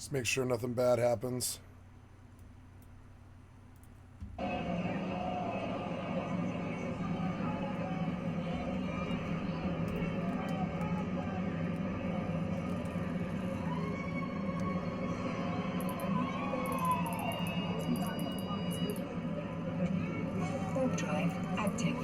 Just make sure nothing bad happens. Warp drive active.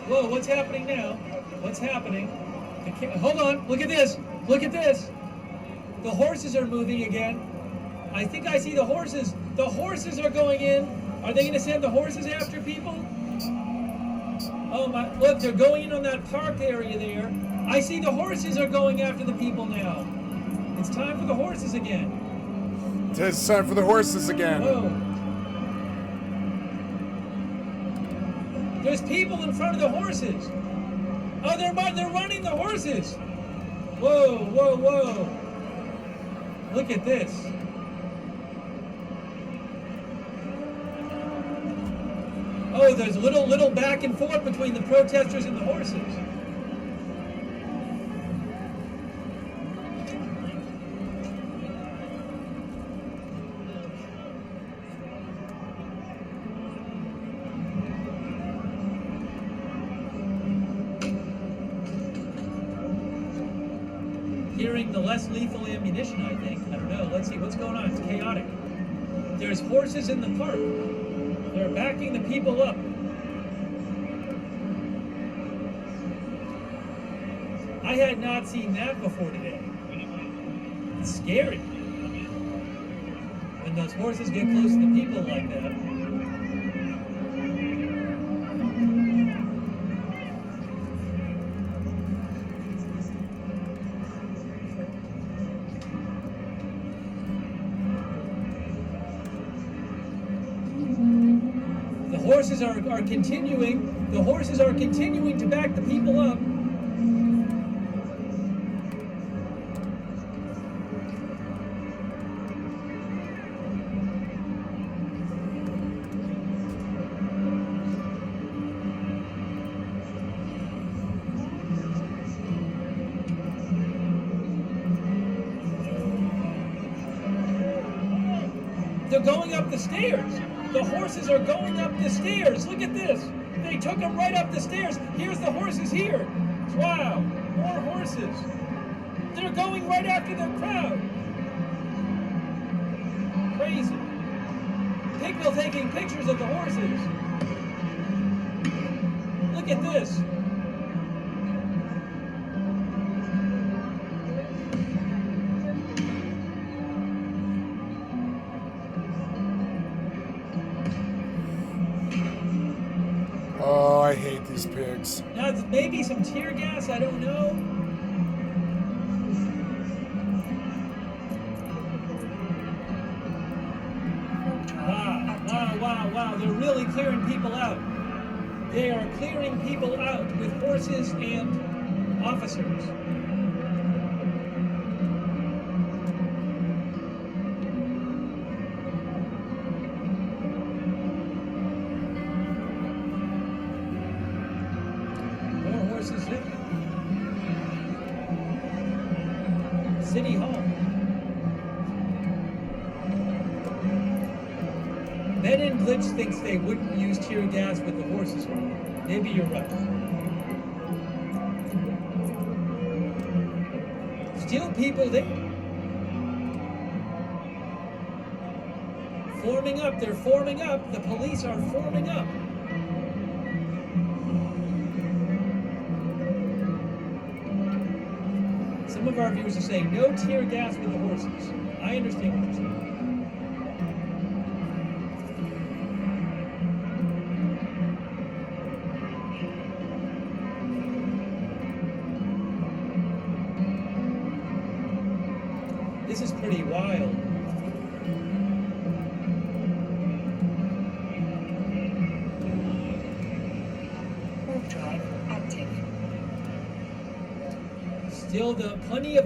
Whoa, what's happening now? What's happening? Hold on, look at this. Look at this. The horses are moving again. I think I see the horses. The horses are going in. Are they going to send the horses after people? Oh my, look, they're going in on that park area there. I see the horses are going after the people now. It's time for the horses again. It's time for the horses again. Whoa. There's people in front of the horses. Oh, they're running the horses. Whoa, whoa, whoa. Look at this. Oh, there's little back and forth between the protesters and the horses. Hearing the less lethal ammunition, I think. I don't know. Let's see what's going on. It's chaotic. There's horses in the park. They're backing the people up. I had not seen that before today. It's scary. When those horses get close to the people like that. The horses are continuing to back the people up. They're going up the stairs. The horses are going up the stairs. Look at this. They took them right up the stairs. Here's the horses here. Wow, more horses. They're going right after the crowd. Crazy. People taking pictures of the horses. Look at this. Oh, I hate these pigs. Now, maybe some tear gas, I don't know. Wow. They're really clearing people out. They are clearing people out with horses and officers. More horses there. City Hall. Ben and Glitch thinks they wouldn't use tear gas with the horses. Maybe you're right. Still people there. Forming up, they're forming up. The police are forming up. Some of our viewers are saying no tear gas with the horses. I understand what you're saying. This is pretty wild. Warp drive active. Still plenty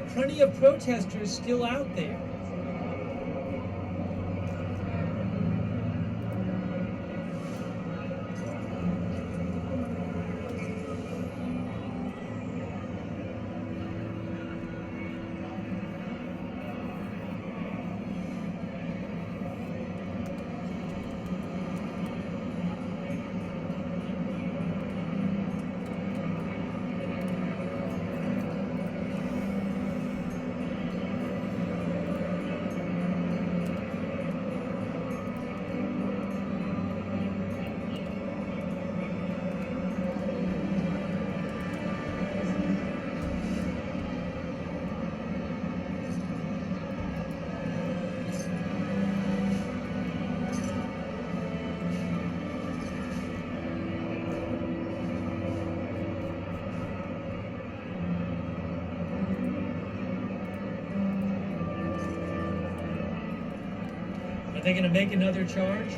of protesters still out there. they going to make another charge?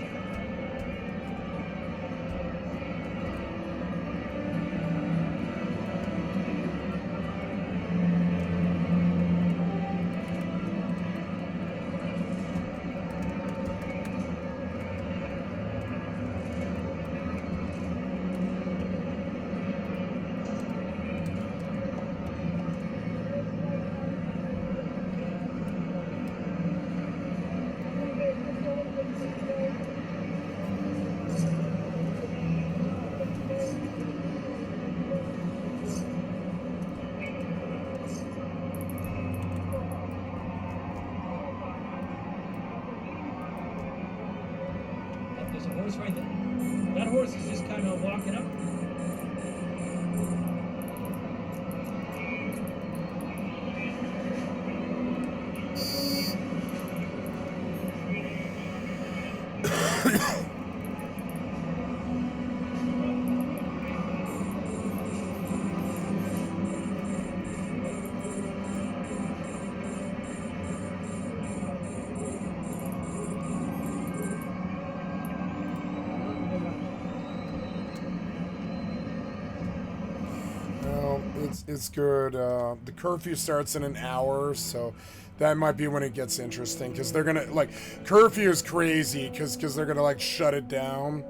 There's a horse right there. That horse is just kind of walking up. Well, it's good. The curfew starts in an hour, so that might be when it gets interesting, because they're gonna, like, curfew is crazy, because they're gonna, like, shut it down.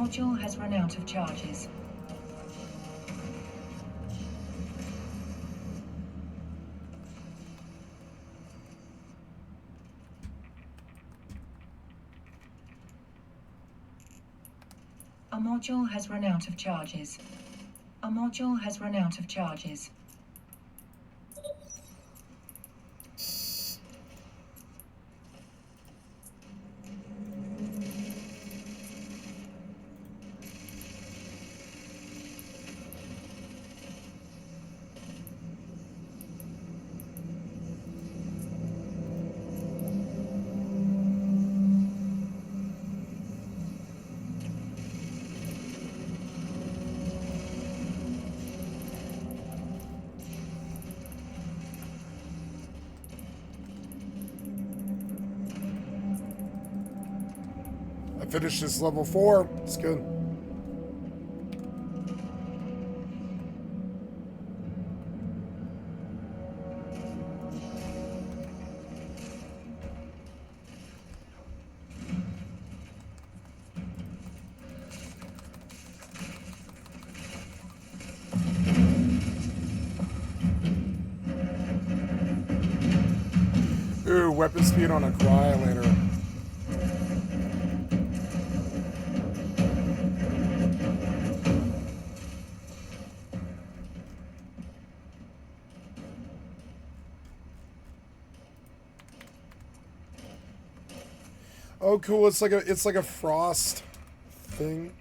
module has run out of charges. A module has run out of charges. A module has run out of charges. I finished this level 4. It's good. Ooh, weapon speed on a Cryolator. Oh, cool! It's like a frost thing.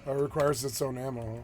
It requires its own ammo.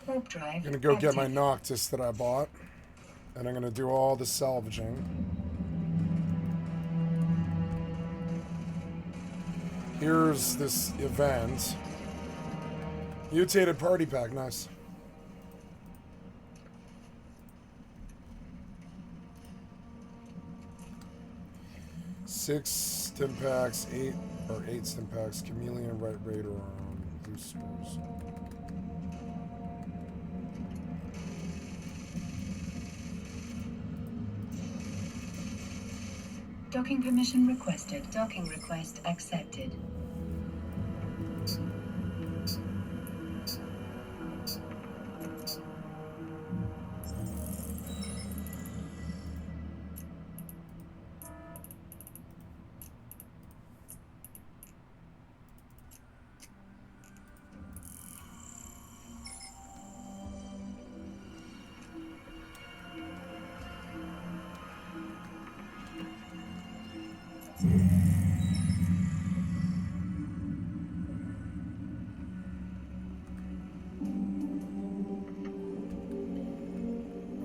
Warp drive. I'm gonna go get my active. Noctis that I bought, and I'm gonna do all the salvaging. Here's this event. Mutated party pack, nice. 6 stim packs, 8 stim packs, chameleon, right radar arm, loose screws. Docking permission requested. Docking request accepted.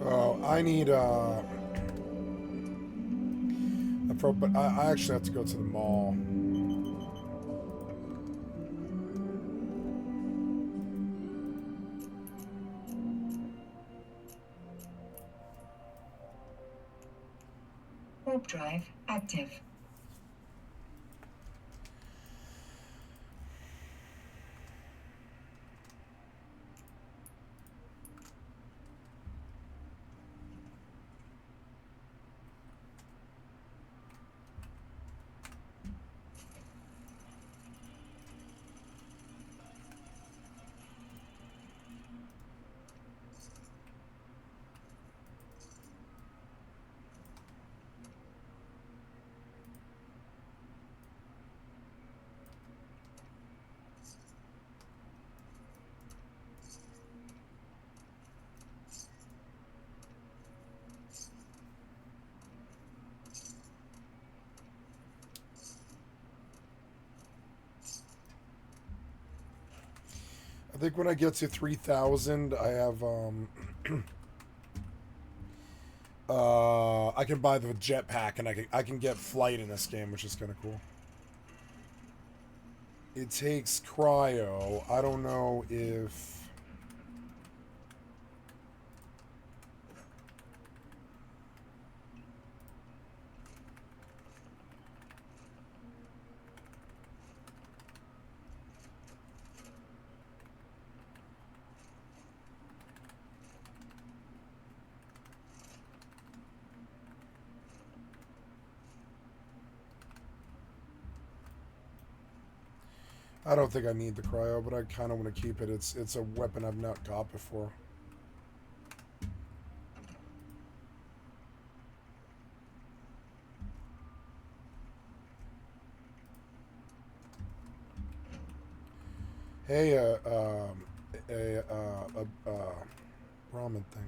Oh, I need but I actually have to go to the mall. Warp drive active. I think when I get to 3,000, I have I can buy the jetpack and I can get flight in this game, which is kind of cool. It takes cryo. I don't know if I don't think I need the cryo, but I kind of want to keep it. It's a weapon I've not got before. Hey, ramen thing.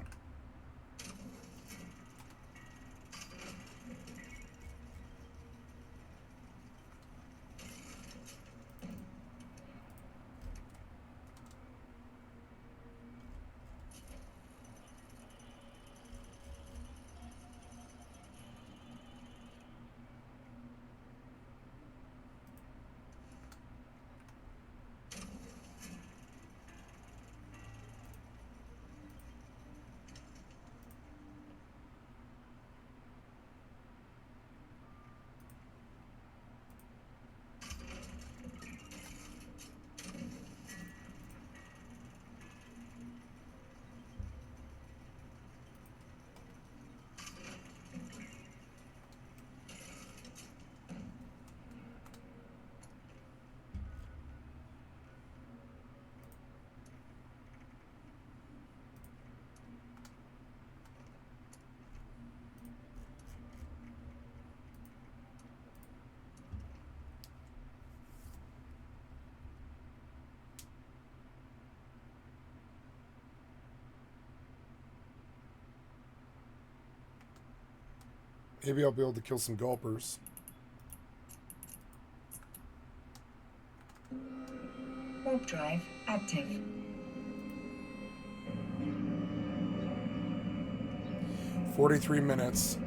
Maybe I'll be able to kill some gulpers. Warp drive active. 43 minutes.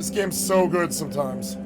This game's so good sometimes.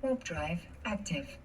Warp drive active.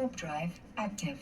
warp drive active.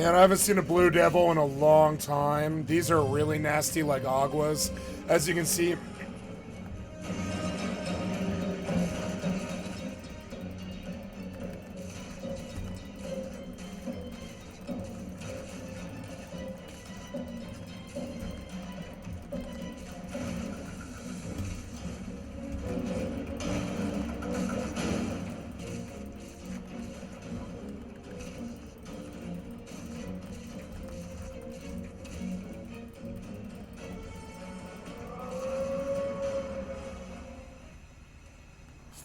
Man, I haven't seen a blue devil in a long time. These are really nasty like aguas. As you can see,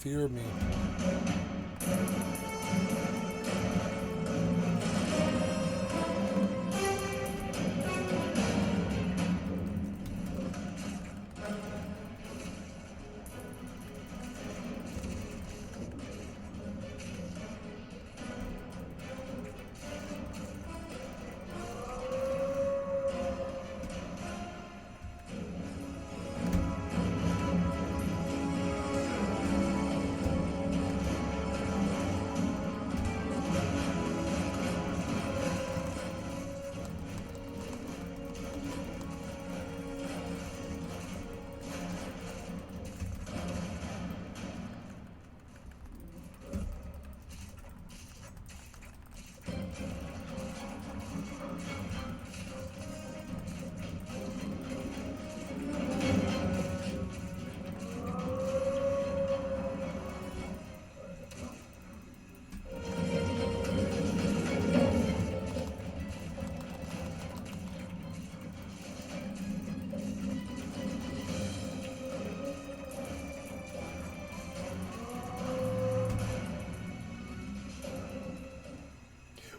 fear me.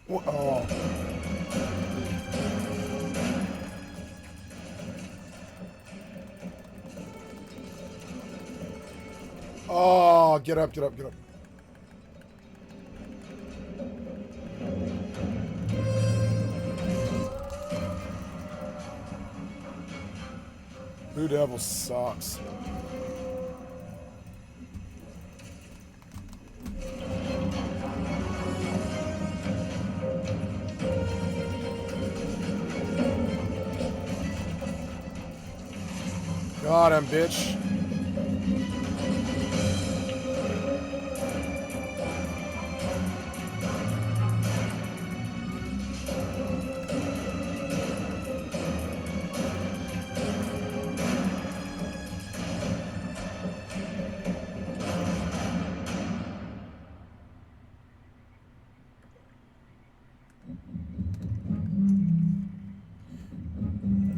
Oh. Oh, get up, get up, get up. Blue Devil sucks. Got him, bitch.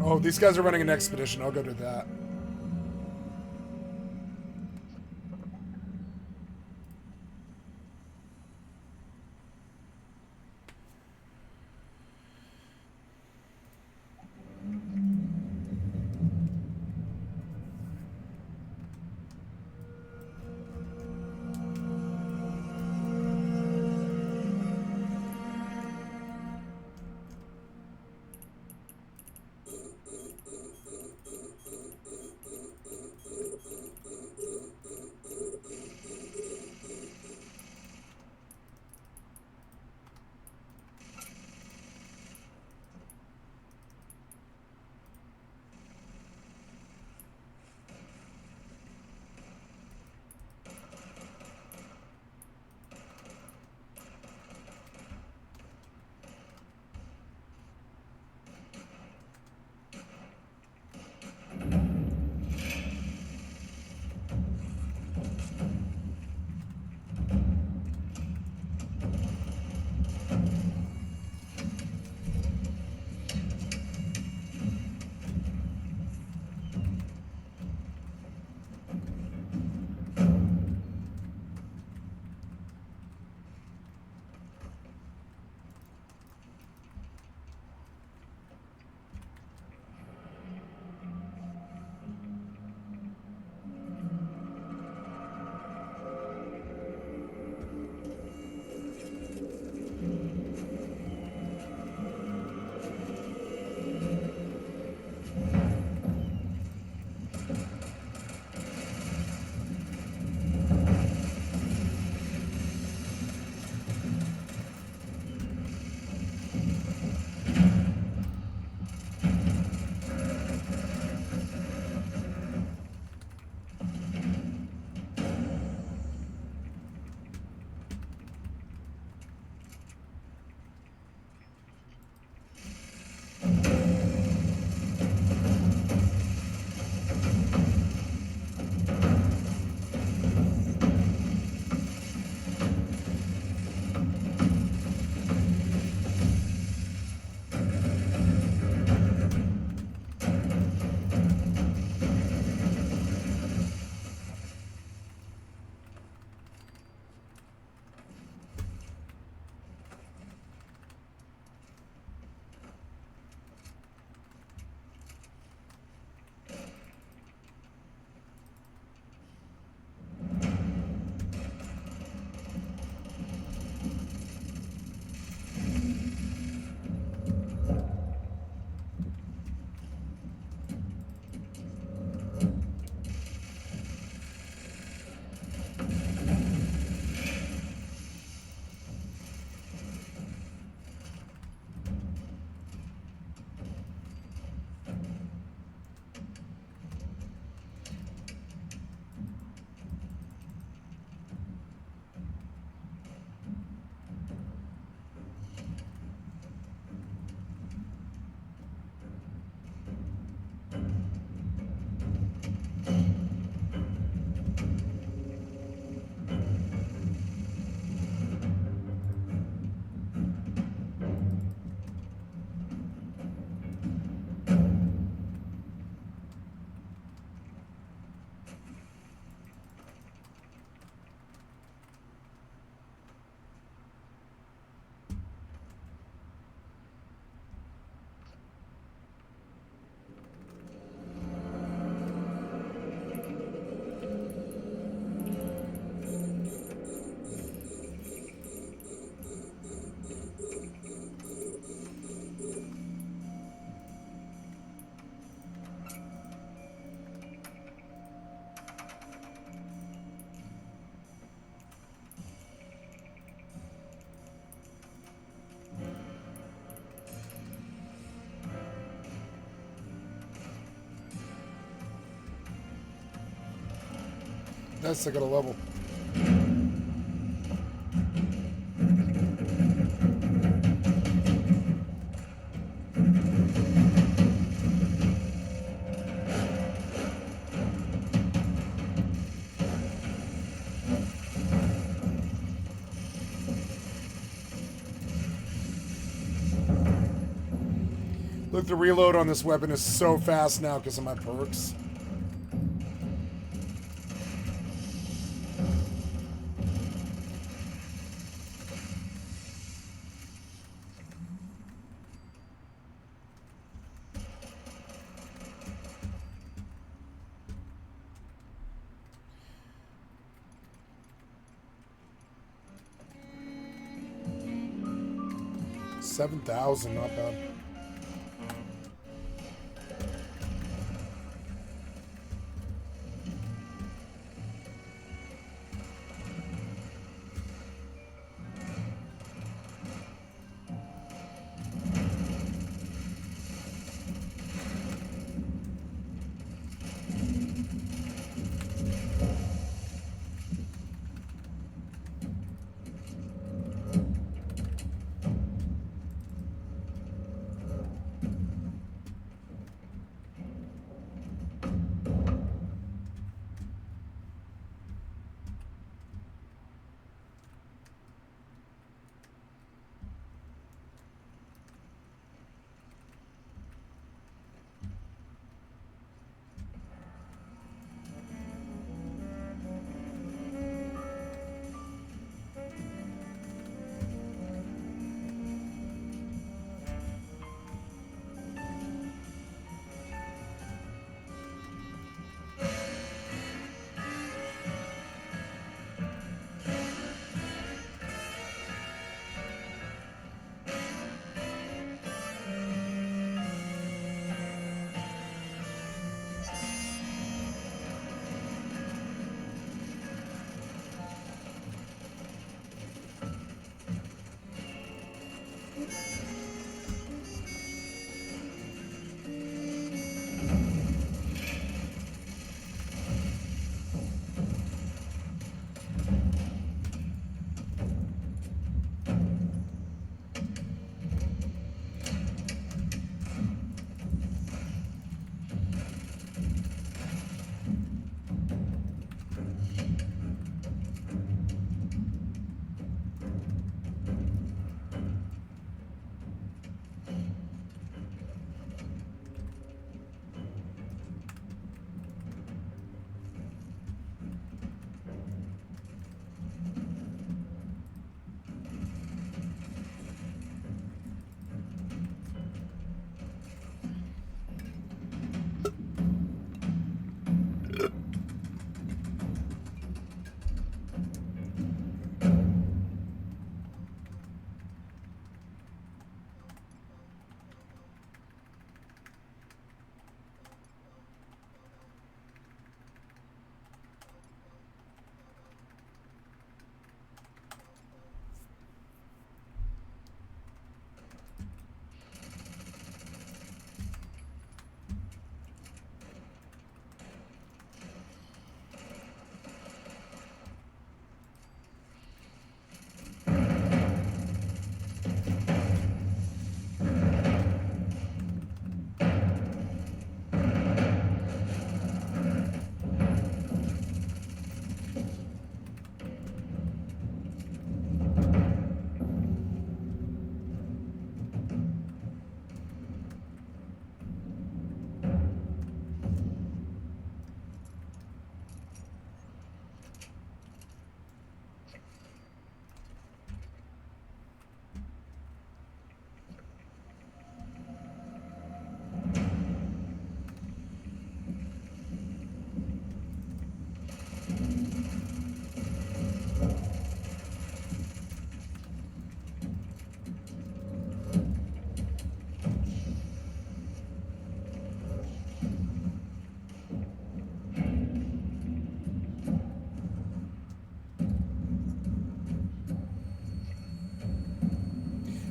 Oh, these guys are running an expedition. I'll go do that. Nice, I got a level. Look, the reload on this weapon is so fast now because of my perks. $7,000, not bad.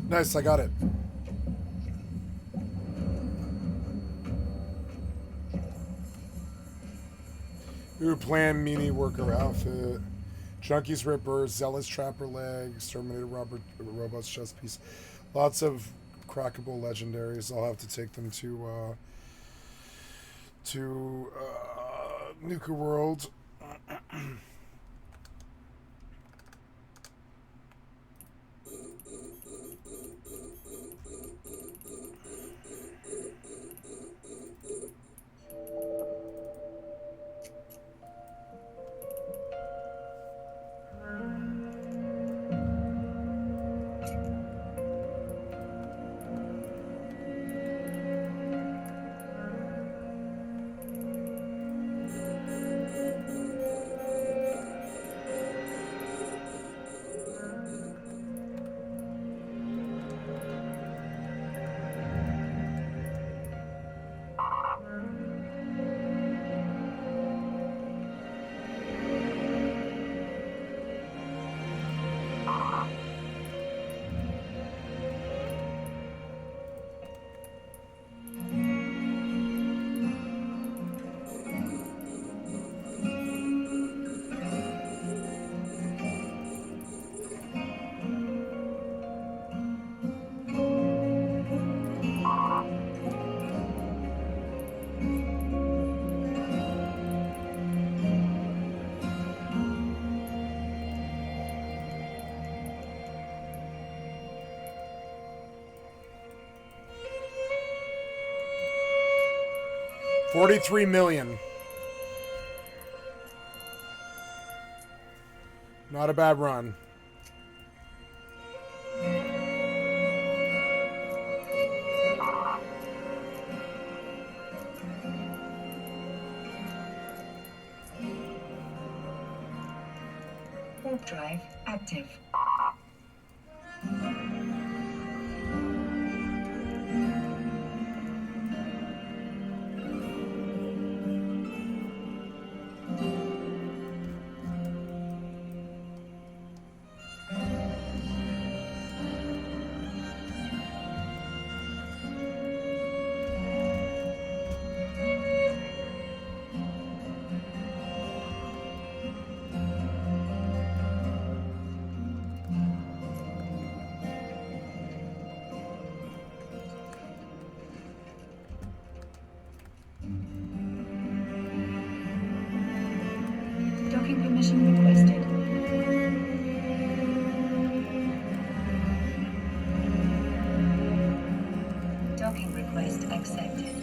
Nice, I got it. New plan Mimi worker outfit. Junkies Ripper, Zealous Trapper leg, Exterminator Robot's chest piece. Lots of crackable legendaries. I'll have to take them to Nuka World. $43 million. Not a bad run. Warp drive active. Docking permission requested. Docking request accepted.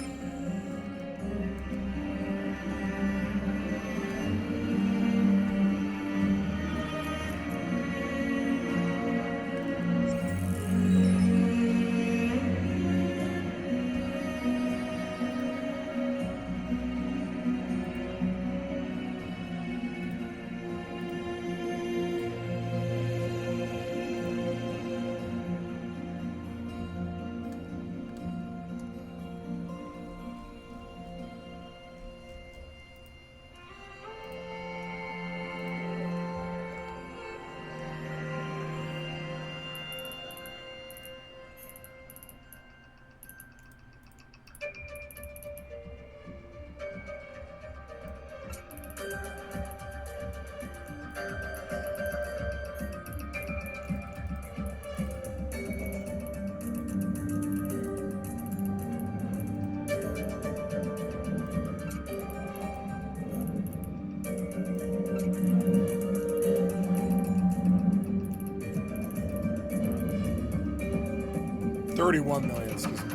$31 million, excuse me.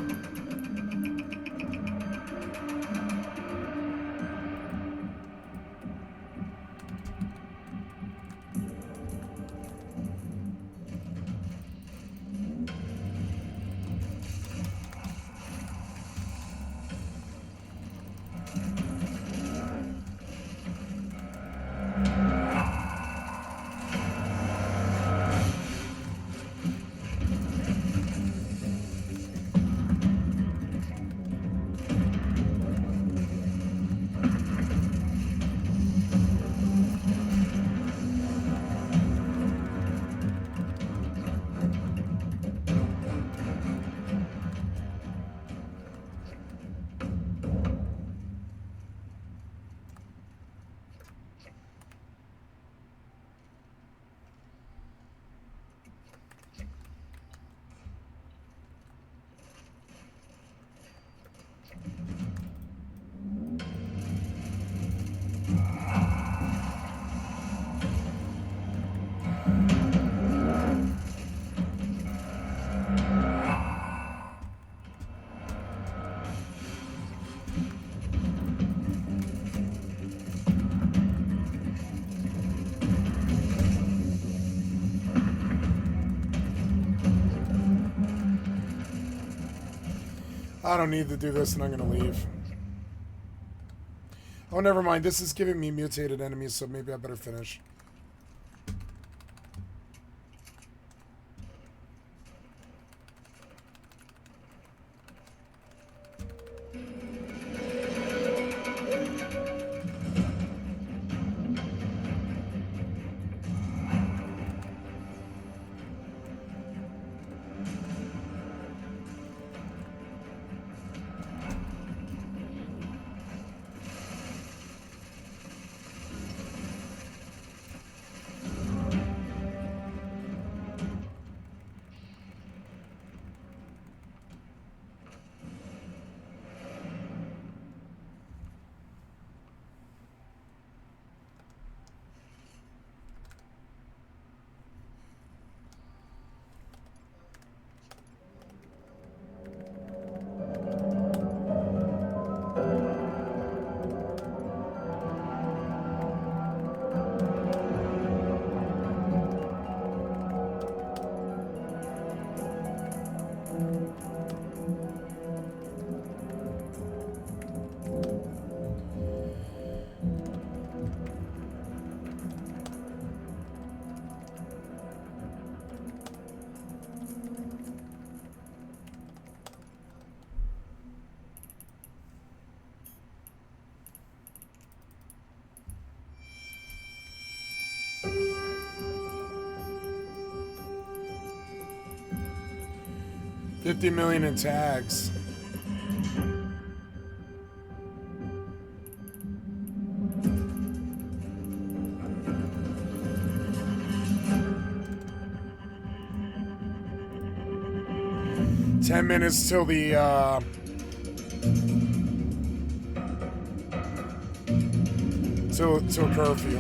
I don't need to do this, and I'm going to leave. Oh, never mind. This is giving me mutated enemies, so maybe I better finish. $50 million in tags. Ten minutes till the till curfew.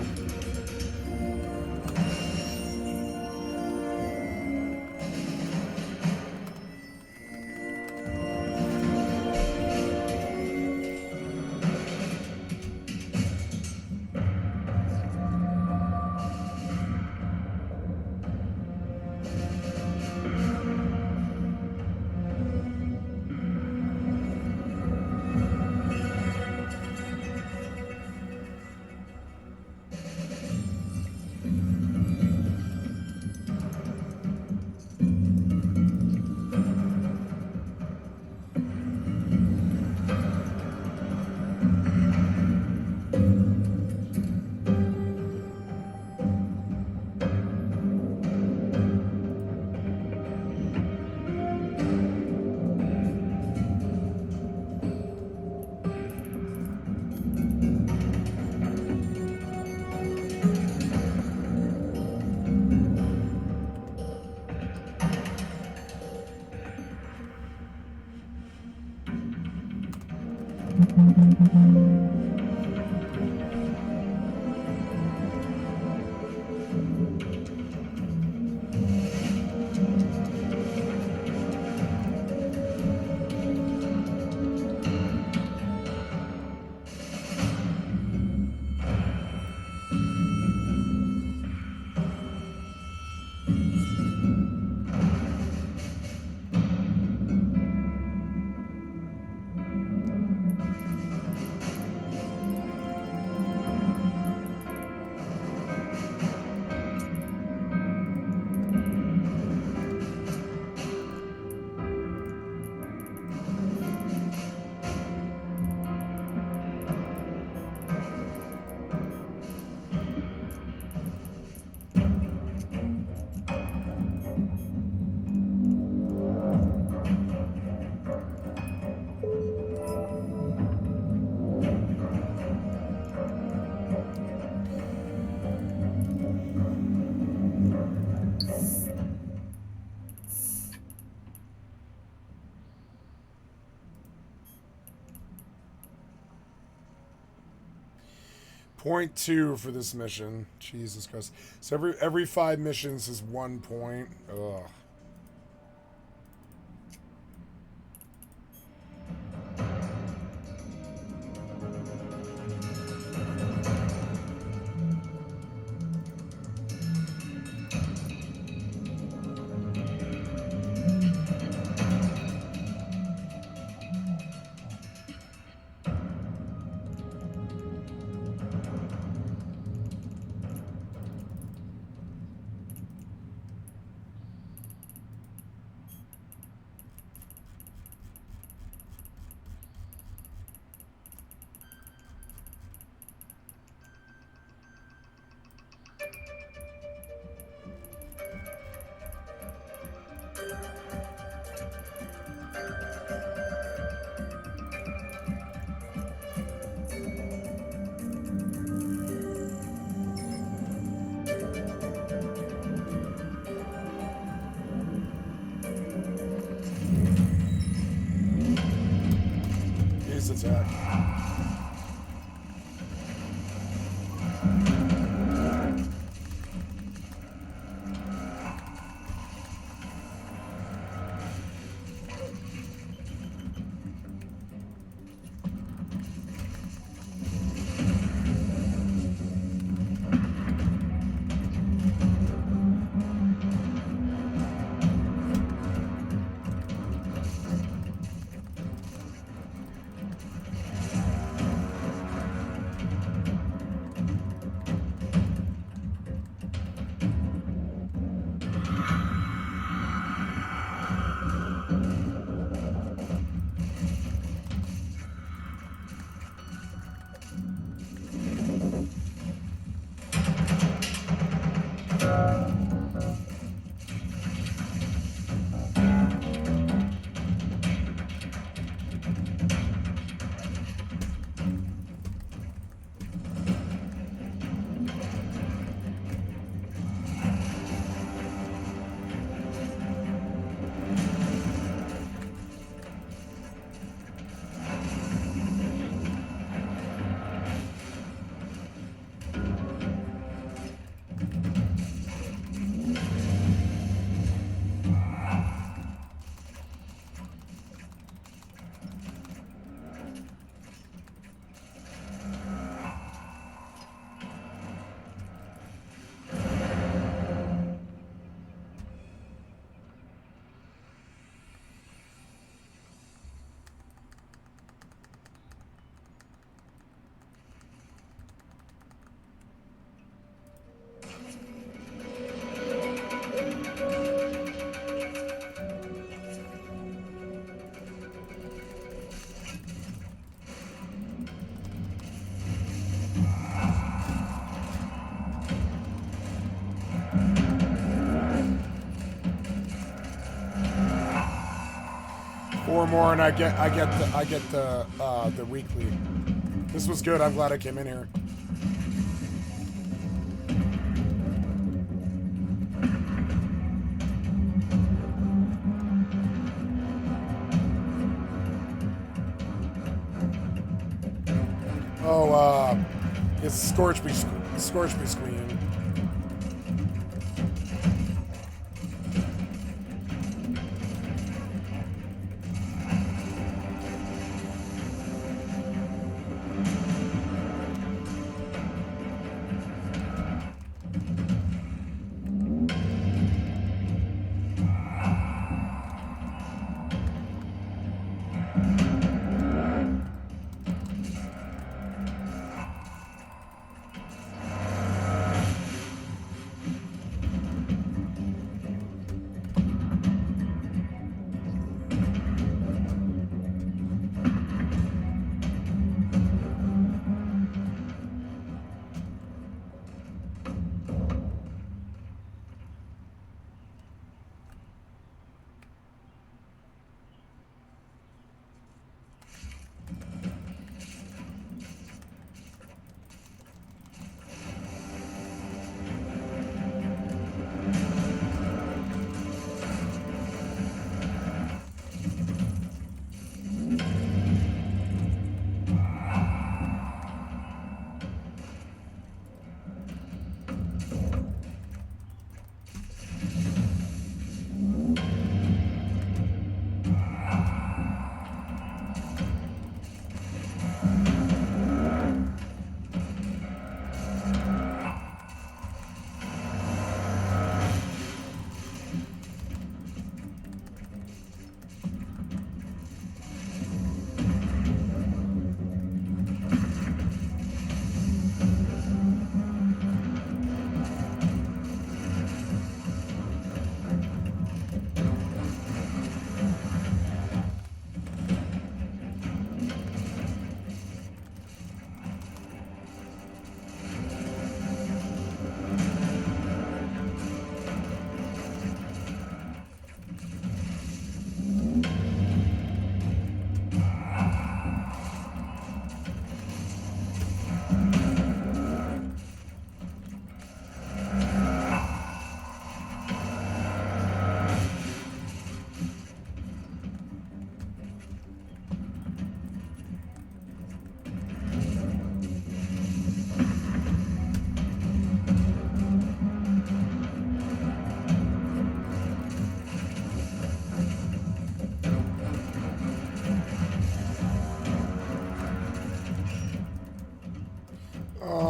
.2 for this mission. Jesus Christ. So every 5 missions is 1 point. Ugh. Zach. Four more, and I get the weekly. This was good. I'm glad I came in here. Oh, it's Scorchby Squeen.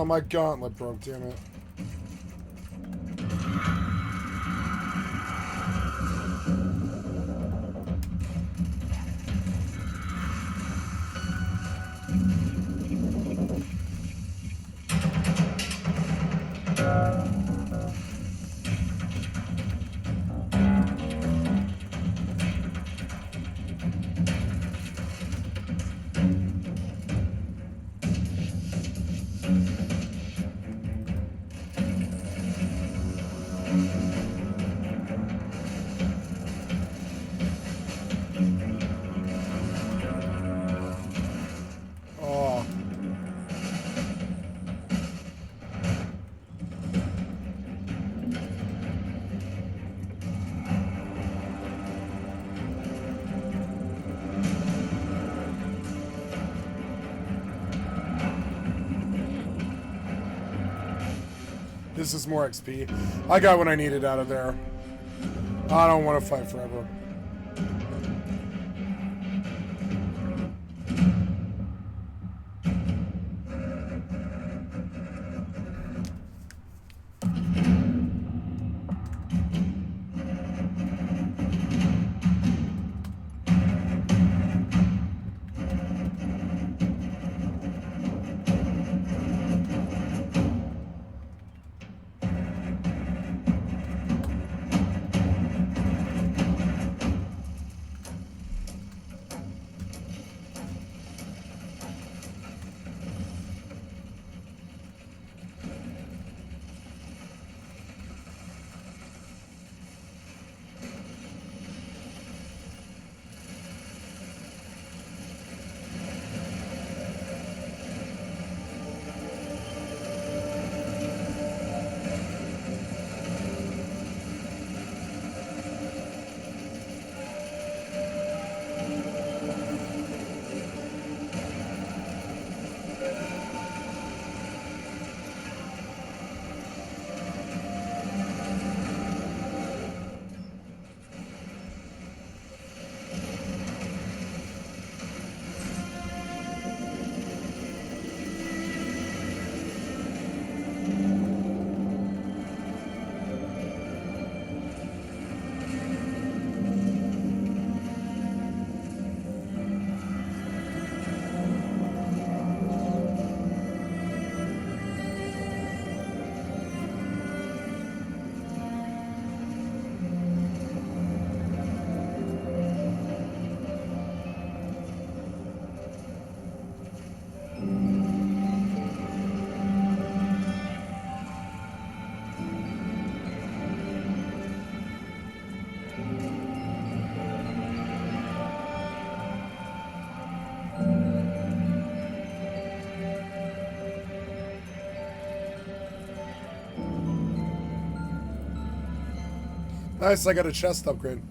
my gauntlet broke, damn it. Oh. This is more XP. I got what I needed out of there. I don't want to fight forever. Nice, I got a chest upgrade.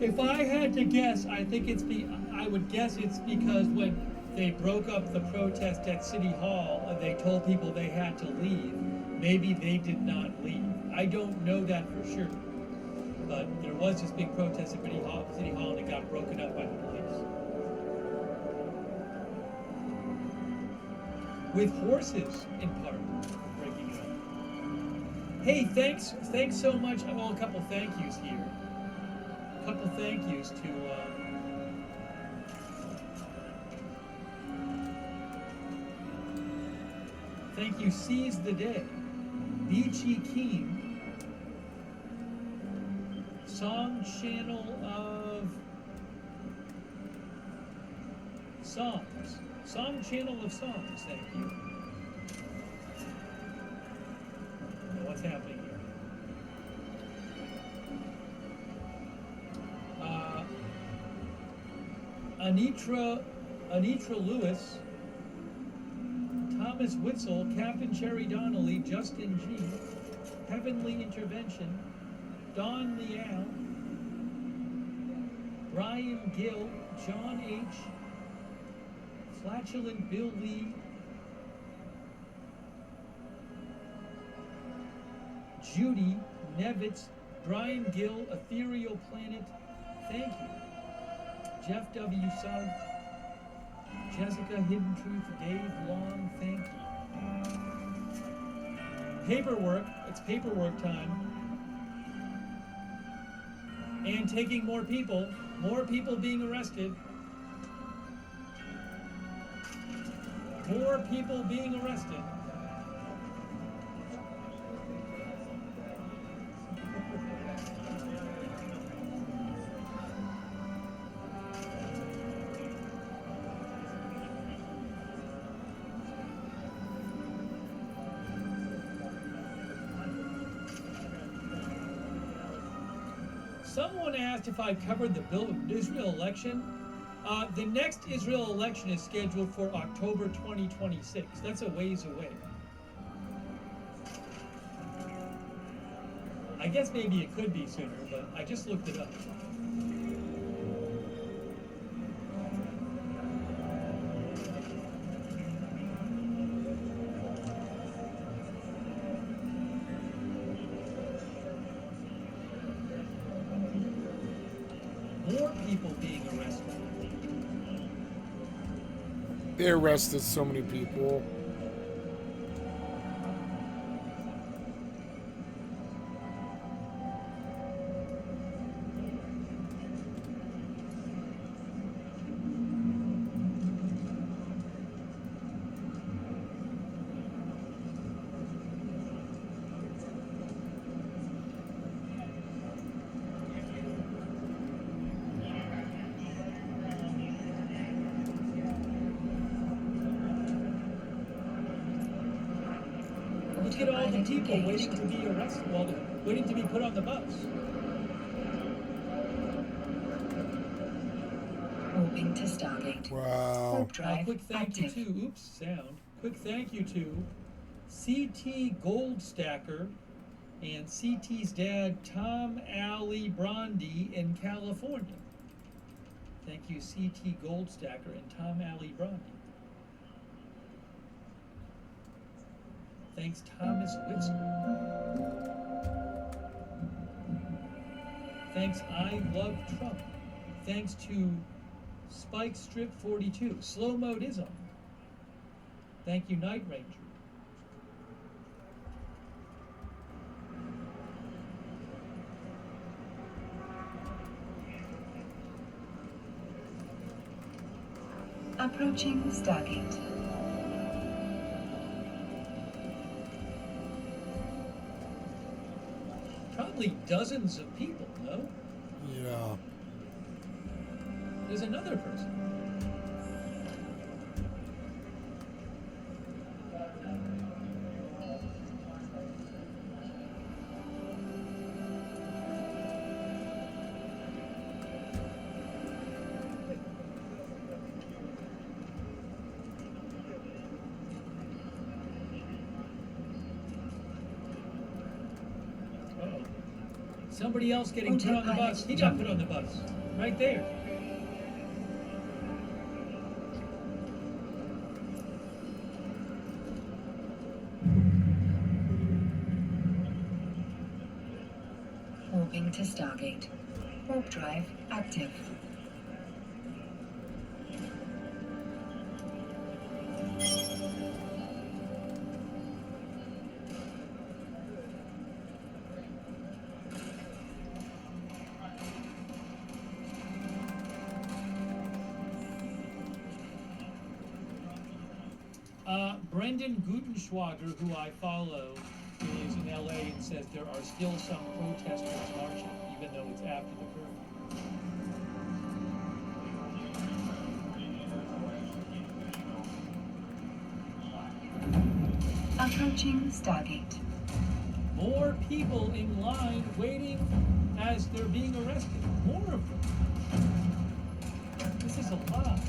If I had to guess, I would guess it's because when they broke up the protest at City Hall and they told people they had to leave, maybe they did not leave. I don't know that for sure. But there was this big protest at City Hall and it got broken up by the police. With horses, in part, breaking it up. Hey, thanks so much. Well, a couple thank yous here. A couple thank yous to Thank you, Seize the Day. Beachy Keen. Song Channel of Songs. Song Channel of Songs, thank you. Now, what's happening here? Anitra Lewis, Thomas Witzel, Captain Cherry Donnelly, Justin G, Heavenly Intervention, Don Liao, Brian Gill, John H, Flatulent Bill Lee, Judy Nevitz, Brian Gill, Ethereal Planet, thank you. Jeff W. Sugg, Jessica Hidden Truth, Dave Long, thank you. Paperwork, it's paperwork time. And taking more people being arrested. More people being arrested. Someone asked if I covered the Israel election. The next Israel election is scheduled for October 2026. That's a ways away. I guess maybe it could be sooner, but I just looked it up. More people being arrested. They arrested so many people. Look at all the people waiting to be arrested, well, waiting to be put on the bus. Moving to Stargate. Wow. Warp drive Quick thank you active. to, quick thank you to CT Goldstacker and CT's dad, Tom Alley Brondy in California. Thank you, CT Goldstacker and Tom Alley Brondy. Thanks, Thomas Witzel. Thanks, I Love Trump. Thanks to Spike Strip 42. Slow mode is on. Thank you, Night Ranger. Approaching Stargate. Probably dozens of people, no? Yeah. There's another person. Uh-oh. Somebody else getting put on the bus. He got put on the bus. Right there. Moving to Stargate. Warp drive active. Brendan Gutenschwager, who I follow, who lives in LA and says there are still some protesters marching, even though it's after the curfew. Approaching Stargate. More people in line waiting as they're being arrested. More of them. This is a lot.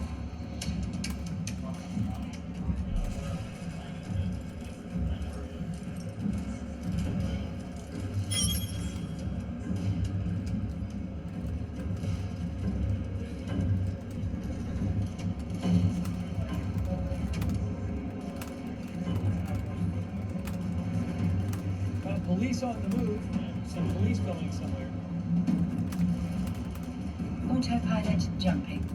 Police on the move. Some police going somewhere. Autopilot jumping.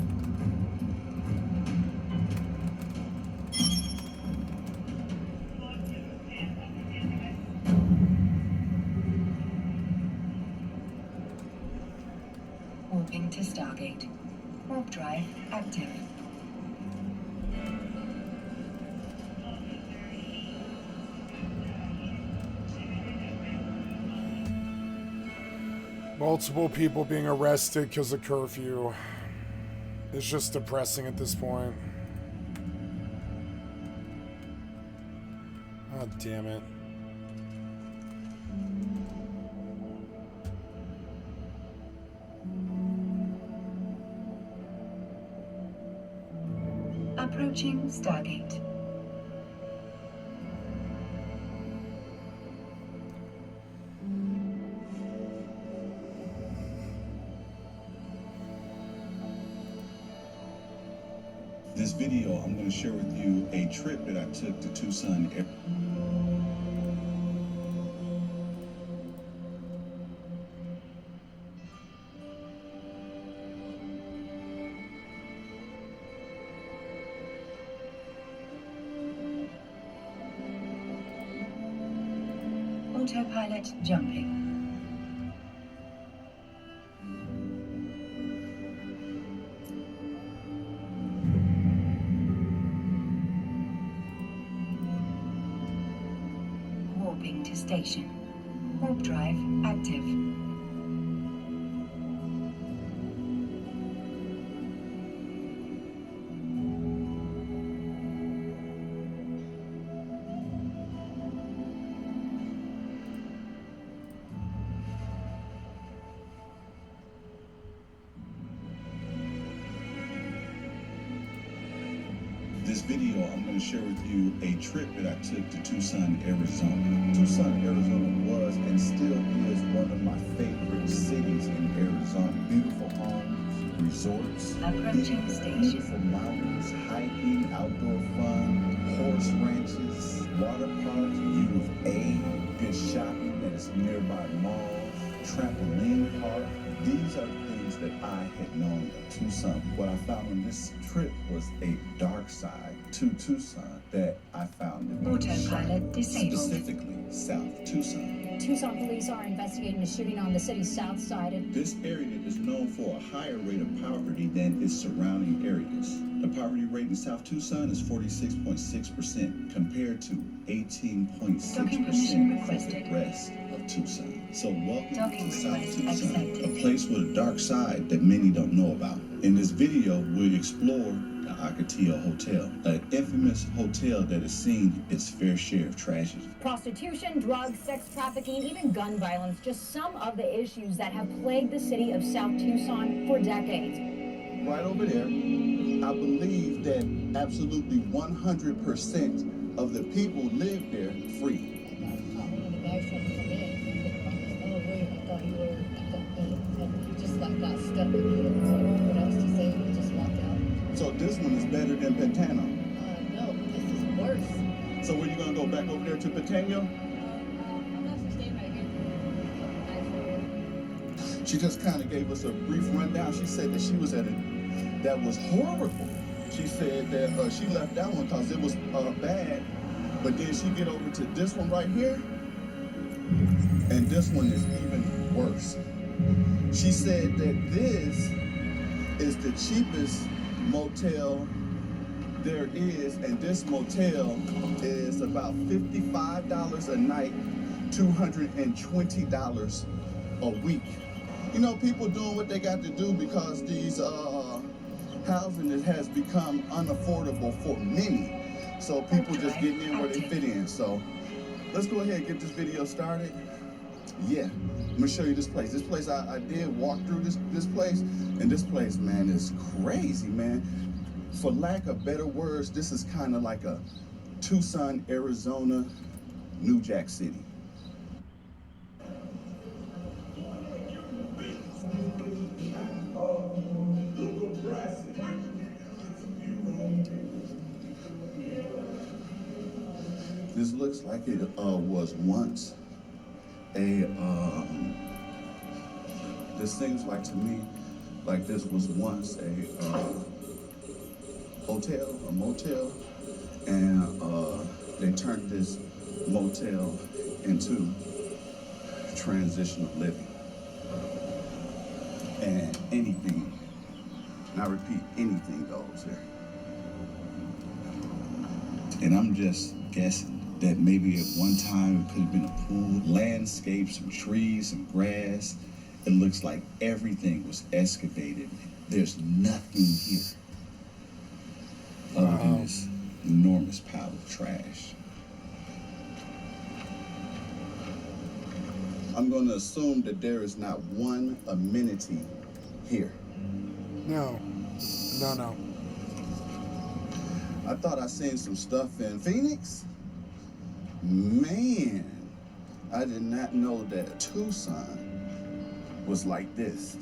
Warping to Stargate. Warp drive active. Multiple people being arrested because of curfew. It's just depressing at this point. Oh, damn it. Approaching Stargate. This video, I'm going to share with you a trip that I took to Tucson. Autopilot jumping. Warping to station. Warp drive active. This video, I'm going to share with you a trip that I took to Tucson, Arizona. Tucson, Arizona was and still is one of my favorite cities in Arizona. Beautiful homes, resorts, Approaching station. beautiful mountains, hiking, outdoor fun, horse ranches, water parks, U of A, good shopping that is nearby malls, trampoline park. These are things that I had known of Tucson. What I found on this trip was a dark side to Tucson that I found in Autopilot disabled. specifically South Tucson. Tucson police are investigating the shooting on the city's south side. This area is known for a higher rate of poverty than its surrounding areas. The poverty rate in South Tucson is 46.6% compared to 18.6% Docking permission for the requested. rest of Tucson. So welcome Docking to South request Tucson, accepted. a place with a dark side that many don't know about. In this video, we'll explore the Skycatlive Hotel, an infamous hotel that has seen its fair share of tragedy. Prostitution, drugs, sex trafficking, even gun violence, just some of the issues that have plagued the city of South Tucson for decades. Right over there, I believe that absolutely 100% of the people live there free. So this one is better than Pantano. No, this is worse. So when you gonna go back over there to Patano? I'm actually staying right here. She just kind of gave us a brief rundown. She said that she was at that was horrible. She said that she left that one because it was bad, but then she get over to this one right here, and this one is even worse. She said that this is the cheapest motel there is, and this motel is about $55 a night, $220 a week. You know, people doing what they got to do because these housing has become unaffordable for many. So people just getting in where they fit in. So let's go ahead and get this video started. Yeah, I'm gonna show you this place. This place, I did walk through this place, and this place, man, is crazy, man. For lack of better words, this is kind of like a Tucson, Arizona, New Jack City. This looks like it was once a, this seems like to me, like this was once a hotel, a motel, and they turned this motel into transitional living. And anything, and I repeat, anything goes here. And I'm just guessing that maybe at one time it could have been a pool, landscape, some trees, some grass. It looks like everything was excavated. There's nothing here other than this enormous pile of trash. I'm going to assume that there is not one amenity here. No. I thought I seen some stuff in Phoenix. Man, I did not know that Tucson was like this.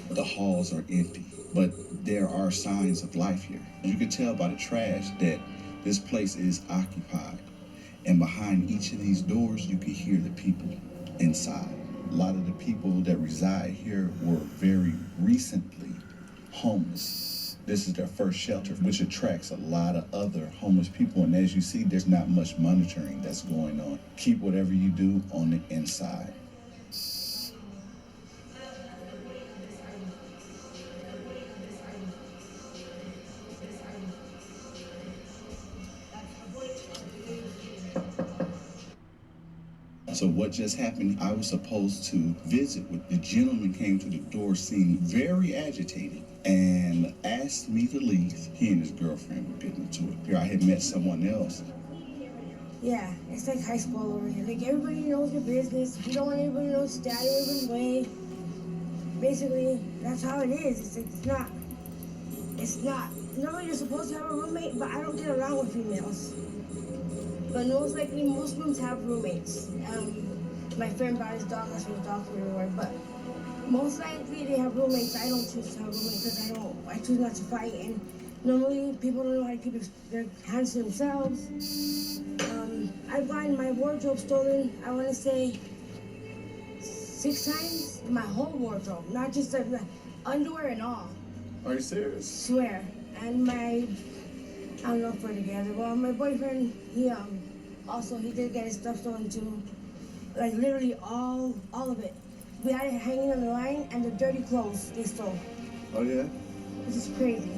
The halls are empty, but there are signs of life here. You can tell by the trash that this place is occupied. And behind each of these doors, you can hear the people inside. A lot of the people that reside here were very recently homeless. This is their first shelter, which attracts a lot of other homeless people. And as you see, there's not much monitoring that's going on. Keep whatever you do on the inside. So what just happened, I was supposed to visit with the gentleman came to the door, seemed very agitated, and asked me to leave. He and his girlfriend were getting into it. Here I had met someone else. Yeah, it's like high school over here. Like everybody knows your business. You don't want anybody to know stay out of everybody's way. Basically, that's how it is. It's like, it's not. Normally you're supposed to have a roommate, but I don't get along with females. But most likely, Muslims have roommates. My friend brought his dog, that's what his dog's everywhere. But most likely they have roommates. I don't choose to have roommates because I choose not to fight. And normally people don't know how to keep their hands to themselves. I've gotten my wardrobe stolen, I want to say 6 times. My whole wardrobe, not just the underwear and all. Are you serious? Swear. And I don't know if we're together. Well, my boyfriend, he did get his stuff stolen too. Like literally all of it. We had it hanging on the line, and the dirty clothes they stole. Oh yeah? This is crazy.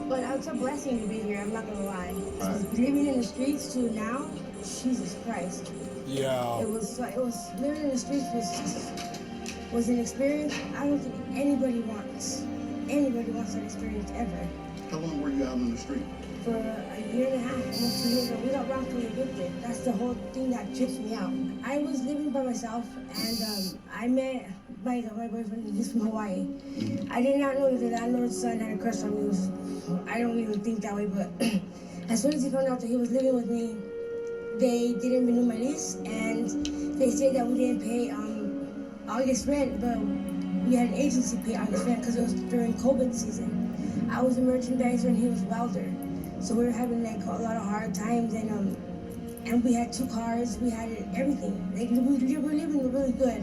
But it's a blessing to be here, I'm not gonna lie. Right. Living in the streets to now, Jesus Christ. Yeah. It was living in the streets was an experience I don't think anybody wants. Anybody wants that experience ever. How long were you out on the street? For a year and a half, almost 2 years. We got robbed when we lived it. That's the whole thing that trips me out. I was living by myself, and I met my boyfriend. He's from Hawaii. I did not know that the landlord's son had a crush on me. I don't even think that way, but as soon as he found out that he was living with me, they didn't renew my lease, and they said that we didn't pay August rent, but we had an agency pay August rent because it was during COVID season. I was a merchandiser and he was a welder. So we were having like a lot of hard times, and we had 2 cars, we had everything. Like, we were living really good.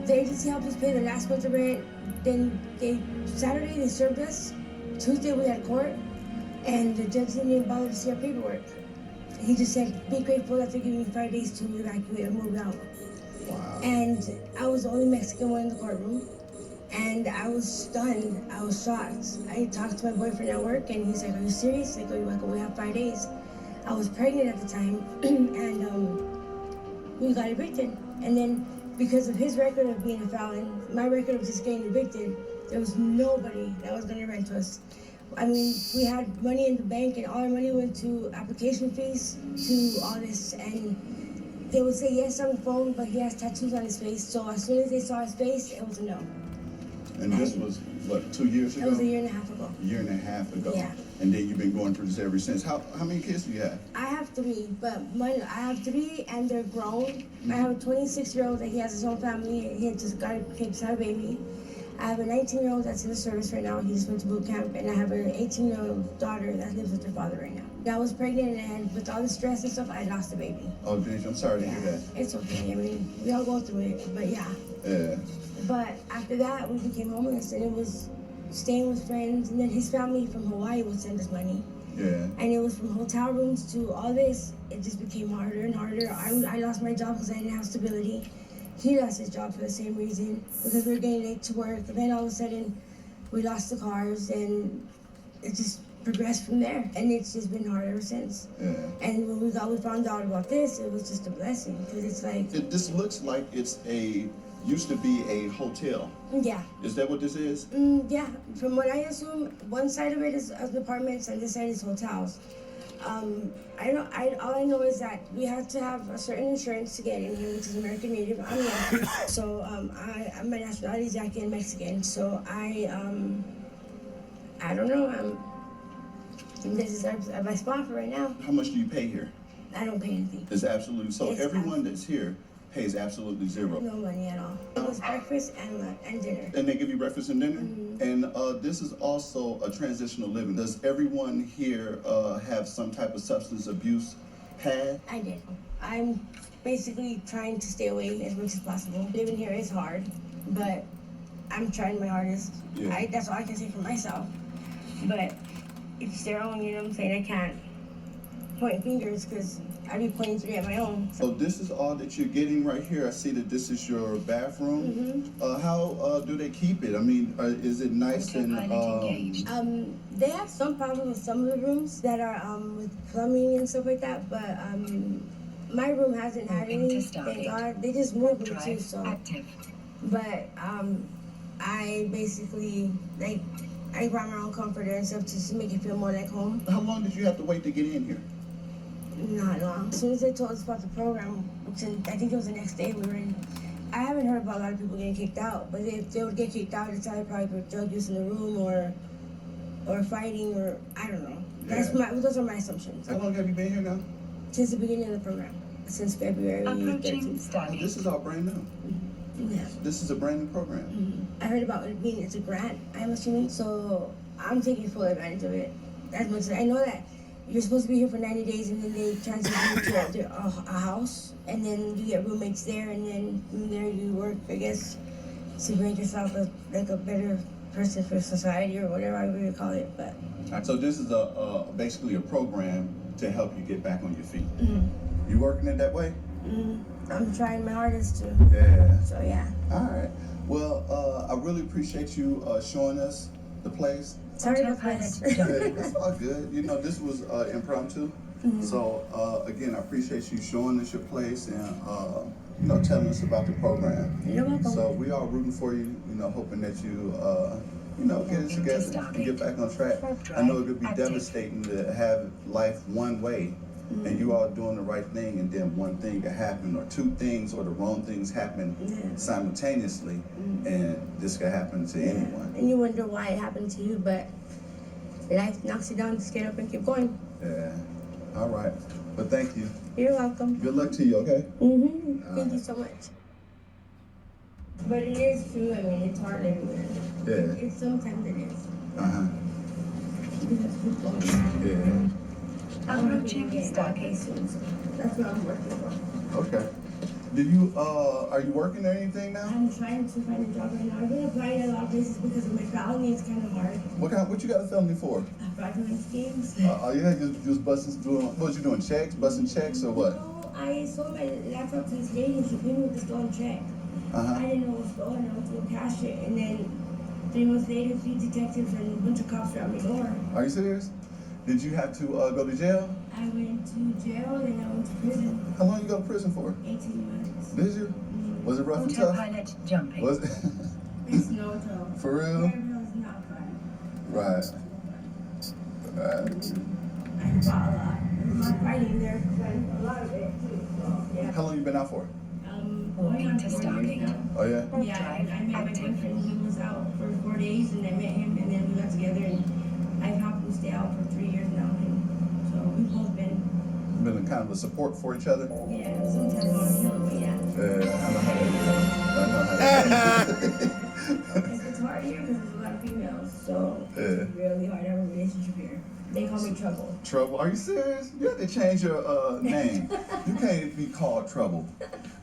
The agency helped us pay the last month of rent. Then Saturday they served us Tuesday we had court, and the judge didn't even bother to see our paperwork. He just said, be grateful that they're giving you 5 days to evacuate and move out. Wow. And I was the only Mexican one in the courtroom. And I was stunned. I was shocked. I talked to my boyfriend at work, and he's like, are you serious? I go, we have 5 days. I was pregnant at the time, and we got evicted. And then because of his record of being a felon, my record of just getting evicted, there was nobody that was going to rent to us. I mean, we had money in the bank, and all our money went to application fees, to all this, and they would say yes on the phone, but he has tattoos on his face, so as soon as they saw his face, it was a no. And this was, what, 2 years ago? It was a year and a half ago. A year and a half ago. Yeah. And then you've been going through this ever since. How many kids do you have? I have 3, but I have 3, and they're grown. I have a 26-year-old that he has his own family. He had just had a baby. I have a 19-year-old that's in the service right now. He just went to boot camp, and I have an 18-year-old daughter that lives with her father right now. I was pregnant, and with all the stress and stuff, I lost the baby. Oh, did you? I'm sorry to hear that. It's okay. I mean, we all go through it, but yeah. Yeah. But after that, we became homeless, and it was staying with friends, and then his family from Hawaii would send us money. Yeah. And it was from hotel rooms to all this. It just became harder and harder. I lost my job because I didn't have stability. He lost his job for the same reason, because we were getting late to work. And then all of a sudden, we lost the cars, and it just progressed from there. And it's just been hard ever since. Yeah. And when we found out about this, it was just a blessing, because it's like... This looks like it's used to be a hotel. Yeah. Is that what this is? Yeah. From what I assume, one side of it is apartments, and this side is hotels. All I know is that we have to have a certain insurance to get in here, which is American Native. I'm Yankee, so my nationality is Yankee and Mexican. So I don't know. This is my spot for right now. How much do you pay here? I don't pay anything. It's absolutely so. It's everyone that's here pays absolutely zero. No money at all. It was breakfast and dinner. And they give you breakfast and dinner? And this is also a transitional living. Does everyone here have some type of substance abuse past? I did. I'm basically trying to stay away as much as possible. Living here is hard, but I'm trying my hardest. Yeah. That's all I can say for myself. But it's their own, you know what I'm saying? I can't point fingers, because I'd be pointing 3 at my own. So this is all that you're getting right here. I see that this is your bathroom. How do they keep it? I mean, is it nice and... They have some problems with some of the rooms that are with plumbing and stuff like that, but my room hasn't had any, thank God. They just moved me too, so... Active. But I basically, like, I brought my own comforter and stuff just to make it feel more like home. How long did you have to wait to get in here? Not long. As soon as they told us about the program, which I think it was the next day we were in, I haven't heard about a lot of people getting kicked out, but if they would get kicked out, it's either probably for drug use in the room or fighting, or I don't know. Yeah. Those are my assumptions. How long have you been here now? Since the beginning of the program, since February 13th. Stargate. This is all brand new. Yeah. This is a brand new program. I heard about it being, it's a grant, I'm assuming, so I'm taking full advantage of it. As much as I know that you're supposed to be here for 90 days, and then they transition you to a house, and then you get roommates there, and then from there you work, I guess, to make yourself like a better person for society, or whatever I would call it. But So this is basically a program to help you get back on your feet. You working it that way? I'm trying my hardest to. Yeah. So yeah. All right. Well, I really appreciate you showing us the place. Sorry about this. It's all good. You know, this was impromptu. So again, I appreciate you showing us your place and telling us about the program. You're welcome. So we are rooting for you. Hoping that you get it together and get back on track. I know it could be devastating to have life one way, and you are doing the right thing, and then one thing could happen, or 2 things, or the wrong things happen simultaneously, and this could happen to anyone. And you wonder why it happened to you, but life knocks you down. Just get up and keep going. Yeah. All right. But thank you. You're welcome. Good luck to you, okay? Thank you so much. But it is true. I mean, it's hard everywhere. Yeah. Sometimes it is. Because people Yeah. Approaching Stargate. soon, so that's what I'm working for. Okay. Do you are you working or anything now? I'm trying to find a job right now. I've been applying at a lot of places because of my felony. It's kind of hard. What you got a felony for? Fraudulent schemes. Oh yeah, just busting doing what you doing? Checks, busting checks or what? No, I sold my laptop to this lady and she paid me with a stolen check. Uh-huh. I didn't know it was stolen. I went to go cash it, and then 3 months later, 3 detectives and a bunch of cops were at my door. Are you serious? Did you have to go to jail? I went to jail, then I went to prison. How long you go to prison for? 18 months. Did you? Was it rough and tough? Autopilot jumping. Was it? It's no joke. For real? It's not fun. Right. I fought a lot. There's a lot of fighting there. A lot of it too. So, yeah. How long you been out for? Going on to 4 start. years now. Oh yeah? Yeah, I met my boyfriend. He was out for 4 days, and I met him, and then we got together, and I've helped him stay out for 3 years now. And so we've both been. Been kind of a support for each other. Yeah, sometimes I want to kill him, but yeah. I know how that is. It's hard here because there's a lot of females, so Yeah. it's really hard to have a relationship here. They call me Trouble. Trouble? Are you serious? You have to change your name. You can't be called Trouble.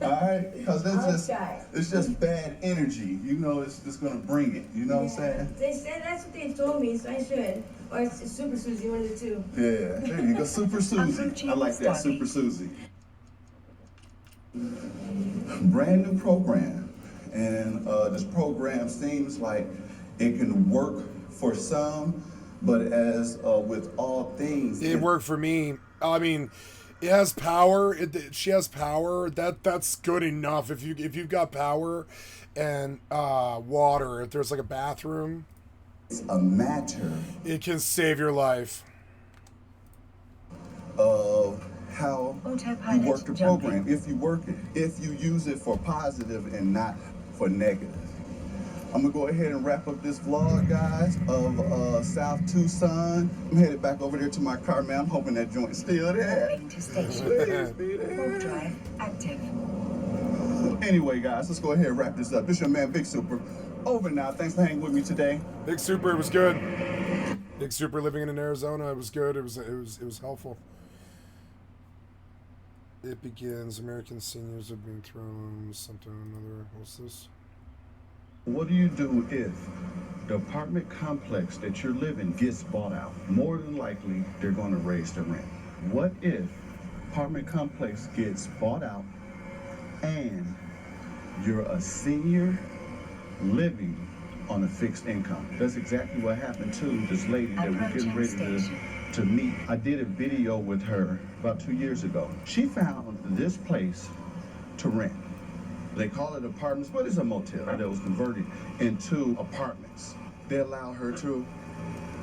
All right? Because it's just bad energy. You know, it's just gonna bring it. You know what I'm saying? They said that's what they told me, so I should. Or it's Super Susie, one of the two. Yeah. There you go, Super Susie. I like that, Super Susie. Brand new program, and this program seems like it can work for some, but as with all things, It worked for me. I mean, it has power. She has power. That's good enough. If you've got power and water, if there's like a bathroom, it's a matter it can save your life. of how you Autopilot work the jumping. program. If you work it, if you use it for positive and not for negative. I'm gonna go ahead and wrap up this vlog, guys, of South Tucson. I'm headed back over there to my car, man. I'm hoping that joint's still there. Moving to station. Please be Warp there. drive active. Anyway, guys, let's go ahead and wrap this up. This your man, Big Super. Over now. Thanks for hanging with me today. Big Super, it was good. Big Super living in Arizona, it was good. It was helpful. It begins. American seniors are being thrown something or another. What's this? What do you do if the apartment complex that you're living gets bought out? More than likely, they're going to raise the rent. What if apartment complex gets bought out and you're a senior living on a fixed income? That's exactly what happened to this lady that we're getting ready to meet. I did a video with her about 2 years ago. She found this place to rent. They call it apartments, but it's a motel that was converted into apartments. They allow her to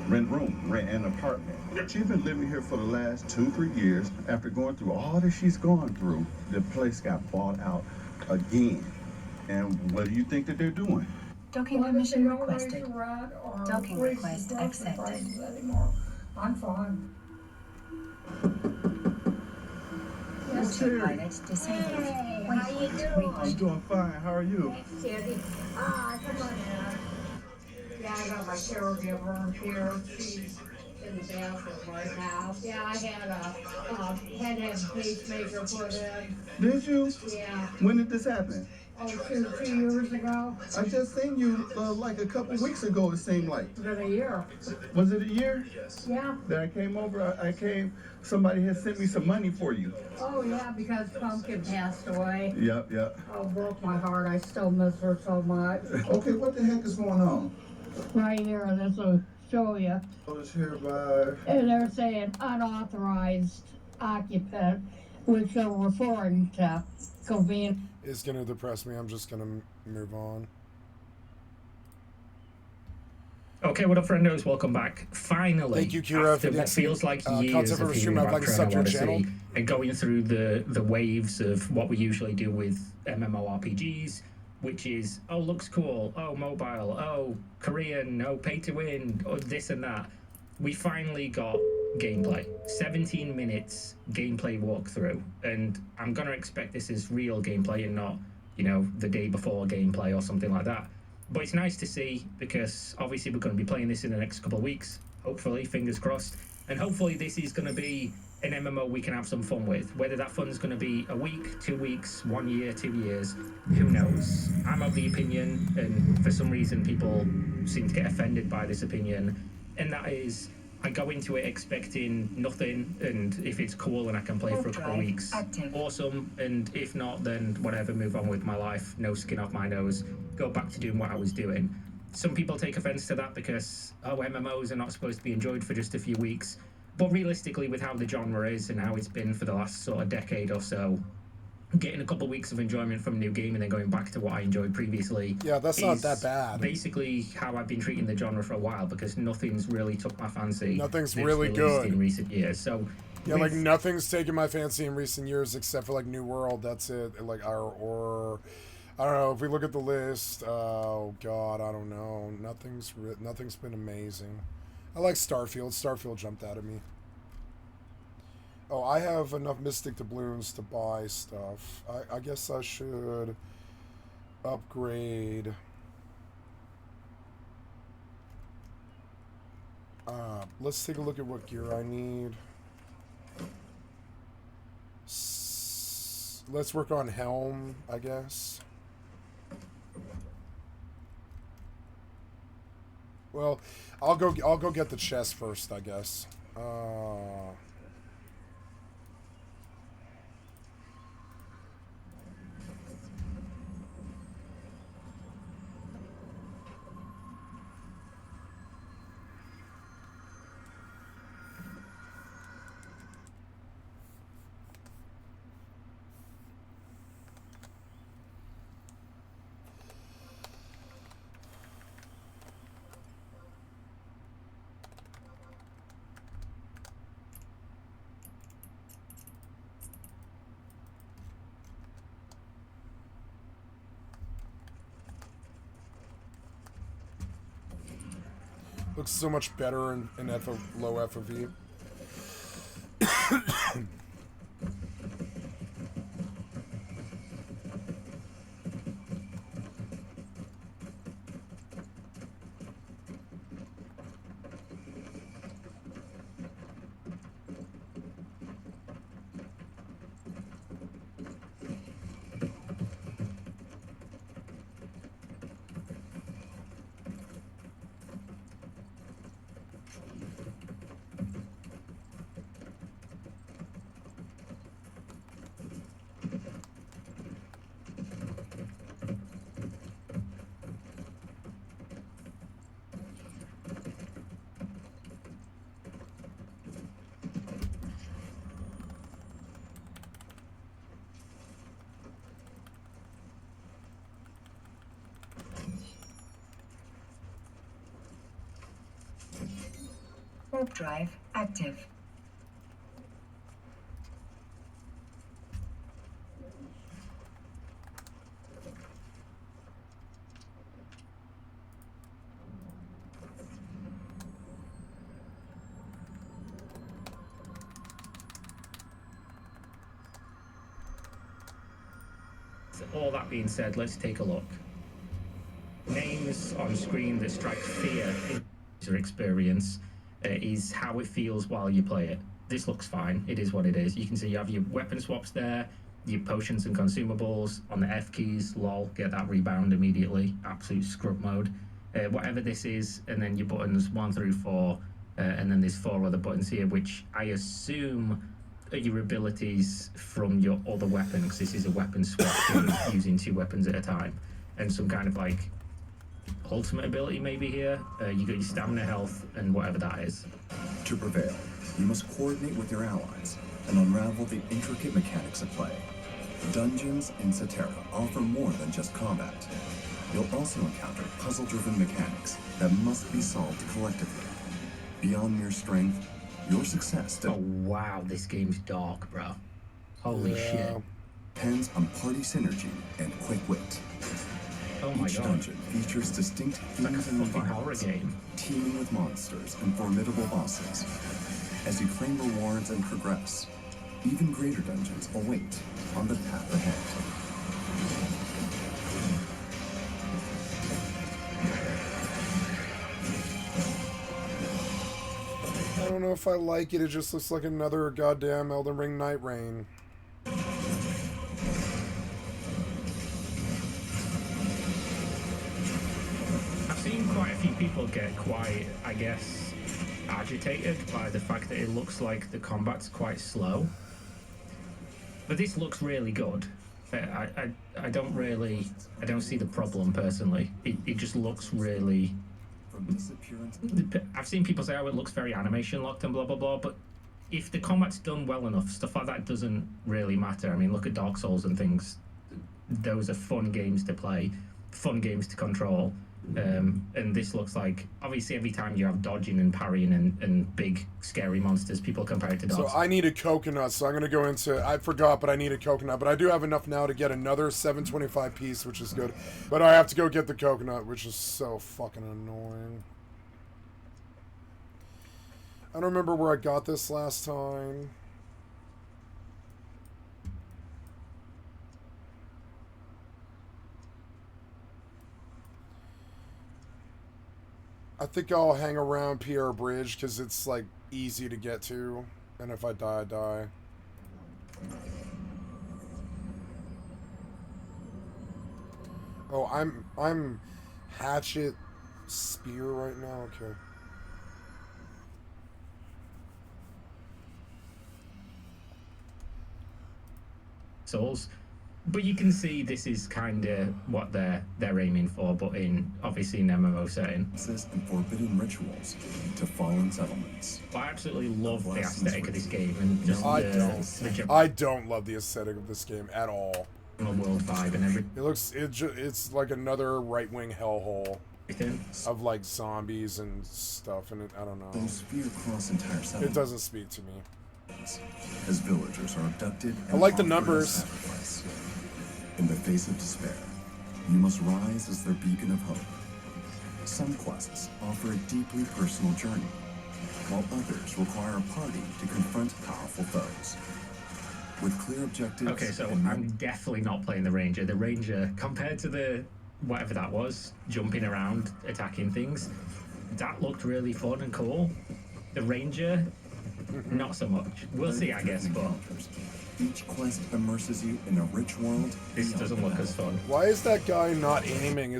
rent an apartment. She's been living here for the last 2-3 years. After going through all that she's gone through, the place got bought out again. And what do you think that they're doing? Docking permission requested. Docking request accepted. I'm fine. Autopilot disabled. Waypoint I'm reached. doing fine. How are you? Sandy. Come on in. Yeah, I got my caregiver here. She's in the bathroom right now. Yeah, I had a pacemaker put in. Did you? Yeah. When did this happen? Oh, 2 years ago. I just seen you like a couple weeks ago, it seemed like. It's been a year. Was it a year Yeah. that I came over? Somebody had sent me some money for you. Oh, yeah, because Pumpkin passed away. Yep. Oh, broke my heart. I still miss her so much. Okay, what the heck is going on? Right here, this will show you. Notice hereby. And they're saying unauthorized occupant, which are referring to convenience. It's gonna depress me. I'm just gonna move on. Okay, what up, friendos? Welcome back. Finally, Thank you, Kira, after for the what feels like years content of for hearing stream. I'd about like to sub to your channel. Odyssey and going through the waves of what we usually do with MMORPGs, which is, oh, looks cool, oh, mobile, oh, Korean, oh, pay to win, oh, this and that. We finally got gameplay. 17 minutes gameplay walkthrough, and I'm gonna expect this is real gameplay and not, you know, the day before gameplay or something like that. But it's nice to see, because obviously we're going to be playing this in the next couple of weeks, hopefully, fingers crossed. And hopefully this is going to be an MMO we can have some fun with. Whether that fun's going to be a week, 2 weeks, 1 year, 2 years, who knows? I'm of the opinion, and for some reason people seem to get offended by this opinion, and that is, I go into it expecting nothing, and if it's cool and I can play for a couple of weeks, awesome, and if not, then whatever, move on with my life, no skin off my nose, go back to doing what I was doing. Some people take offense to that because, oh, MMOs are not supposed to be enjoyed for just a few weeks. But realistically, with how the genre is and how it's been for the last sort of decade or so, getting a couple of weeks of enjoyment from a new game and then going back to what I enjoyed previously. Yeah, that's not that bad. Basically, how I've been treating the genre for a while, because nothing's really took my fancy. Nothing's really good in recent years. So yeah, like nothing's taken my fancy in recent years except for like New World. That's it. Like or I don't know. If we look at the list, oh god, I don't know. Nothing's been amazing. I like Starfield. Starfield jumped out at me. Oh, I have enough Mystic Doubloons to buy stuff. I guess I should upgrade. Let's take a look at what gear I need. Let's work on Helm, I guess. Well, I'll go get the chest first, I guess. Looks so much better in low FOV. Warp drive active. All that being said, let's take a look. Names on screen that strike fear in user experience is how it feels while you play it. This looks fine. It is what it is. You can see you have your weapon swaps there, your potions and consumables on the F keys. Lol, get that rebound immediately. Absolute scrub mode. Whatever this is, and then your buttons 1 through 4, and then there's 4 other buttons here, which I assume are your abilities from your other weapon, because this is a weapon swap using 2 weapons at a time, and some kind of like ultimate ability maybe here. You got your stamina, health, and whatever that is. To prevail, you must coordinate with your allies and unravel the intricate mechanics of play. Dungeons in Satera offer more than just combat. You'll also encounter puzzle-driven mechanics that must be solved collectively. Beyond mere strength, your success Oh wow, this game's dark, bro. Holy shit. depends on party synergy and quick wit. Oh my Each god. dungeon features distinct Like a themes and fucking horror environments, game. teeming with monsters and formidable bosses. As you claim rewards and progress, even greater dungeons await on the path ahead. I don't don't know if I like it. It just looks like another goddamn Elden Ring Night Rain. I've seen quite a few people get quite, I guess, agitated by the fact that it looks like the combat's quite slow. But this looks really good. I don't see the problem personally. It just looks really... From this appearance, I've seen people say, oh, it looks very animation locked and blah, blah, blah, but if the combat's done well enough, stuff like that doesn't really matter. I mean, look at Dark Souls and things. Those are fun games to play, fun games to control. And this looks like, obviously, every time you have dodging and parrying and big, scary monsters, people compare it to Dark Souls. So I need a coconut, so I'm going to go into... I forgot, but I need a coconut. But I do have enough now to get another 725 piece, which is good. But I have to go get the coconut, which is so fucking annoying. I don't remember where I got this last time. I think I'll hang around Pierre Bridge because it's like easy to get to, and if I die, I die. Oh, I'm hatchet spear right now. Okay. Souls. But you can see this is kind of what they're aiming for, but in obviously an MMO setting. access and forbidden rituals to fallen settlements. I absolutely love the aesthetic of this game and just I don't love the aesthetic of this game at all. World vibe and everything. It looks it's like another right-wing hellhole of like zombies and stuff, and I don't know. Those fear across entire It settlements doesn't speak to me. as villagers are abducted and I like the offered as numbers. sacrifice. In the face of despair, you must rise as their beacon of hope. Some quests offer a deeply personal journey, while others require a party to confront powerful foes. With clear objectives. Okay, so and I'm definitely not playing the Ranger. The Ranger, compared to the whatever that was, jumping around, attacking things, that looked really fun and cool. The Ranger, not so much. We'll see, I guess, but each quest immerses you in a rich world. this doesn't look as fun. Why is that guy not aiming?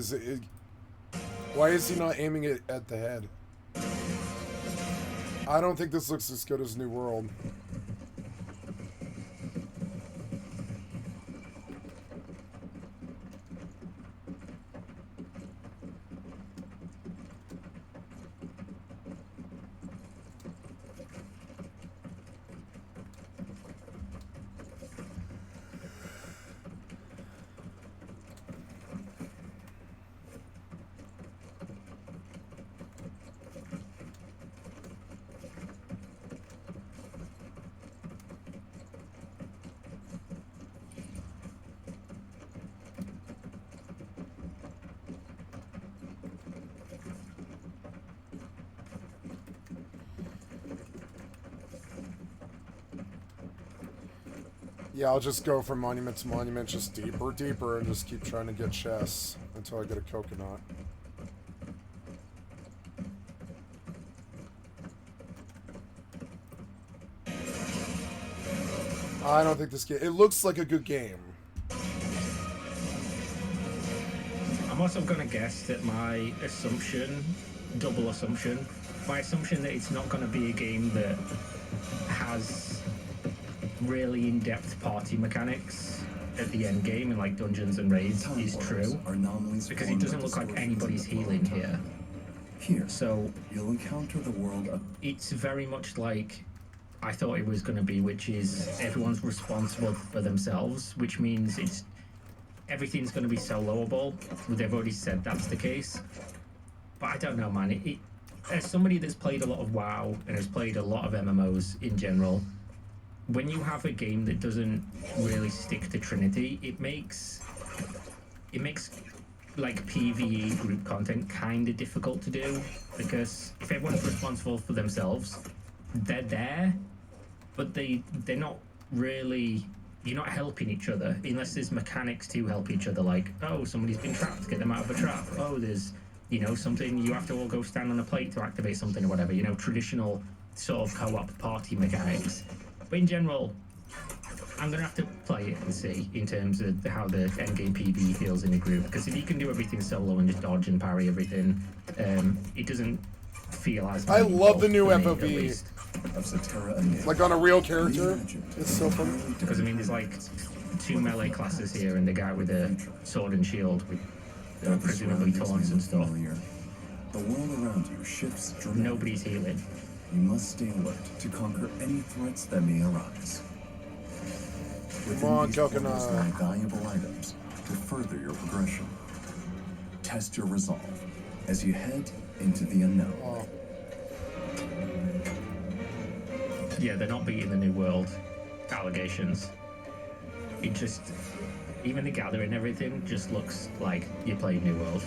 Why is he not aiming it at the head? I don't think this looks as good as New World. Yeah, I'll just go from monument to monument, just deeper, and just keep trying to get chests until I get a coconut. I don't think this game... It looks like a good game. I'm also going to guess that my assumption, double assumption, my assumption that it's not going to be a game that has really in-depth party mechanics at the end game and like dungeons and raids is true, because it doesn't look like anybody's healing here. So you'll encounter the world of... It's very much like I thought it was going to be, which is everyone's responsible for themselves, which means everything's going to be soloable. They've already said that's the case, but I don't know, man. As somebody that's played a lot of WoW and has played a lot of MMOs in general, when you have a game that doesn't really stick to Trinity, it makes like PvE group content kind of difficult to do, because if everyone's responsible for themselves, they're there, but they're not really... You're not helping each other unless there's mechanics to help each other, like, oh, somebody's been trapped, get them out of a trap. Oh, there's, something, you have to all go stand on a plate to activate something or whatever, traditional sort of co-op party mechanics. But in general, I'm gonna have to play it and see in terms of how the endgame PvE feels in a group. Because if you can do everything solo and just dodge and parry everything, it doesn't feel as. I love the new for me, FOV. at least. Of Cetera and Like on a real character. It's so fun. Because I mean, there's like 2 melee classes here, and the guy with a sword and shield with presumably taunts and stuff. The world around you shifts dramatically. Nobody's healing. You must stay alert to conquer any threats that may arise. Come on, Within these portals Coconut. lie valuable items to further your progression. Test your resolve as you head into the unknown. Oh. Yeah, they're not beating the New World allegations. It just, even the gathering and everything just looks like you played New World.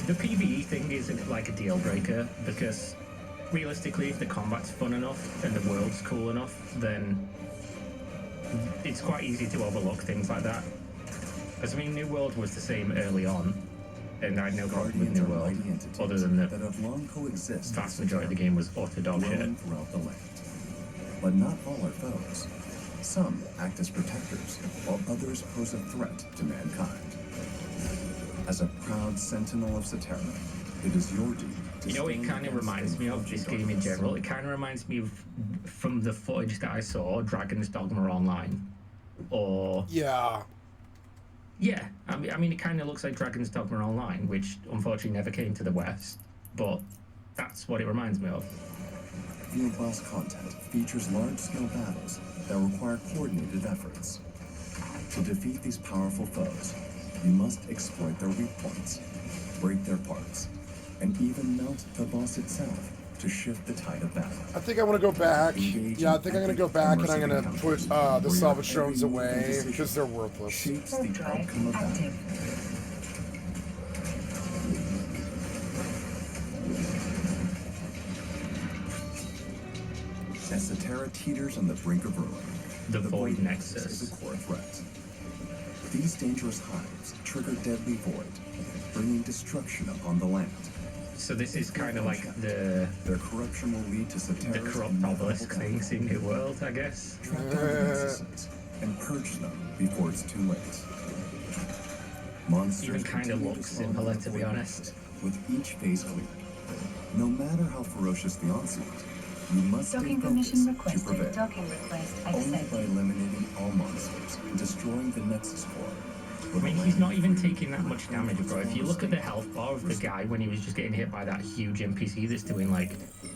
The PvE thing isn't like a deal breaker because realistically, if the combat's fun enough and the world's cool enough, then it's quite easy to overlook things like that. Because I mean, New World was the same early on, and I had no problem with New World, other than the that have long coexist vast majority of the game was utter dog shit. roam throughout the land. But not all are foes. Some act as protectors, while others pose a threat to mankind. As a proud sentinel of Cetera, it is your duty to You know what it stand kind of against reminds me of, encroaching this game in darkness. general? It kind of reminds me of, from the footage that I saw, Dragon's Dogma Online. Or, Yeah. yeah, I mean it kind of looks like Dragon's Dogma Online, which unfortunately never came to the West, but that's what it reminds me of. Field Boss content features large-scale battles that require coordinated efforts. To defeat these powerful foes, you must exploit their weak points, break their parts, and even melt the boss itself to shift the tide of battle. I think I want to go back. Yeah, I think I'm going to go back and I'm going to put the salvage drones away because they're worthless. Shapes Probe the drive outcome of battle. active. As Cetera teeters on the brink of ruin, The Void is Nexus. a core threat. These dangerous hives trigger deadly void, bringing destruction upon the land. So this is kind of like the Their corruption will lead to Cetera's corrupt obelisk things in New World, I guess. Track down the nexuses and purge them before it's too late. Monsters Even kind of continue looks spawn similar, in the to be void honest. with each phase cleared. No matter how ferocious the onslaught, you must stay Docking focused permission to requested. prevail. Docking request Only by accepted. eliminating all monsters and destroying the Nexus core. I mean, he's not even taking that much damage, bro. If you look at the health bar of the guy when he was just getting hit by that huge NPC that's doing, like,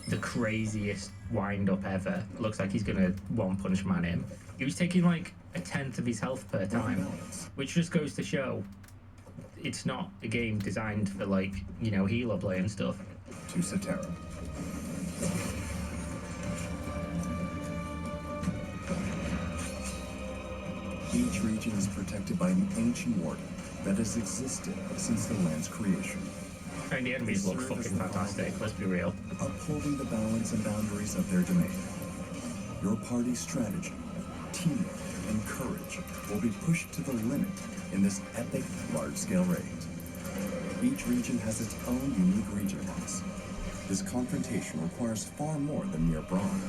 the craziest wind-up ever, looks like he's gonna one-punch man him. He was taking, like, 1/10 of his health per time, which just goes to show it's not a game designed for, like, you know, healer play and stuff. To Cetera. Each region is protected by an ancient warden that has existed since the land's creation, And the enemies look fucking fantastic, let's be real. upholding the balance and boundaries of their domain. Your party's strategy, teamwork, and courage will be pushed to the limit in this epic large-scale raid. Each region has its own unique region boss. This confrontation requires far more than mere brawn.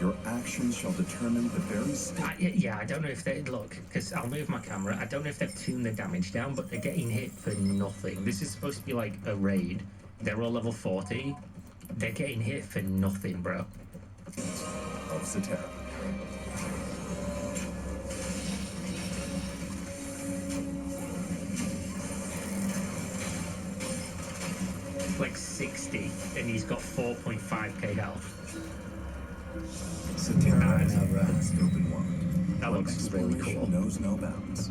Your actions shall determine the very state. Yeah, I don't know if they look, because I'll move my camera. I don't know if they've tuned the damage down, but they're getting hit for nothing. This is supposed to be like a raid. They're all level 40. They're getting hit for nothing, bro. Of Cetera. Like 60, and he's got 4.5k health. Cetera I is a know, right? vast open world. That where looks really exploration cool. knows no bounds.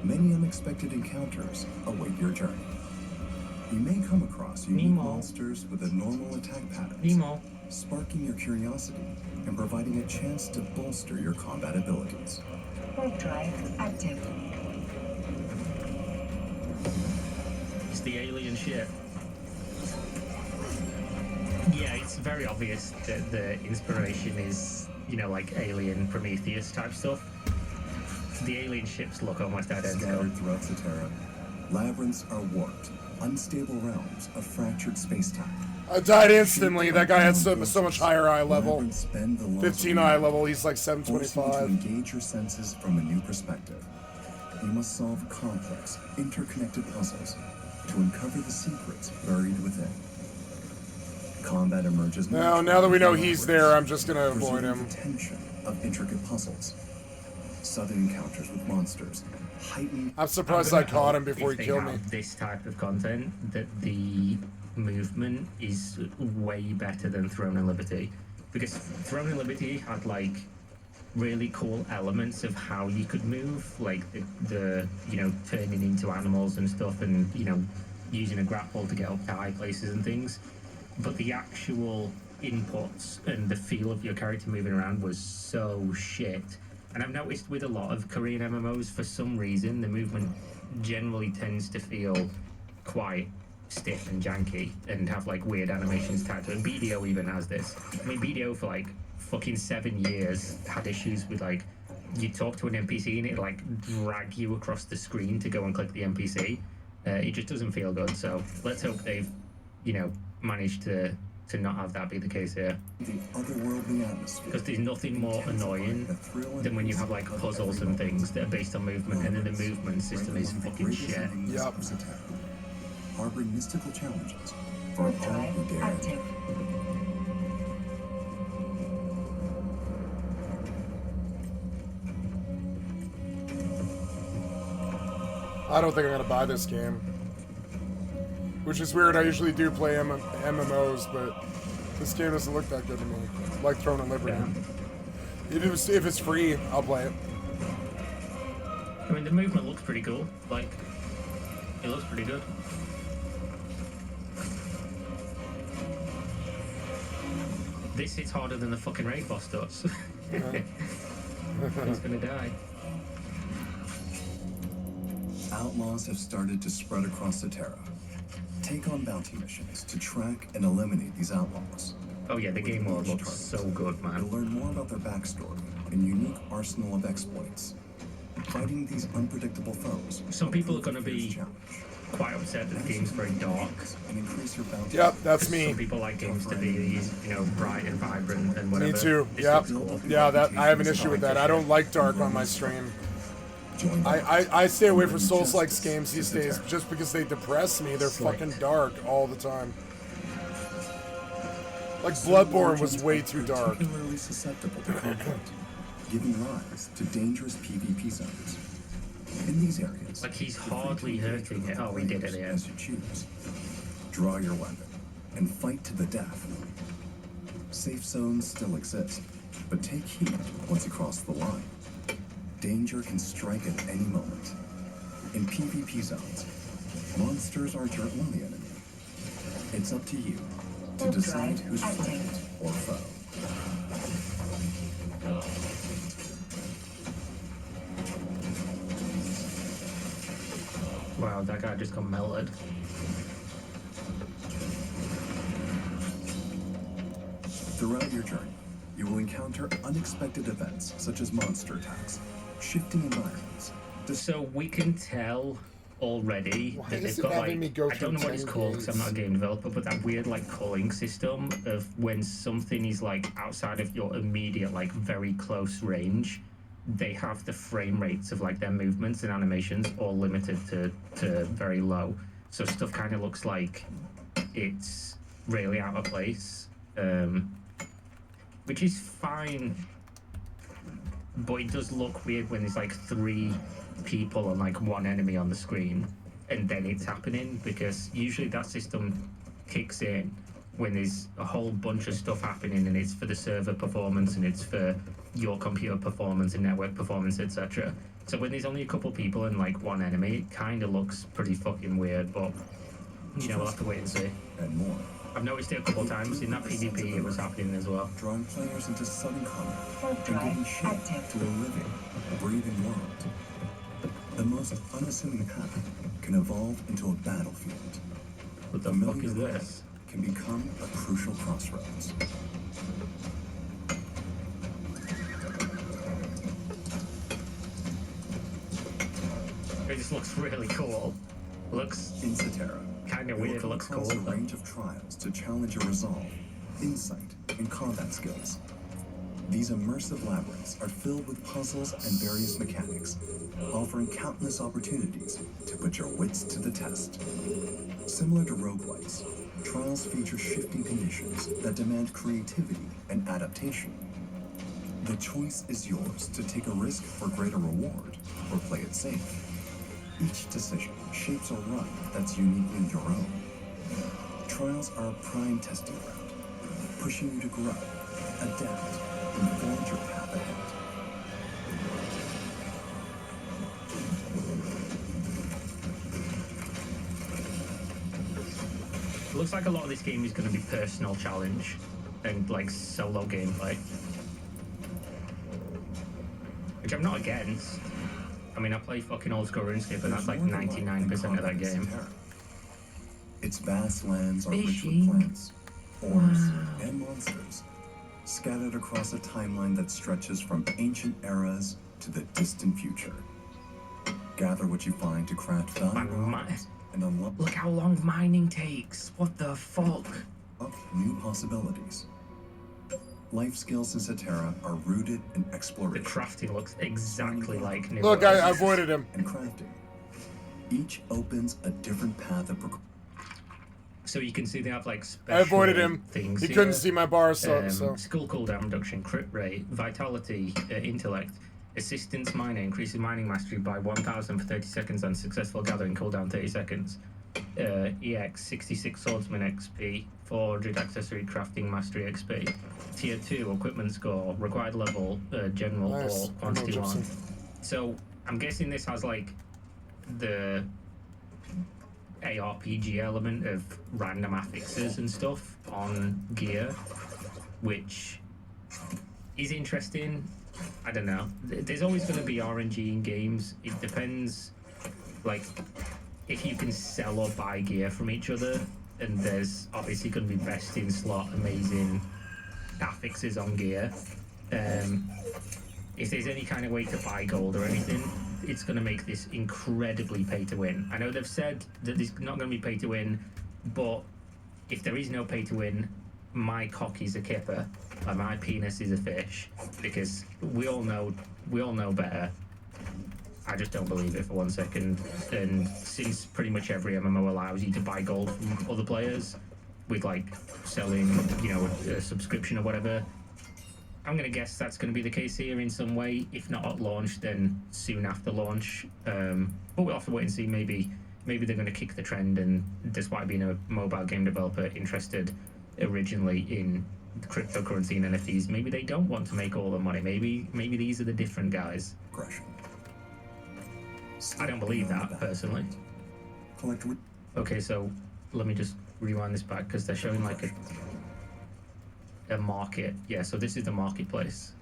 Many unexpected encounters await your journey. You may come across unique Nemo. monsters with abnormal attack patterns, Nemo. sparking your curiosity and providing a chance to bolster your combat abilities. Probe drive active. It's the alien ship. Yeah, it's very obvious that the inspiration is, you know, like Alien, Prometheus type stuff. The alien ships look almost identical. Scattered throughout Cetera, Labyrinths are warped, unstable realms of fractured space-time. I died instantly. That guy had so much higher eye level. Labyrinths bend the laws of 15 eye reality, level, he's like forcing you to 725. engage your senses from a new perspective. You must solve complex, interconnected puzzles to uncover the secrets buried within. Combat emerges Now that we know he's there, I'm just gonna avoid him. The tension of intricate puzzles. Sudden encounters with monsters. Heightened. I'm surprised I caught him before he killed me. This type of content, that the movement is way better than Throne and Liberty, because Throne and Liberty had like really cool elements of how you could move, like the you know, turning into animals and stuff, and you know, using a grapple to get up to high places and things. But the actual inputs and the feel of your character moving around was so shit. And I've noticed with a lot of Korean MMOs, for some reason, the movement generally tends to feel quite stiff and janky and have like weird animations tied to it. And BDO even has this. I mean, BDO for like fucking 7 years had issues with like, you talk to an NPC and it like drag you across the screen to go and click the NPC. It just doesn't feel good. So let's hope they've, you know, managed to not have that be the case here. The otherworldly atmosphere. Because there's nothing more annoying than when you have like puzzles and things that are based on movement, and then the movement system is fucking shit. Yep. Harboring mystical challenges for all who dare enter. I don't think I'm gonna buy this game. Which is weird, I usually do play MMOs, but this game doesn't look that good to me. Like Throne and Liberty. Yeah. If it's free, I'll play it. I mean, the movement looks pretty cool. Like, it looks pretty good. This hits harder than the fucking raid boss does. He's gonna die. Outlaws have started to spread across Cetera. Take on bounty missions to track and eliminate these outlaws. Oh yeah, the game world looks so good, man. You'll learn more about their backstory and unique arsenal of exploits. Fighting these unpredictable foes. Some people are going to be quite upset that the game's very dark. And increase your bounty. Yep, that's me. Some people like games to be, you know, bright and vibrant and whatever. Me too. Yep. Yeah, that I have an issue with that. I don't like dark on my stream. I stay away from Souls-like games these days just because they depress me. They're fucking dark all the time. Like Bloodborne was way too dark. Particularly susceptible to conflict, giving rise to dangerous PvP zones. In these areas, like he's hardly hurting it. Oh, he did it, yeah. As you choose, draw your weapon and fight to the death. Safe zones still exist, but take heed once you cross the line. Danger can strike at any moment. In PvP zones, monsters aren't your only enemy. It's up to you to decide who's friend or foe. Wow, that guy just got melted. Throughout your journey, you will encounter unexpected events such as monster attacks, shifting environments. So we can tell already Why that is they've it got having like, me go I don't know through what it's 10 called because I'm not a gates? game developer, but that weird like culling system of when something is like outside of your immediate like very close range, they have the frame rates of like their movements and animations all limited to very low. So stuff kind of looks like it's really out of place, which is fine, but it does look weird when there's like 3 people and like 1 enemy on the screen and then it's happening, because usually that system kicks in when there's a whole bunch of stuff happening and it's for the server performance and it's for your computer performance and network performance, etc. So when there's only a couple people and like 1 enemy, it kind of looks pretty fucking weird, but you know, we'll have to wait and see. And more. I've noticed it a couple times in that PvP it was happening as well. Drawing players into sudden combat and giving shape to a living, breathing world. The most unassuming path can evolve into a battlefield. What the fuck is this? Can become a crucial crossroads. It just looks really cool. Looks In Cetera, kind of you will weird. come Looks cool. across a But range of trials to challenge your resolve, insight, and combat skills. These immersive labyrinths are filled with puzzles and various mechanics, offering countless opportunities to put your wits to the test. Similar to roguelikes, trials feature shifting conditions that demand creativity and adaptation. The choice is yours to take a risk for greater reward or play it safe. Each decision shapes a run that's uniquely your own. Trials are a prime testing ground, pushing you to grow, adapt, and forge your path ahead. it looks like a lot of this game is going to be personal challenge and like solo gameplay, which I'm not against. I mean, I play fucking old school RuneScape, and that's like 99% of that game. Its vast lands are rich with Fishing. plants, ores, and monsters, scattered across a timeline that stretches from ancient eras to the distant future. Gather what you find to craft valuable Man, items and unlock Look how long mining takes. What the fuck? new possibilities. Life skills in Cetera are rooted in The exploration crafting looks exactly like New Look, World. I avoided him. and crafting. Each opens a different path of progression. So you can see they have like special I avoided him. things He here. couldn't see my bar, so Skill cooldown reduction, crit rate, vitality, intellect, assistance miner, increases mining mastery by 1000 for 30 seconds and successful gathering cooldown 30 seconds. EX 66 swordsman XP, 400 accessory crafting mastery XP. Tier 2 equipment score, required level, general Nice. or quantity Remote 1. gypsy. So I'm guessing this has like the ARPG element of random affixes and stuff on gear, which is interesting. I don't know. There's always going to be RNG in games. It depends, like, if you can sell or buy gear from each other, and there's obviously going to be best in slot, amazing affixes on gear. If there's any kind of way to buy gold or anything, it's going to make this incredibly pay to win. I know they've said that it's not going to be pay to win, but if there is no pay to win, my cock is a kipper and my penis is a fish, because we all know better. I just don't believe it for 1 second. And since pretty much every MMO allows you to buy gold from other players with like selling, you know, a subscription or whatever, I'm going to guess that's going to be the case here in some way. If not at launch, then soon after launch. But we'll have to wait and see. Maybe they're going to kick the trend, and despite being a mobile game developer interested originally in cryptocurrency and NFTs, maybe they don't want to make all the money. Maybe these are the different guys. I don't believe that, personally. Okay, so let me just rewind this back, because they're showing like a market. Yeah, so this is the marketplace.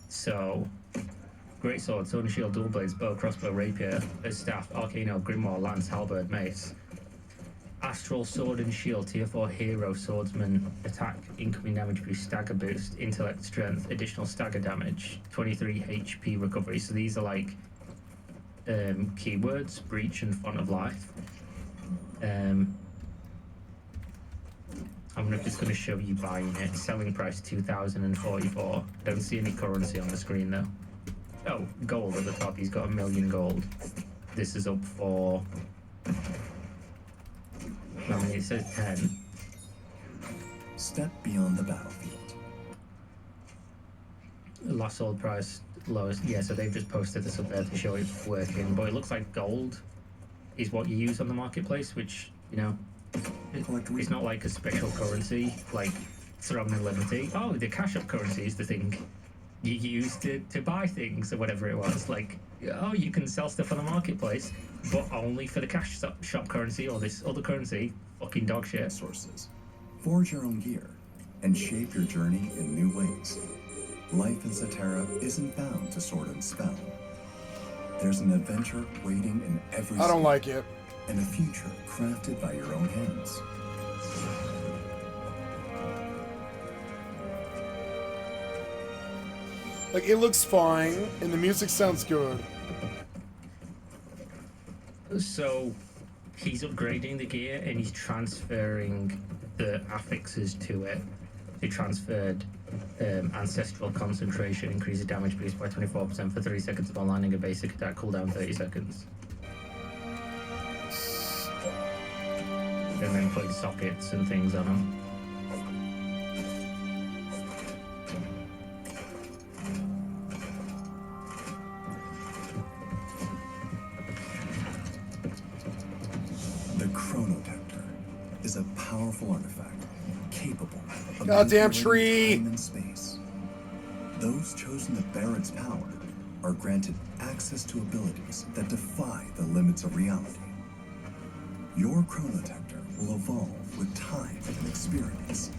So, great sword, sword and shield, dual blades, bow, crossbow, rapier, staff, arcano, grimoire, lance, halberd, mace. Astral sword and shield, tier 4 hero, swordsman, attack, incoming damage boost, stagger boost, intellect, strength, additional stagger damage, 23 HP recovery. So these are like keywords, breach and font of life. I'm just going to show you buying it. Selling price 2,044. Don't see any currency on the screen though. Oh, gold at the top. He's got 1 million gold. This is up for, I mean, it says 10. Step beyond the battlefield. Last sold price lowest. Yeah, so they've just posted this up there to show it's working. But it looks like gold is what you use on the marketplace, which, you know, it's not like a special currency like Throne and Liberty. Oh, the cash up currency is the thing you use to buy things or whatever it was. Like, oh, you can sell stuff on the marketplace, but only for the cash shop currency or this other currency. Fucking dog shit. Sources. Forge your own gear and shape your journey in new ways. Life in Cetera isn't bound to sword and spell. There's an adventure waiting in every I don't step, like it. and a future crafted by your own hands. Like, it looks fine, and the music sounds good. So, he's upgrading the gear and he's transferring the affixes to it. He transferred ancestral concentration, increases damage boost by 24% for 3 seconds upon landing a basic attack, cooldown 30 seconds. And then putting sockets and things on them. The Chronotector is a powerful artifact capable of Goddamn manipulating tree! time and space. Those chosen to bear its power are granted access to abilities that defy the limits of reality. Your Chronotector will evolve with time and experience.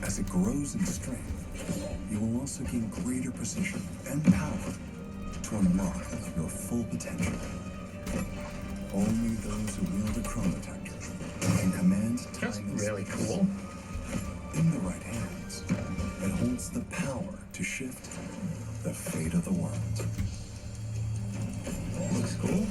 As it grows in strength, you will also gain greater precision and power to unlock your full potential. Only those who wield a Chronotector can command time That's and really space. cool. In the right hands, it holds the power to shift the fate of the world. Looks cool.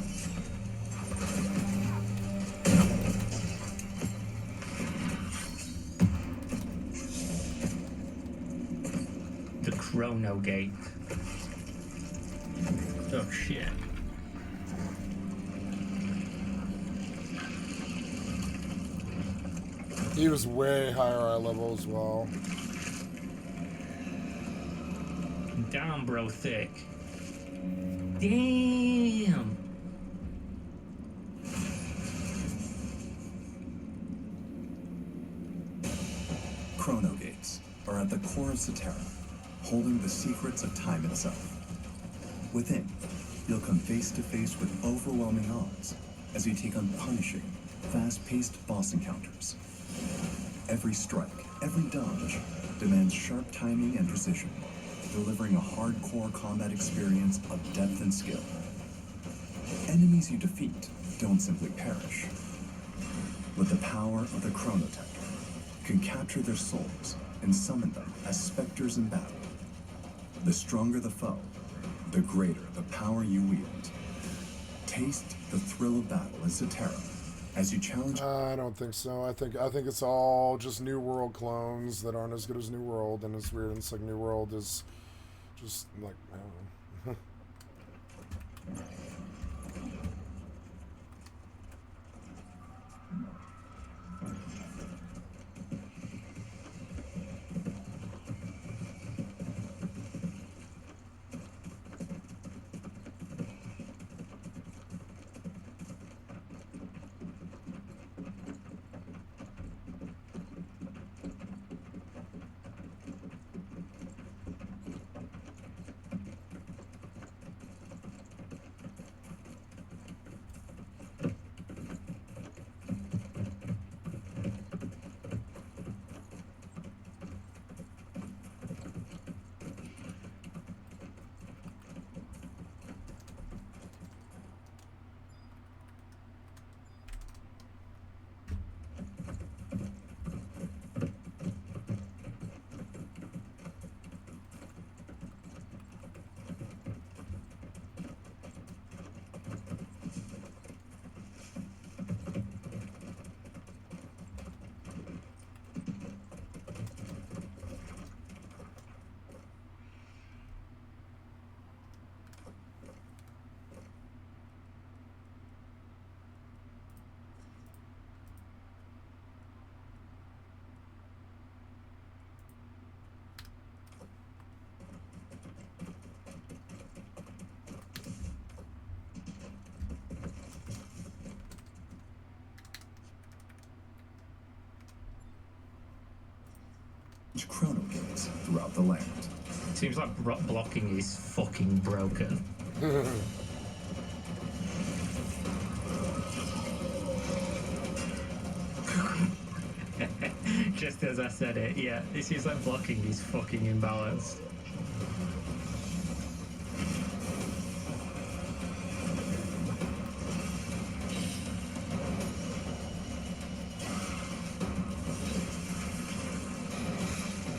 The Chrono Gate. Oh shit. He was way higher eye level as well. Damn, bro, thick. Damn. Chrono Gates are at the core of Cetera, holding the secrets of time itself. Within, you'll come face to face with overwhelming odds as you take on punishing, fast-paced boss encounters. Every strike, every dodge demands sharp timing and precision, delivering a hardcore combat experience of depth and skill. Enemies you defeat don't simply perish. With the power of the Chronotector, you can capture their souls and summon them as specters in battle. The stronger the foe, the greater the power you wield. Taste the thrill of battle in Cetera as you challenge. I don't think so. I think it's all just New World clones that aren't as good as New World, and it's weird. It's like New World is just like, I don't know. Chrono Gates throughout the land. Seems like blocking is fucking broken. Just as I said it, yeah, it seems like blocking is fucking imbalanced.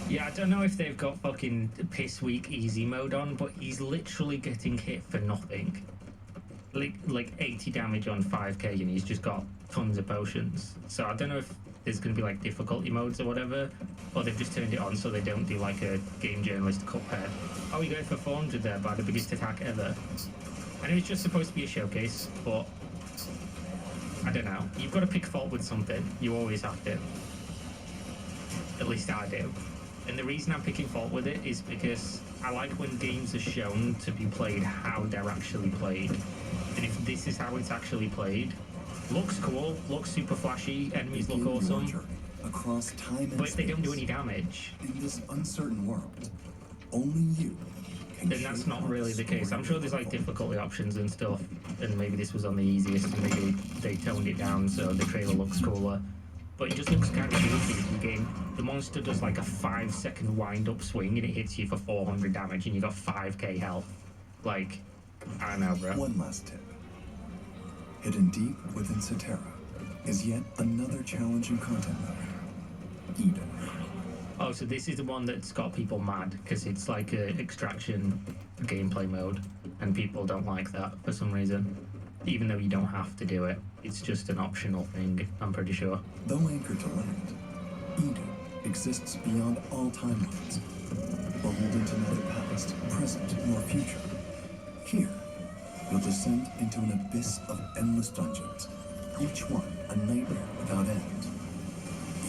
Yeah, I don't know if they've got fucking piss weak easy mode on, but he's literally getting hit for nothing. like 80 damage on 5k, and he's just got tons of potions. So I don't know if there's going to be like difficulty modes or whatever, or they've just turned it on so they don't do like a game journalist Cuphead. Oh, you go for 400 there by the biggest attack ever. I know it's just supposed to be a showcase, but I don't know. You've got to pick fault with something. You always have to. At least I do. And the reason I'm picking fault with it is because I like when games are shown to be played how they're actually played. And if this is how it's actually played, looks cool, looks super flashy, enemies look awesome, across time and but if they don't do space. any damage, In this uncertain world, only you can then that's shape not how really the case. I'm sure there's like difficulty options and stuff, and maybe this was on the easiest, and maybe they toned it down so the trailer looks cooler. But it just looks kind of goofy in the game. The monster does like a 5-second wind-up swing and it hits you for 400 damage and you got 5k health. Like, I don't know, bro. One last tip. Hidden deep within Cetera is yet another challenging content mode. Eden. Oh, so this is the one that's got people mad because it's like a extraction gameplay mode, and people don't like that for some reason. Even though you don't have to do it, it's just an optional thing, I'm pretty sure. Though anchored to land, Eden exists beyond all timelines, beholden to neither past, present, nor future. Here, you'll descend into an abyss of endless dungeons, each one a nightmare without end.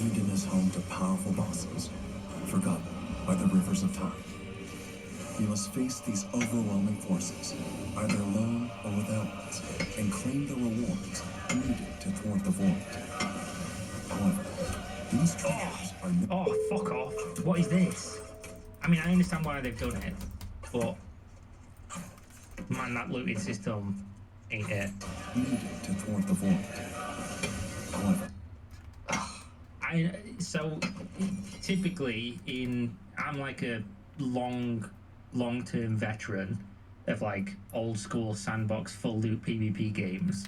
Eden is home to powerful bosses, forgotten by the rivers of time. You must face these overwhelming forces, either alone or with allies, and claim the rewards needed to thwart the void. However, these treasures are no Oh, fuck off. What is this? I mean, I understand why they've done it, but man, that looting system ain't it. needed to thwart the void. However, So typically I'm like a long-term veteran of like old school sandbox full loot PvP games.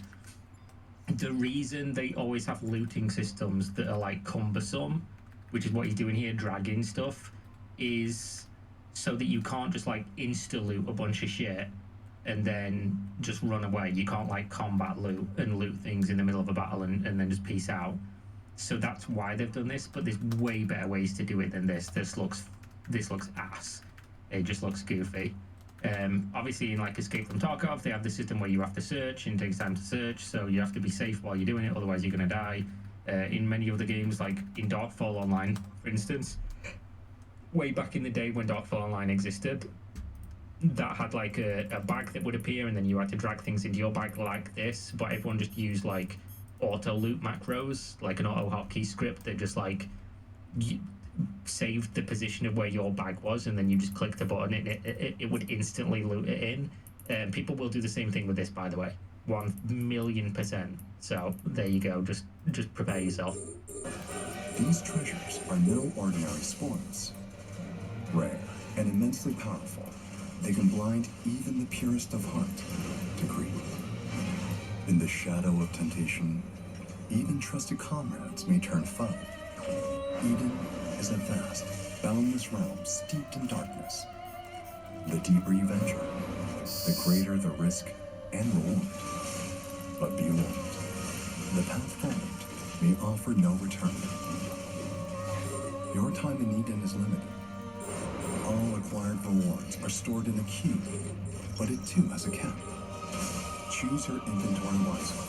The reason they always have looting systems that are like cumbersome, which is what he's doing here, dragging stuff, is so that you can't just like insta loot a bunch of shit and then just run away. You can't like combat loot and loot things in the middle of a battle and then just peace out. So that's why they've done this, but there's way better ways to do it than this. This looks ass. It just looks goofy. Obviously, in like Escape from Tarkov, they have the system where you have to search and it takes time to search, so you have to be safe while you're doing it, otherwise you're going to die. In many other games, like in Darkfall Online, for instance, way back in the day when Darkfall Online existed, that had like a bag that would appear, and then you had to drag things into your bag like this, but everyone just used like auto loot macros, like an auto hotkey script that just like saved the position of where your bag was, and then you just clicked the button and it would instantly loot it in. People will do the same thing with this, by the way, 1,000,000%. So there you go, just prepare yourself. these treasures are no ordinary spoils. Rare and immensely powerful, they can blind even the purest of heart to greed. In the shadow of temptation, even trusted comrades may turn foe. Eden is a vast, boundless realm steeped in darkness. The deeper you venture, the greater the risk and reward. But be warned, the path forward may offer no return. Your time in Eden is limited. All acquired rewards are stored in a queue, but it too has a cap. Choose your inventory wisely.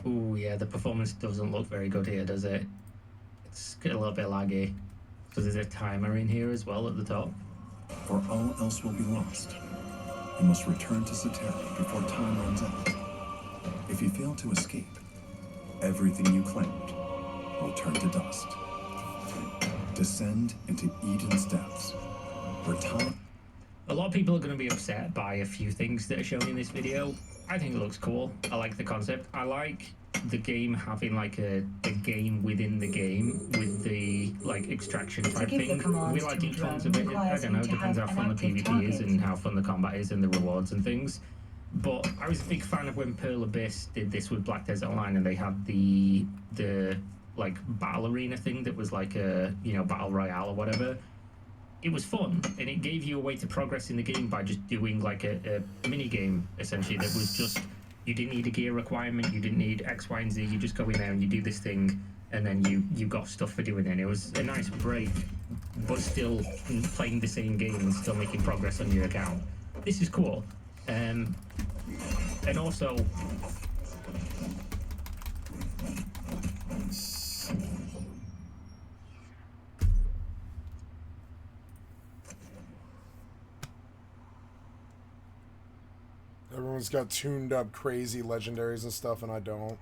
Ooh, yeah, the performance doesn't look very good here, does it? It's a little bit laggy. So there's a timer in here as well at the top. For all else will be lost. You must return to Cetera before time runs out. If you fail to escape, everything you claimed will turn to dust. Descend into Eden's depths, where time... A lot of people are going to be upset by a few things that are shown in this video. I think it looks cool. I like the concept. I like the game having like a game within the game with the like extraction type thing. We like each ones of it. I don't know, depends how fun the PvP is and how fun the combat is and the rewards and things. But I was a big fan of when Pearl Abyss did this with Black Desert Online, and they had the like battle arena thing that was like a, you know, battle royale or whatever. It was fun, and it gave you a way to progress in the game by just doing like a mini game essentially that was just You didn't need a gear requirement. You didn't need X, Y, and Z. You just go in there and you do this thing, and then you got stuff for doing it. And it was a nice break, but still playing the same game and still making progress on your account. This is cool. And also, Everyone's got tuned up crazy legendaries and stuff, and I don't.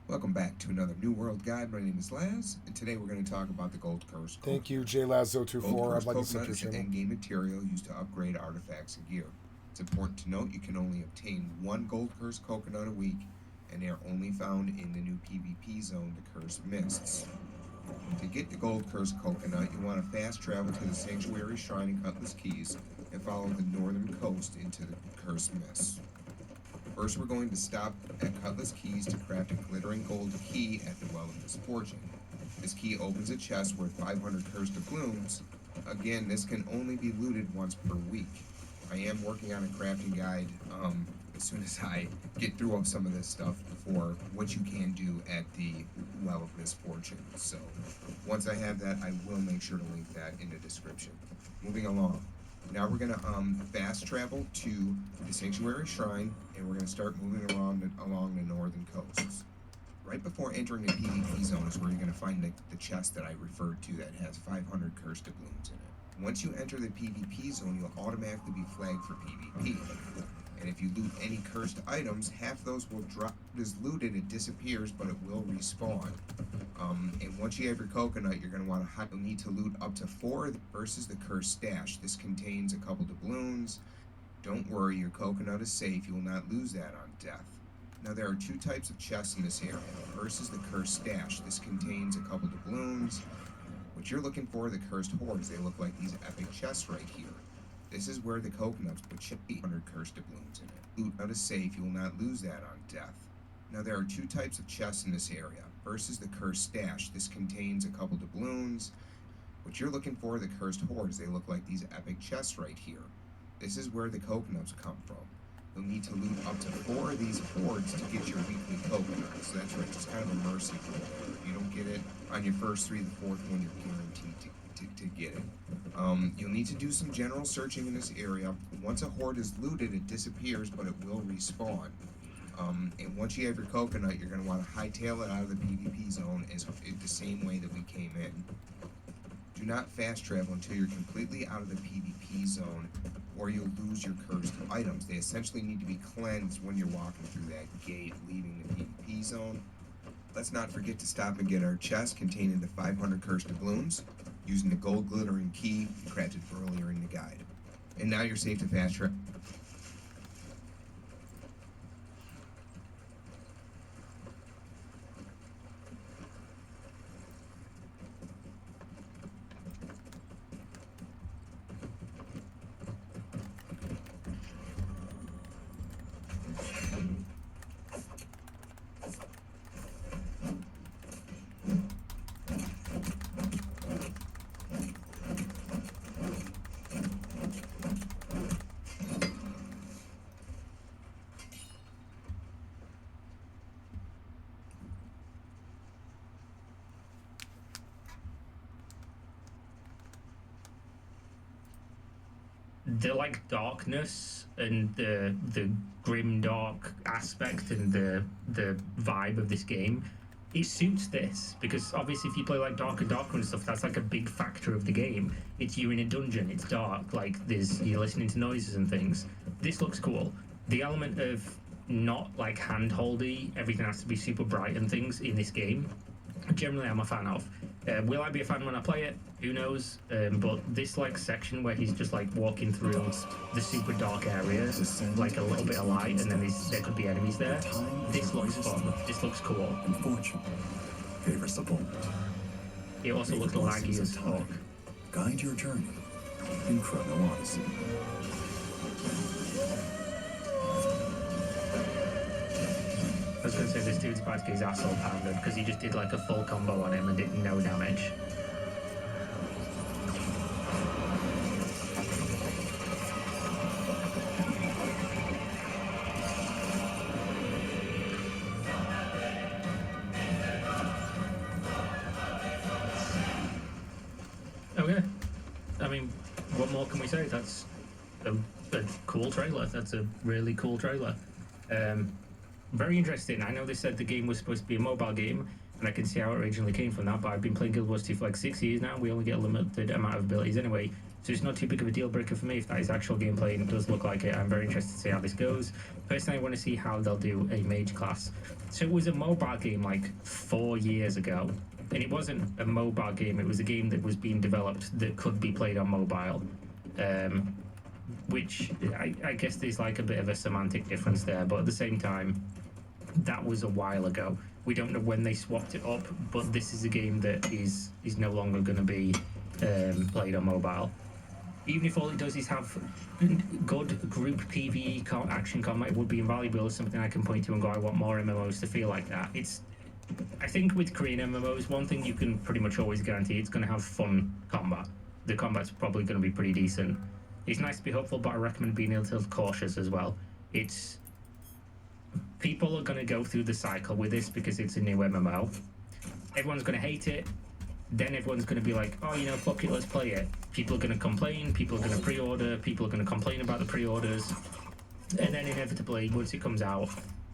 Welcome back to another New World Guide. My name is Laz, and today we're going to talk about the Gold Curse. Thank you, JLaz024. I'd like to set your your channel. endgame material used to upgrade artifacts and gear. It's important to note you can only obtain one Gold Curse coconut a week, and they are only found in the new PvP zone, the Cursed Mists. To get the Gold Curse coconut, you want to fast travel to the Sanctuary Shrine in Cutlass Keys and follow the northern coast into the Cursed Mists. First, we're going to stop at Cutlass Keys to craft a glittering gold key at the Well of Misfortune. This key opens a chest worth 500 cursed doubloons. Again, this can only be looted once per week. I am working on a crafting guide as soon as I get through some of this stuff for what you can do at the Well of Misfortune. So once I have that, I will make sure to link that in the description. Moving along. Now we're going to fast travel to the Sanctuary Shrine, and we're going to start moving along the northern coasts. Right before entering the PvP zone is where you're going to find the chest that I referred to that has 500 cursed doubloons in it. Once you enter the PvP zone, you'll automatically be flagged for PvP. And if you loot any cursed items, half those will drop. It is looted, it disappears, but it will respawn. And once you have your coconut, you're going to need to loot up to 4 versus the cursed stash. This contains a couple doubloons. Don't worry, your coconut is safe. You will not lose that on death. Now there are 2 types of chests in this area. First is the cursed stash. This contains a couple doubloons. What you're looking for are the cursed hoards. They look like these epic chests right here. This is where the coconuts put 800 cursed doubloons in it. Loot not is safe. You will not lose that on death. Now there are 2 types of chests in this area. First is the cursed stash. This contains a couple doubloons. What you're looking for are the cursed hoards. They look like these epic chests right here. This is where the coconuts come from. You'll need to loot up to 4 of these hoards to get your weekly coconuts. So that's right, just kind of a mercy rule. If you don't get it on your first 3, the 4th one, you're guaranteed to get it. You'll need to do some general searching in this area. Once a hoard is looted, it disappears, but it will respawn. And once you have your coconut, you're going to want to hightail it out of the PvP zone the same way that we came in. Do not fast travel until you're completely out of the PvP zone, or you'll lose your cursed items. They essentially need to be cleansed when you're walking through that gate leaving the PvP zone. Let's not forget to stop and get our chest containing the 500 cursed doubloons using the gold glittering key crafted earlier in the guide. And now you're safe to fast travel. The like darkness and the grim dark aspect and the vibe of this game it suits this, because obviously if you play like Dark and Darker and stuff, that's like a big factor of the game. It's you're in a dungeon, it's dark, like you're listening to noises and things. This looks cool. The element of not like hand-holdy, everything has to be super bright and things in this game, generally I'm a fan of. Will I be a fan when I play it? Who knows? But this like section where he's just like walking through the super dark area, like a little bit of light, and then there could be enemies there. This looks fun. This looks cool. And fortune favors the bold. It also looks laggy as fuck. Guide your journey in Chrono Odyssey. I was going to say this dude's about to get his asshole pounded because he just did like a full combo on him and did no damage. Okay. I mean, what more can we say? That's a cool trailer. That's a really cool trailer. Very interesting. I know they said the game was supposed to be a mobile game, and I can see how it originally came from that, but I've been playing Guild Wars 2 for like 6 years now, and we only get a limited amount of abilities anyway, so it's not too big of a deal breaker for me if that is actual gameplay and it does look like it. I'm very interested to see how this goes. Personally, I want to see how they'll do a mage class. So it was a mobile game like 4 years ago, and it wasn't a mobile game, it was a game that was being developed that could be played on mobile. Which I guess there's like a bit of a semantic difference there, but at the same time, that was a while ago. We don't know when they swapped it up, but this is a game that is no longer going to be played on mobile. Even if all it does is have good group PvE action combat, it would be invaluable as something I can point to and go, I want more MMOs to feel like that. I think with Korean MMOs, one thing you can pretty much always guarantee, it's going to have fun combat. The combat's probably going to be pretty decent. It's nice to be hopeful, but I recommend being a little cautious as well. People are going to go through the cycle with this because it's a new MMO. Everyone's going to hate it. Then everyone's going to be like, oh, fuck it, let's play it. People are going to complain. People are going to pre-order. People are going to complain about the pre-orders. And then inevitably, once it comes out,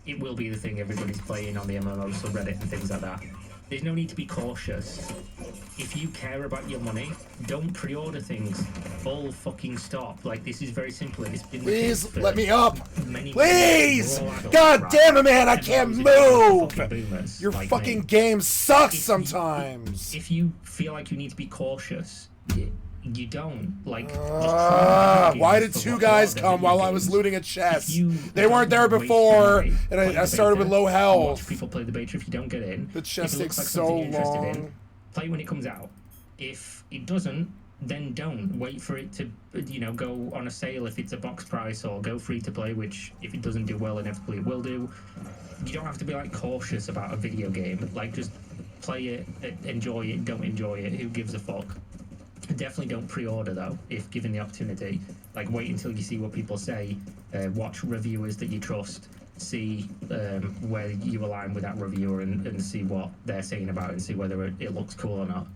it will be the thing everybody's playing on the MMO subreddit and things like that. There's no need to be cautious. If you care about your money, don't pre-order things. Full fucking stop. Like, this is very simple. It's been Please let me up. Many Please! adults, God right? damn it, man! I can't move! Boomers Your like fucking me. game sucks sometimes. If you feel like you need to be cautious, you don't. Like, just try and why games did for two what guys they are, come they're while video I was games. looting a chest? If you They weren't there don't waste before, your money, and play I the started with beta, low health. Watch people play the beta. If you don't get in, The chest if it takes looks like so something you're interested in, long. play when it comes out. If it doesn't, then don't. Wait for it to, go on a sale if it's a box price, or go free to play, which if it doesn't do well, inevitably it will do. You don't have to be like cautious about a video game. Like, just play it, enjoy it, don't enjoy it, who gives a fuck. Definitely don't pre-order though, if given the opportunity. Like, wait until you see what people say, watch reviewers that you trust, see where you align with that reviewer and see what they're saying about it and see whether it looks cool or not.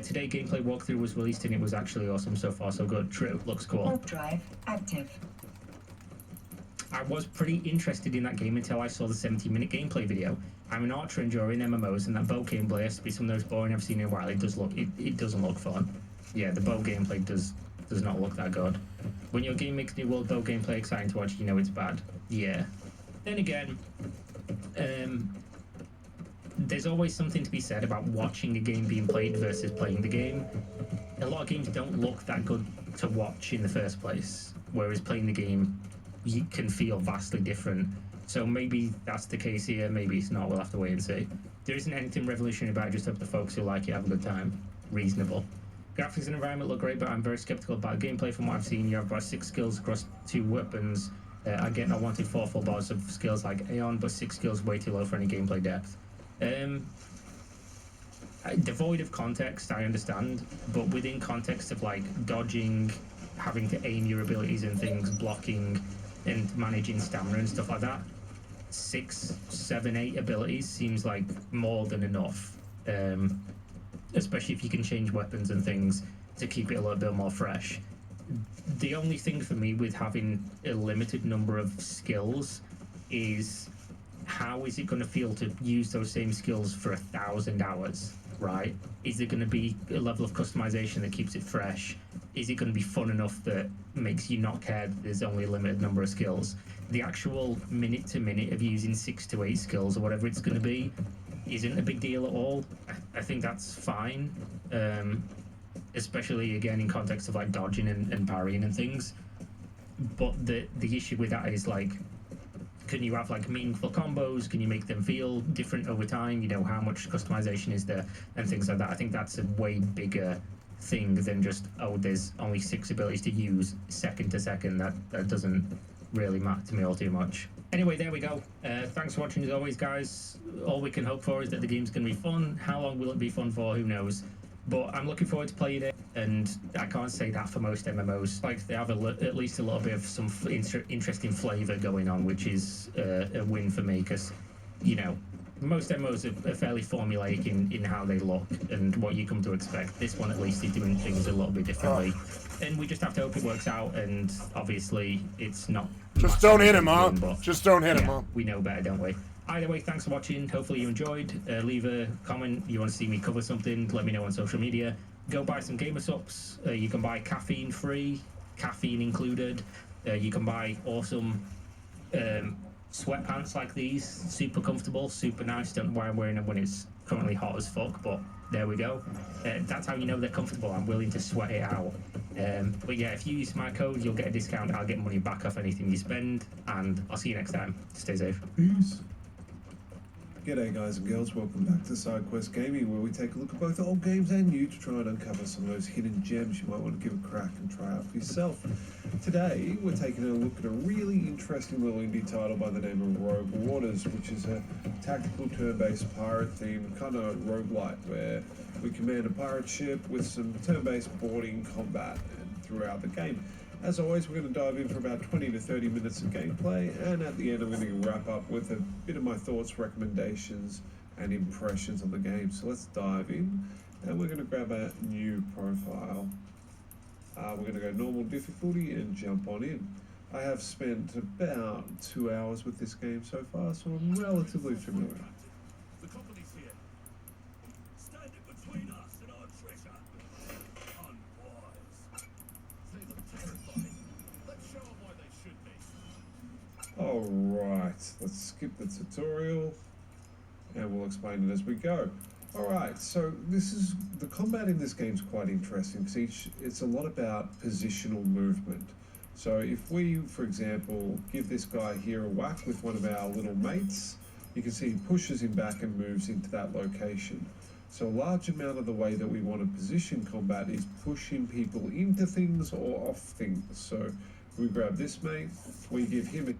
Today, gameplay walkthrough was released and it was actually awesome. So far, so good. True, looks cool. Warp drive active. I was pretty interested in that game until I saw the 17-minute gameplay video. I'm an archer enjoying MMOs, and that bow gameplay has to be some of the most boring I've seen in a while. It doesn't look fun. Yeah, the bow gameplay does not look that good. When your game makes new world bow gameplay exciting to watch, you know it's bad. Yeah. Then again, there's always something to be said about watching a game being played versus playing the game. A lot of games don't look that good to watch in the first place, whereas playing the game, you can feel vastly different. So maybe that's the case here, maybe it's not, we'll have to wait and see. There isn't anything revolutionary about it, just hope the folks who like it have a good time. Reasonable. Graphics and environment look great, but I'm very skeptical about gameplay from what I've seen. You have about 6 skills across 2 weapons. I get I wanted 4 full bars of skills like Aeon, but 6 skills way too low for any gameplay depth. Devoid of context, I understand, but within context of like dodging, having to aim your abilities and things, blocking, and managing stamina and stuff like that, 6, 7, 8 abilities seems like more than enough. Especially if you can change weapons and things to keep it a little bit more fresh. The only thing for me with having a limited number of skills is how is it going to feel to use those same skills for 1,000 hours, right? Is it going to be a level of customization that keeps it fresh? Is it going to be fun enough that makes you not care that there's only a limited number of skills? The actual minute to minute of using 6 to 8 skills or whatever it's going to be isn't a big deal at all. I think that's fine, especially again in context of like dodging and parrying and things. But the issue with that is like, can you have like meaningful combos? Can you make them feel different over time? You know, how much customization is there and things like that. I think that's a way bigger thing than just, oh, there's only 6 abilities to use second to second. That doesn't really matter to me all too much. Anyway, there we go. Thanks for watching as always, guys. All we can hope for is that the game's going to be fun. How long will it be fun for? Who knows? But I'm looking forward to playing it, and I can't say that for most MMOs. Like, they have at least a little bit of some interesting flavour going on, which is a win for me, because, you know, most MMOs are fairly formulaic in how they look and what you come to expect. This one, at least, is doing things a little bit differently. And we just have to hope it works out, and obviously, it's not... Just don't hit him, huh? Just don't hit him, huh? We know better, don't we? Either way, thanks for watching. Hopefully you enjoyed. Leave a comment. You want to see me cover something, let me know on social media. Go buy some gamer subs. You can buy caffeine free, caffeine included. You can buy awesome sweatpants like these. Super comfortable, super nice. Don't know why I'm wearing them when it's currently hot as fuck, but there we go. That's how you know they're comfortable. I'm willing to sweat it out. But yeah, if you use my code, you'll get a discount. I'll get money back off anything you spend, and I'll see you next time. Stay safe. Peace. G'day guys and girls, welcome back to SideQuest Gaming, where we take a look at both old games and new to try and uncover some of those hidden gems you might want to give a crack and try out for yourself. Today, we're taking a look at a really interesting little indie title by the name of Rogue Waters, which is a tactical turn-based pirate-themed kind of roguelite, where we command a pirate ship with some turn-based boarding combat and throughout the game. As always, we're going to dive in for about 20 to 30 minutes of gameplay, and at the end I'm going to wrap up with a bit of my thoughts, recommendations, and impressions on the game. So let's dive in, and we're going to grab a new profile. We're going to go normal difficulty and jump on in. I have spent about 2 hours with this game so far, so I'm relatively familiar. The company's here. Standing between us and our treasure. Unwise. They look terrifying. Let's show them why they should be. Alright, let's skip the tutorial and we'll explain it as we go. Alright, so the combat in this game is quite interesting because it's a lot about positional movement. So if we, for example, give this guy here a whack with one of our little mates, you can see he pushes him back and moves into that location. So a large amount of the way that we want to position combat is pushing people into things or off things. So we grab this mate, we give him a...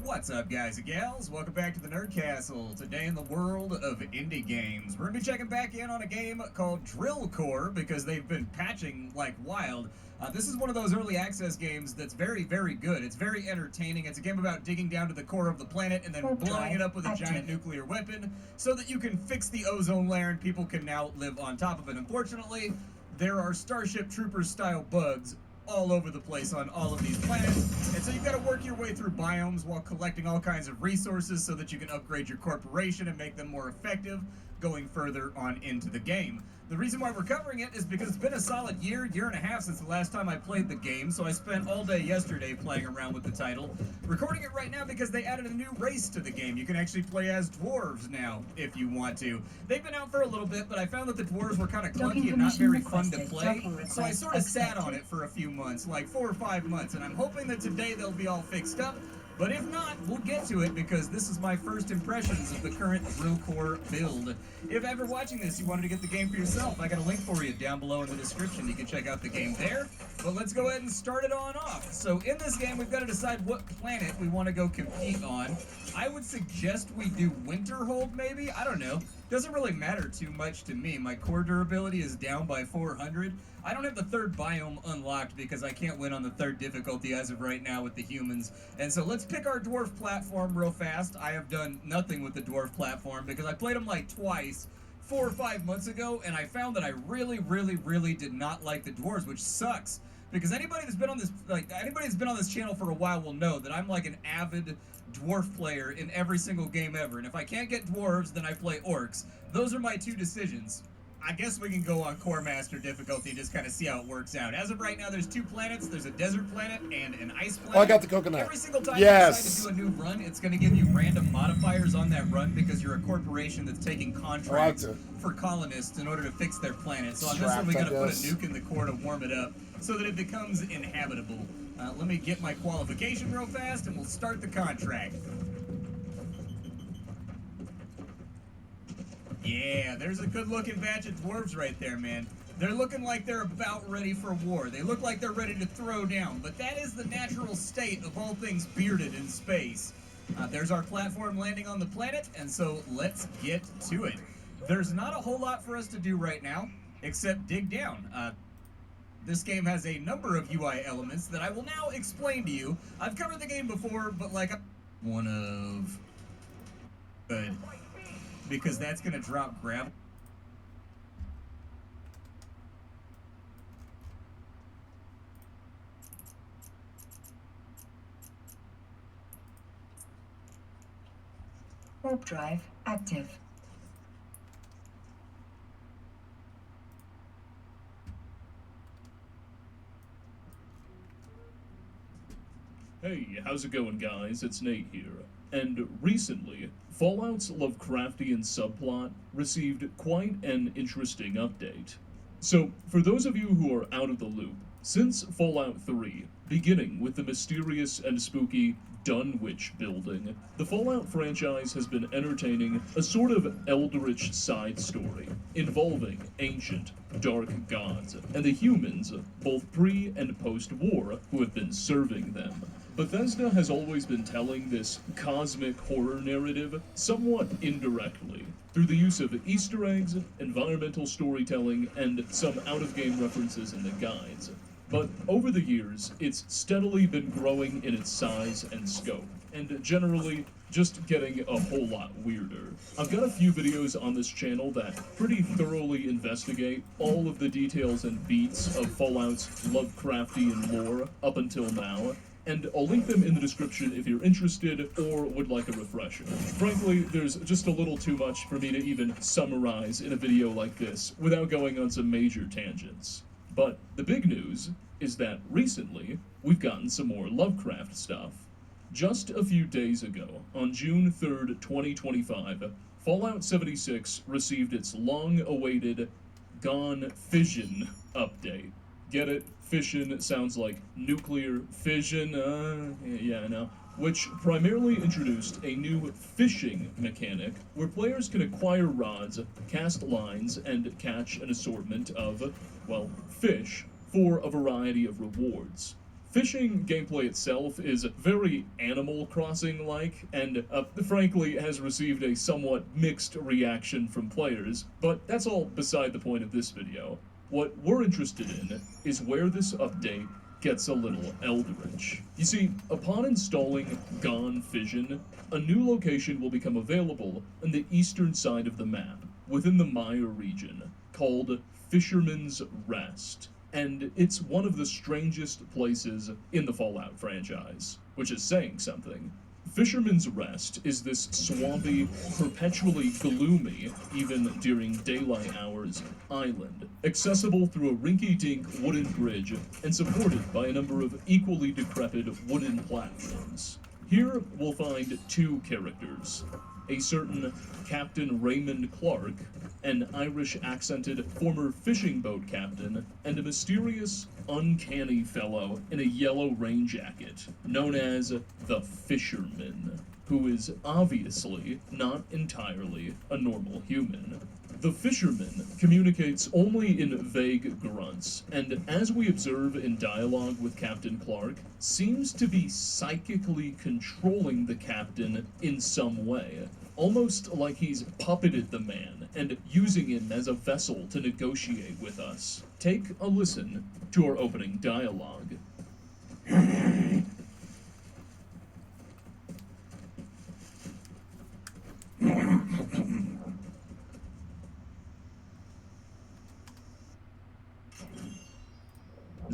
What's up, guys and gals? Welcome back to the Nerd Castle. Today in the world of indie games, we're going to be checking back in on a game called Drill Core because they've been patching like wild. This is one of those early access games that's very, very good. It's very entertaining. It's a game about digging down to the core of the planet and then blowing it up with a giant nuclear weapon so that you can fix the ozone layer and people can now live on top of it. Unfortunately, there are Starship Troopers style bugs all over the place on all of these planets, and so you've got to work your way through biomes while collecting all kinds of resources so that you can upgrade your corporation and make them more effective going further on into the game. The reason why we're covering it is because it's been a solid year and a half since the last time I played the game, so I spent all day yesterday playing around with the title. Recording it right now because they added a new race to the game. You can actually play as dwarves now, if you want to. They've been out for a little bit, but I found that the dwarves were kind of clunky and not very fun to play, so I sort of sat on it for a few months, like 4 or 5 months, and I'm hoping that today they'll be all fixed up. But if not, we'll get to it because this is my first impressions of the current Drill Core build. If ever watching this you wanted to get the game for yourself, I got a link for you down below in the description. You can check out the game there. But let's go ahead and start it on off. So in this game, we've got to decide what planet we want to go compete on. I would suggest we do Winterhold maybe? I don't know. Doesn't really matter too much to me. My core durability is down by 400. I don't have the third biome unlocked because I can't win on the third difficulty as of right now with the humans. And so let's pick our dwarf platform real fast. I have done nothing with the dwarf platform because I played them like twice 4 or 5 months ago, and I found that I really did not like the dwarves, which sucks because anybody that's been on this channel for a while will know that I'm like an avid dwarf player in every single game ever. And if I can't get dwarves, then I play orcs. Those are my two decisions. I guess we can go on Core Master difficulty and just kind of see how it works out. As of right now, there's 2 planets. There's a desert planet and an ice planet. Oh, I got the coconut. Every single time Yes. you decide to do a new run, it's going to give you random modifiers on that run because you're a corporation that's taking contracts for colonists in order to fix their planet. So on this one, we got to put a nuke in the core to warm it up so that it becomes inhabitable. Let me get my qualification real fast, and we'll start the contract. Yeah, there's a good-looking batch of dwarves right there, man. They're looking like they're about ready for war. They look like they're ready to throw down, but that is the natural state of all things bearded in space. There's our platform landing on the planet, and so let's get to it. There's not a whole lot for us to do right now, except dig down. This game has a number of UI elements that I will now explain to you. I've covered the game before, but like one of... Good. Because that's going to drop gravel. Warp drive active. Hey, how's it going, guys? It's Nate here. And recently, Fallout's Lovecraftian subplot received quite an interesting update. So, for those of you who are out of the loop, since Fallout 3, beginning with the mysterious and spooky Dunwich building, the Fallout franchise has been entertaining a sort of eldritch side story involving ancient, dark gods and the humans, both pre- and post-war, who have been serving them. Bethesda has always been telling this cosmic horror narrative somewhat indirectly, through the use of Easter eggs, environmental storytelling, and some out-of-game references in the guides. But over the years, it's steadily been growing in its size and scope, and generally just getting a whole lot weirder. I've got a few videos on this channel that pretty thoroughly investigate all of the details and beats of Fallout's Lovecraftian lore up until now, and I'll link them in the description if you're interested or would like a refresher. Frankly, there's just a little too much for me to even summarize in a video like this without going on some major tangents. But the big news is that recently, we've gotten some more Lovecraft stuff. Just a few days ago, on June 3rd, 2025, Fallout 76 received its long-awaited Gone Fission update. Get it? Fission sounds like nuclear fission, yeah, I know. Which primarily introduced a new fishing mechanic where players can acquire rods, cast lines, and catch an assortment of, well, fish for a variety of rewards. Fishing gameplay itself is very Animal Crossing-like, and frankly has received a somewhat mixed reaction from players, but that's all beside the point of this video. What we're interested in is where this update gets a little eldritch. You see, upon installing Gone Fission, a new location will become available on the eastern side of the map, within the Mire region, called Fisherman's Rest. And it's one of the strangest places in the Fallout franchise, which is saying something. Fisherman's Rest is this swampy, perpetually gloomy, even during daylight hours, island, accessible through a rinky-dink wooden bridge and supported by a number of equally decrepit wooden platforms. Here we'll find 2 characters, a certain Captain Raymond Clark, an Irish-accented former fishing boat captain, and a mysterious, uncanny fellow in a yellow rain jacket, known as the Fisherman, who is obviously not entirely a normal human. The Fisherman communicates only in vague grunts, and as we observe in dialogue with Captain Clark, seems to be psychically controlling the captain in some way, almost like he's puppeted the man and using him as a vessel to negotiate with us. Take a listen to our opening dialogue.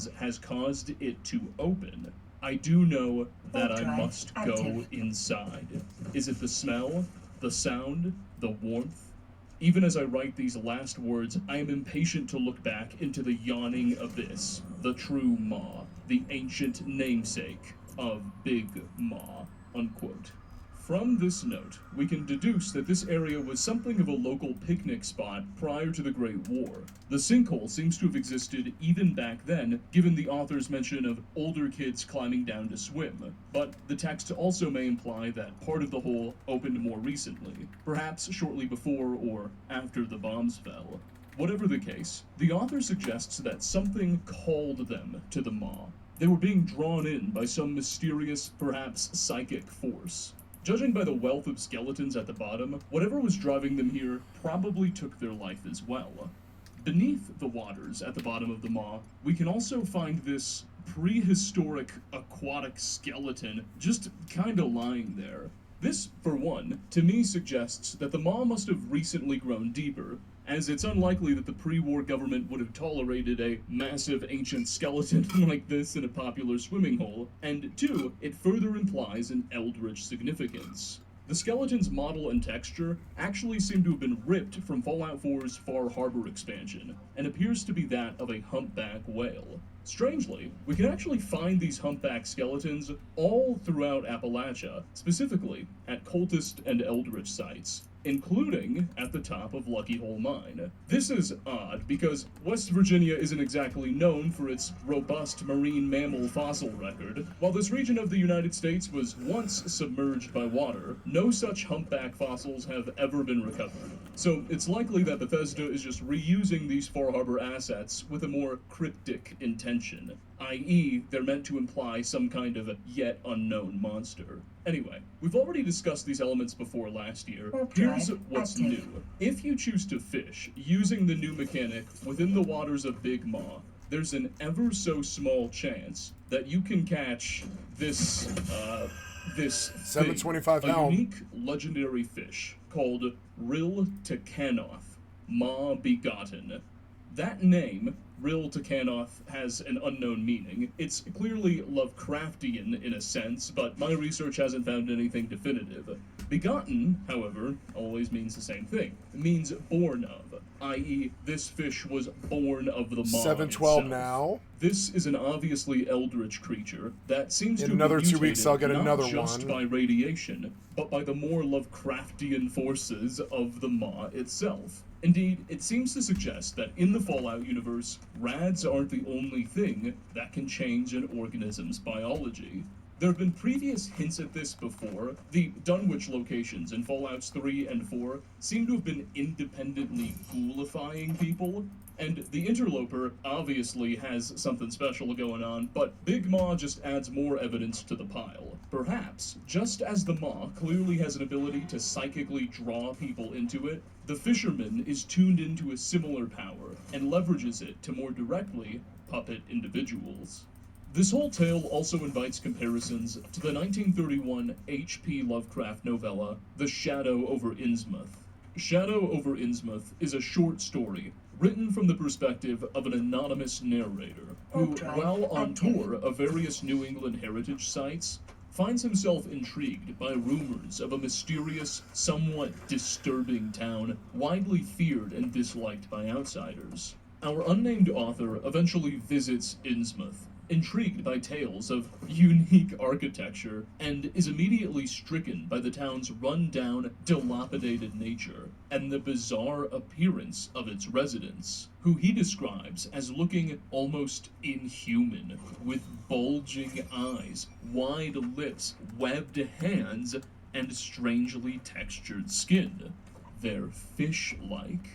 has caused it to open, I do know that I Drive must go active. inside. Is it the smell, the sound, the warmth? Even as I write these last words, I am impatient to look back into the yawning abyss, the true Maw, the ancient namesake of Big Maw, unquote. From this note, we can deduce that this area was something of a local picnic spot prior to the Great War. The sinkhole seems to have existed even back then, given the author's mention of older kids climbing down to swim. But the text also may imply that part of the hole opened more recently, perhaps shortly before or after the bombs fell. Whatever the case, the author suggests that something called them to the Maw. They were being drawn in by some mysterious, perhaps psychic force. Judging by the wealth of skeletons at the bottom, whatever was driving them here probably took their life as well. Beneath the waters at the bottom of the Maw, we can also find this prehistoric aquatic skeleton just kinda lying there. This, for one, to me suggests that the Maw must have recently grown deeper, as it's unlikely that the pre-war government would have tolerated a massive ancient skeleton like this in a popular swimming hole, and two, it further implies an eldritch significance. The skeleton's model and texture actually seem to have been ripped from Fallout 4's Far Harbor expansion, and appears to be that of a humpback whale. Strangely, we can actually find these humpback skeletons all throughout Appalachia, specifically at cultist and eldritch sites, including at the top of Lucky Hole Mine. This is odd because West Virginia isn't exactly known for its robust marine mammal fossil record. While this region of the United States was once submerged by water, no such humpback fossils have ever been recovered. So it's likely that Bethesda is just reusing these Far Harbor assets with a more cryptic intention, i.e. they're meant to imply some kind of yet unknown monster. Anyway, we've already discussed these elements before last year. Here's what's new. If you choose to fish using the new mechanic within the waters of Big Maw, there's an ever so small chance that you can catch this 725 thing, a helm. unique legendary fish called Rill Takanoth, Maw Begotten. That name, Rill Takanoth, has an unknown meaning. It's clearly Lovecraftian in a sense, but my research hasn't found anything definitive. Begotten, however, always means the same thing. It means born of, i.e. this fish was born of the Maw 712 itself. now. This is an obviously eldritch creature that seems In to another be 2 weeks, I'll get mutated another not just one. by radiation, but by the more Lovecraftian forces of the Maw itself. Indeed, it seems to suggest that in the Fallout universe, rads aren't the only thing that can change an organism's biology. There have been previous hints at this before. The Dunwich locations in Fallouts 3 and 4 seem to have been independently ghoulifying people, and the Interloper obviously has something special going on, but Big Maw just adds more evidence to the pile. Perhaps, just as the Maw clearly has an ability to psychically draw people into it, the Fisherman is tuned into a similar power and leverages it to more directly puppet individuals. This whole tale also invites comparisons to the 1931 H.P. Lovecraft novella, The Shadow over Innsmouth. Shadow over Innsmouth is a short story written from the perspective of an anonymous narrator who, while on tour of various New England heritage sites, finds himself intrigued by rumors of a mysterious, somewhat disturbing town widely feared and disliked by outsiders. Our unnamed author eventually visits Innsmouth, intrigued by tales of unique architecture, and is immediately stricken by the town's run-down, dilapidated nature, and the bizarre appearance of its residents, who he describes as looking almost inhuman, with bulging eyes, wide lips, webbed hands, and strangely textured skin. They're fish-like.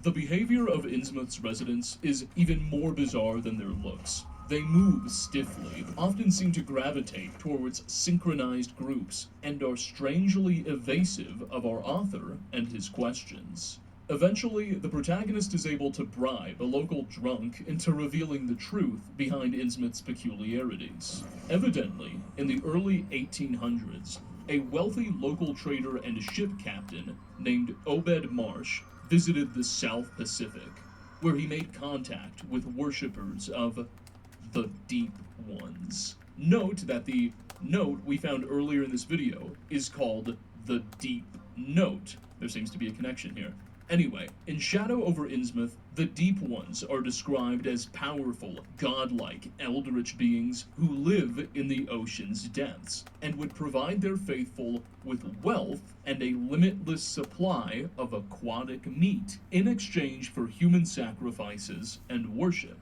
The behavior of Innsmouth's residents is even more bizarre than their looks. They move stiffly, often seem to gravitate towards synchronized groups, and are strangely evasive of our author and his questions. Eventually, the protagonist is able to bribe a local drunk into revealing the truth behind Innsmouth's peculiarities. Evidently, in the early 1800s, a wealthy local trader and ship captain named Obed Marsh visited the South Pacific, where he made contact with worshippers of the Deep Ones. Note that the note we found earlier in this video is called the Deep Note. There seems to be a connection here. Anyway, in Shadow over Innsmouth, the Deep Ones are described as powerful, godlike, eldritch beings who live in the ocean's depths, and would provide their faithful with wealth and a limitless supply of aquatic meat in exchange for human sacrifices and worship.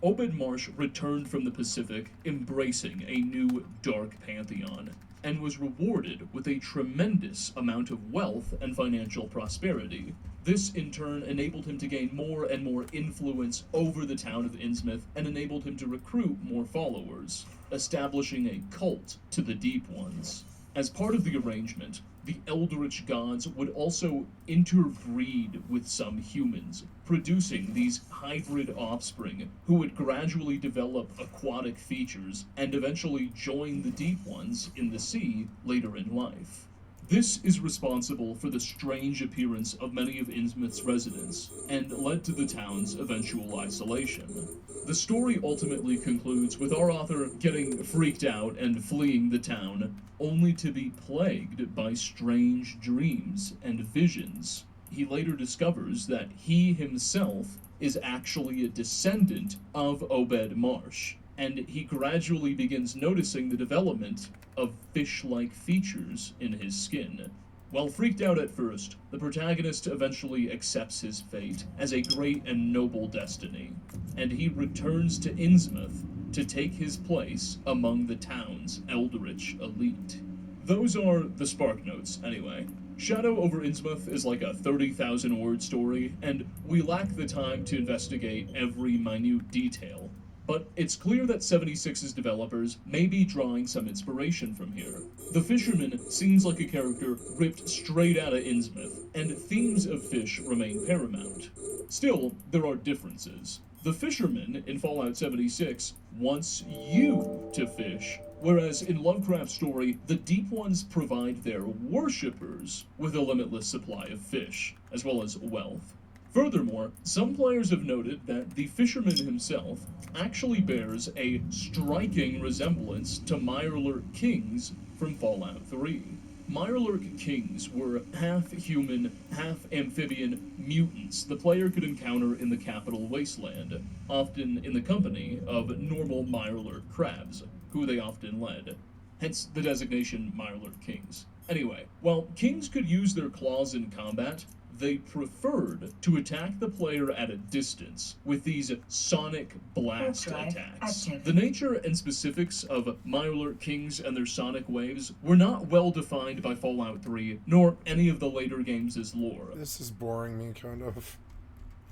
Obed Marsh returned from the Pacific, embracing a new dark pantheon, and was rewarded with a tremendous amount of wealth and financial prosperity. This, in turn, enabled him to gain more and more influence over the town of Innsmouth and enabled him to recruit more followers, establishing a cult to the Deep Ones. As part of the arrangement, the Eldritch gods would also interbreed with some humans, producing these hybrid offspring who would gradually develop aquatic features and eventually join the Deep Ones in the sea later in life. This is responsible for the strange appearance of many of Innsmouth's residents, and led to the town's eventual isolation. The story ultimately concludes with our author getting freaked out and fleeing the town, only to be plagued by strange dreams and visions. He later discovers that he himself is actually a descendant of Obed Marsh, and he gradually begins noticing the development of fish-like features in his skin. While freaked out at first, the protagonist eventually accepts his fate as a great and noble destiny, and he returns to Innsmouth to take his place among the town's eldritch elite. Those are the spark notes, anyway. Shadow over Innsmouth is like a 30,000 word story, and we lack the time to investigate every minute detail. But it's clear that 76's developers may be drawing some inspiration from here. The fisherman seems like a character ripped straight out of Innsmouth, and themes of fish remain paramount. Still, there are differences. The fisherman in Fallout 76 wants you to fish, whereas in Lovecraft's story, the Deep Ones provide their worshippers with a limitless supply of fish, as well as wealth. Furthermore, some players have noted that the fisherman himself actually bears a striking resemblance to Mirelurk Kings from Fallout 3. Mirelurk Kings were half-human, half-amphibian mutants the player could encounter in the Capital Wasteland, often in the company of normal Mirelurk crabs, who they often led. Hence the designation Mirelurk Kings. Anyway, while Kings could use their claws in combat, they preferred to attack the player at a distance with these sonic blast attacks. The nature and specifics of Mirelurk Kings and their sonic waves were not well defined by Fallout 3, nor any of the later games' lore. This is boring me, kind of,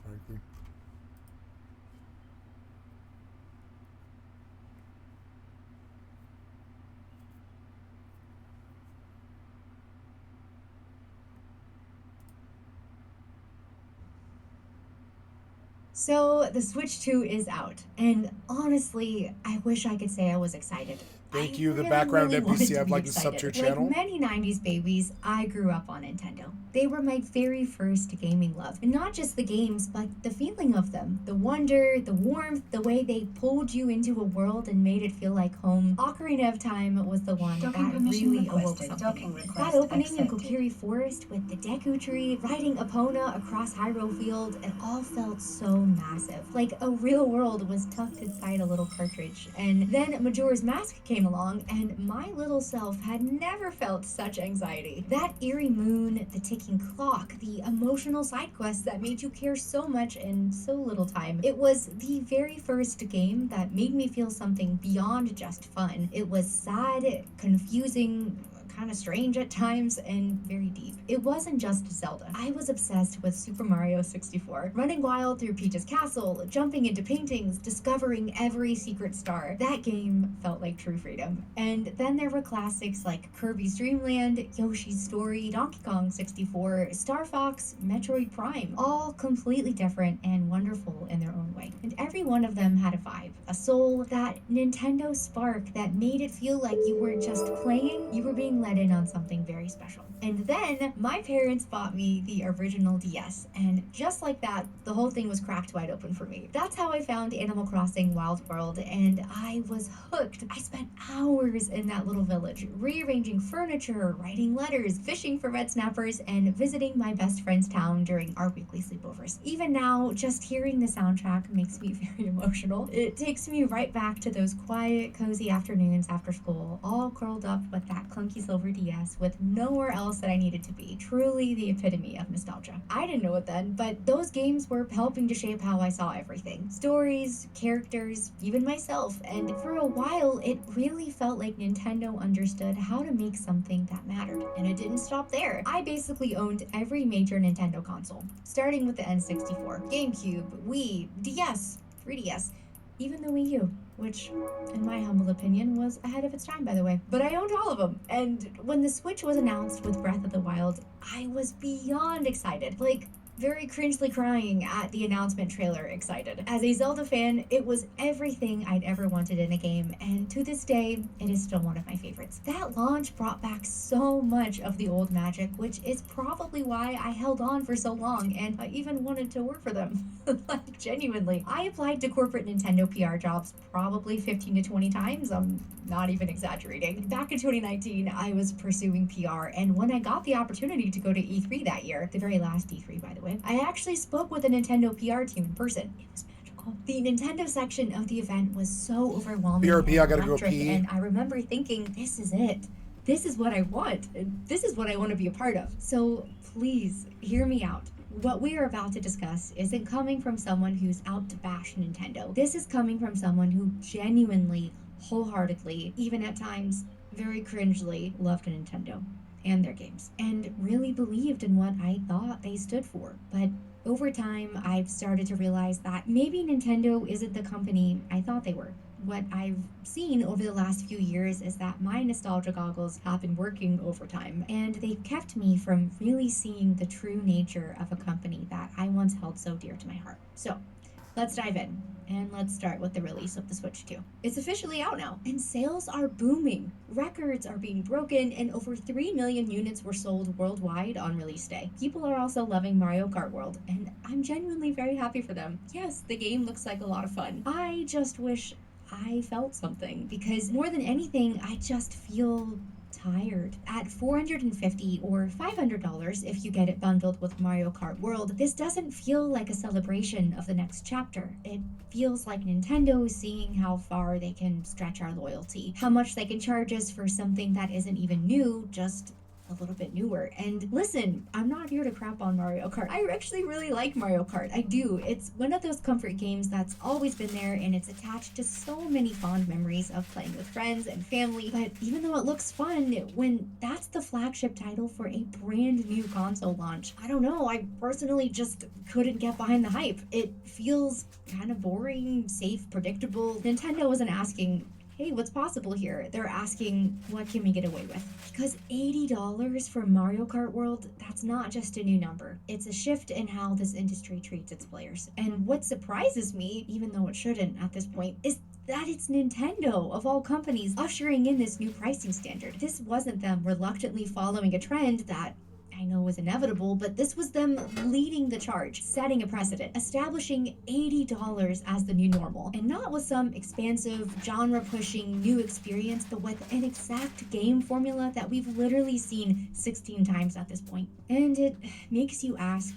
frankly. So the Switch 2 is out, and honestly, I wish I could say I was excited. Thank you, the background NPC. I'd like to sub to your channel. Like many 90s babies, I grew up on Nintendo. They were my very first gaming love. And not just the games, but the feeling of them. The wonder, the warmth, the way they pulled you into a world and made it feel like home. Ocarina of Time was the one that really awoke something. That opening in Kokiri Forest with the Deku Tree, riding Epona across Hyrule Field, it all felt so massive. Like a real world was tucked inside a little cartridge. And then Majora's Mask came along, and my little self had never felt such anxiety. That eerie moon, the ticking clock, the emotional side quests that made you care so much in so little time. It was the very first game that made me feel something beyond just fun. It was sad, confusing, kind of strange at times, and very deep. It wasn't just Zelda. I was obsessed with Super Mario 64, running wild through Peach's castle, jumping into paintings, discovering every secret star. That game felt like true freedom. And then there were classics like Kirby's Dream Land, Yoshi's Story, Donkey Kong 64, Star Fox, Metroid Prime, all completely different and wonderful in their own way. And every one of them had a vibe, a soul, that Nintendo spark that made it feel like you weren't just playing, you were being let in on something very special. And then my parents bought me the original DS, and just like that, the whole thing was cracked wide open for me. That's how I found Animal Crossing Wild World, and I was hooked. I spent hours in that little village, rearranging furniture, writing letters, fishing for red snappers, and visiting my best friend's town during our weekly sleepovers. Even now, just hearing the soundtrack makes me very emotional. It takes me right back to those quiet, cozy afternoons after school, all curled up with that clunky silver DS with nowhere else that I needed to be. Truly the epitome of nostalgia. I didn't know it then, but those games were helping to shape how I saw everything. Stories, characters, even myself. And for a while, it really felt like Nintendo understood how to make something that mattered. And it didn't stop there. I basically owned every major Nintendo console, starting with the N64, GameCube, Wii, DS, 3DS, even the Wii U, which, in my humble opinion, was ahead of its time, by the way. But I owned all of them, and when the Switch was announced with Breath of the Wild, I was beyond excited. Like, very cringely crying at the announcement trailer excited. As a Zelda fan, it was everything I'd ever wanted in a game, and to this day, it is still one of my favorites. That launch brought back so much of the old magic, which is probably why I held on for so long, and I even wanted to work for them. Like, genuinely. I applied to corporate Nintendo PR jobs probably 15 to 20 times. I'm not even exaggerating. Back in 2019, I was pursuing PR, and when I got the opportunity to go to E3 that year, the very last E3, by the way, I actually spoke with a Nintendo PR team in person. It was magical. The Nintendo section of the event was so overwhelming BRB, I and gotta go electric, pee. and I remember thinking, this is it. This is what I want. This is what I want to be a part of. So please, hear me out. What we are about to discuss isn't coming from someone who's out to bash Nintendo. This is coming from someone who genuinely, wholeheartedly, even at times very cringely, loved Nintendo and their games, and really believed in what I thought they stood for. But over time, I've started to realize that maybe Nintendo isn't the company I thought they were. What I've seen over the last few years is that my nostalgia goggles have been working overtime, and they've kept me from really seeing the true nature of a company that I once held so dear to my heart. So, let's dive in, and let's start with the release of the Switch 2. It's officially out now, and sales are booming. Records are being broken, and over 3 million units were sold worldwide on release day. People are also loving Mario Kart World, and I'm genuinely very happy for them. Yes, the game looks like a lot of fun. I just wish I felt something, because more than anything, I just feel tired. At $450 or $500 if you get it bundled with Mario Kart World, this doesn't feel like a celebration of the next chapter. It feels like Nintendo seeing how far they can stretch our loyalty, how much they can charge us for something that isn't even new, just a little bit newer. And listen, I'm not here to crap on Mario Kart. I actually really like Mario Kart. I do. It's one of those comfort games that's always been there, and it's attached to so many fond memories of playing with friends and family. But even though it looks fun, when that's the flagship title for a brand new console launch, I don't know, I personally just couldn't get behind the hype. It feels kind of boring, safe, predictable. Nintendo isn't asking, hey, what's possible here? They're asking, what can we get away with? Because $80 for Mario Kart World, that's not just a new number. It's a shift in how this industry treats its players. And what surprises me, even though it shouldn't at this point, is that it's Nintendo, of all companies, ushering in this new pricing standard. This wasn't them reluctantly following a trend that I know was inevitable, but this was them leading the charge, setting a precedent, establishing $80 as the new normal, and not with some expansive, genre-pushing new experience, but with an exact game formula that we've literally seen 16 times at this point. And it makes you ask,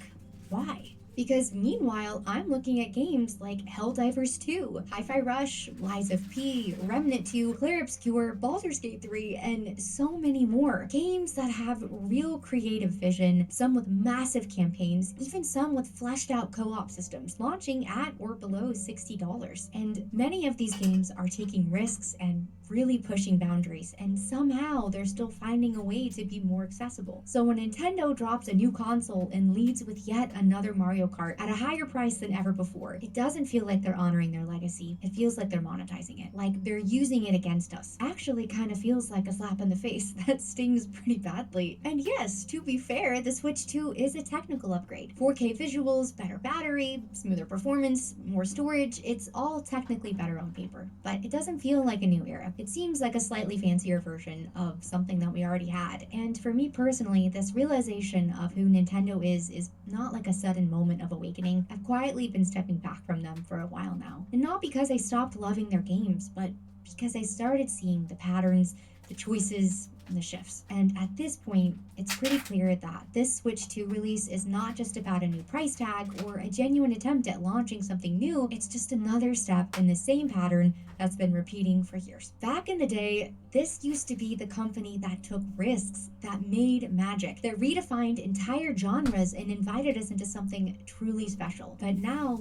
why? Because meanwhile, I'm looking at games like Helldivers 2, Hi-Fi Rush, Lies of P, Remnant 2, Clair Obscur, Baldur's Gate 3, and so many more. Games that have real creative vision, some with massive campaigns, even some with fleshed out co-op systems, launching at or below $60. And many of these games are taking risks and really pushing boundaries, and somehow they're still finding a way to be more accessible. So when Nintendo drops a new console and leads with yet another Mario Kart at a higher price than ever before. It doesn't feel like they're honoring their legacy. It feels like they're monetizing it, like they're using it against us. Actually kind of feels like a slap in the face that stings pretty badly. And yes, to be fair, the Switch 2 is a technical upgrade. 4K visuals, better battery, smoother performance, more storage, it's all technically better on paper. But it doesn't feel like a new era. It seems like a slightly fancier version of something that we already had. And for me personally, this realization of who Nintendo is not like a sudden moment of awakening. I've quietly been stepping back from them for a while now. And not because I stopped loving their games, but because I started seeing the patterns, the choices, and the shifts. And at this point, it's pretty clear that this Switch 2 release is not just about a new price tag or a genuine attempt at launching something new, it's just another step in the same pattern that's been repeating for years. Back in the day, this used to be the company that took risks, that made magic, that redefined entire genres and invited us into something truly special. But now,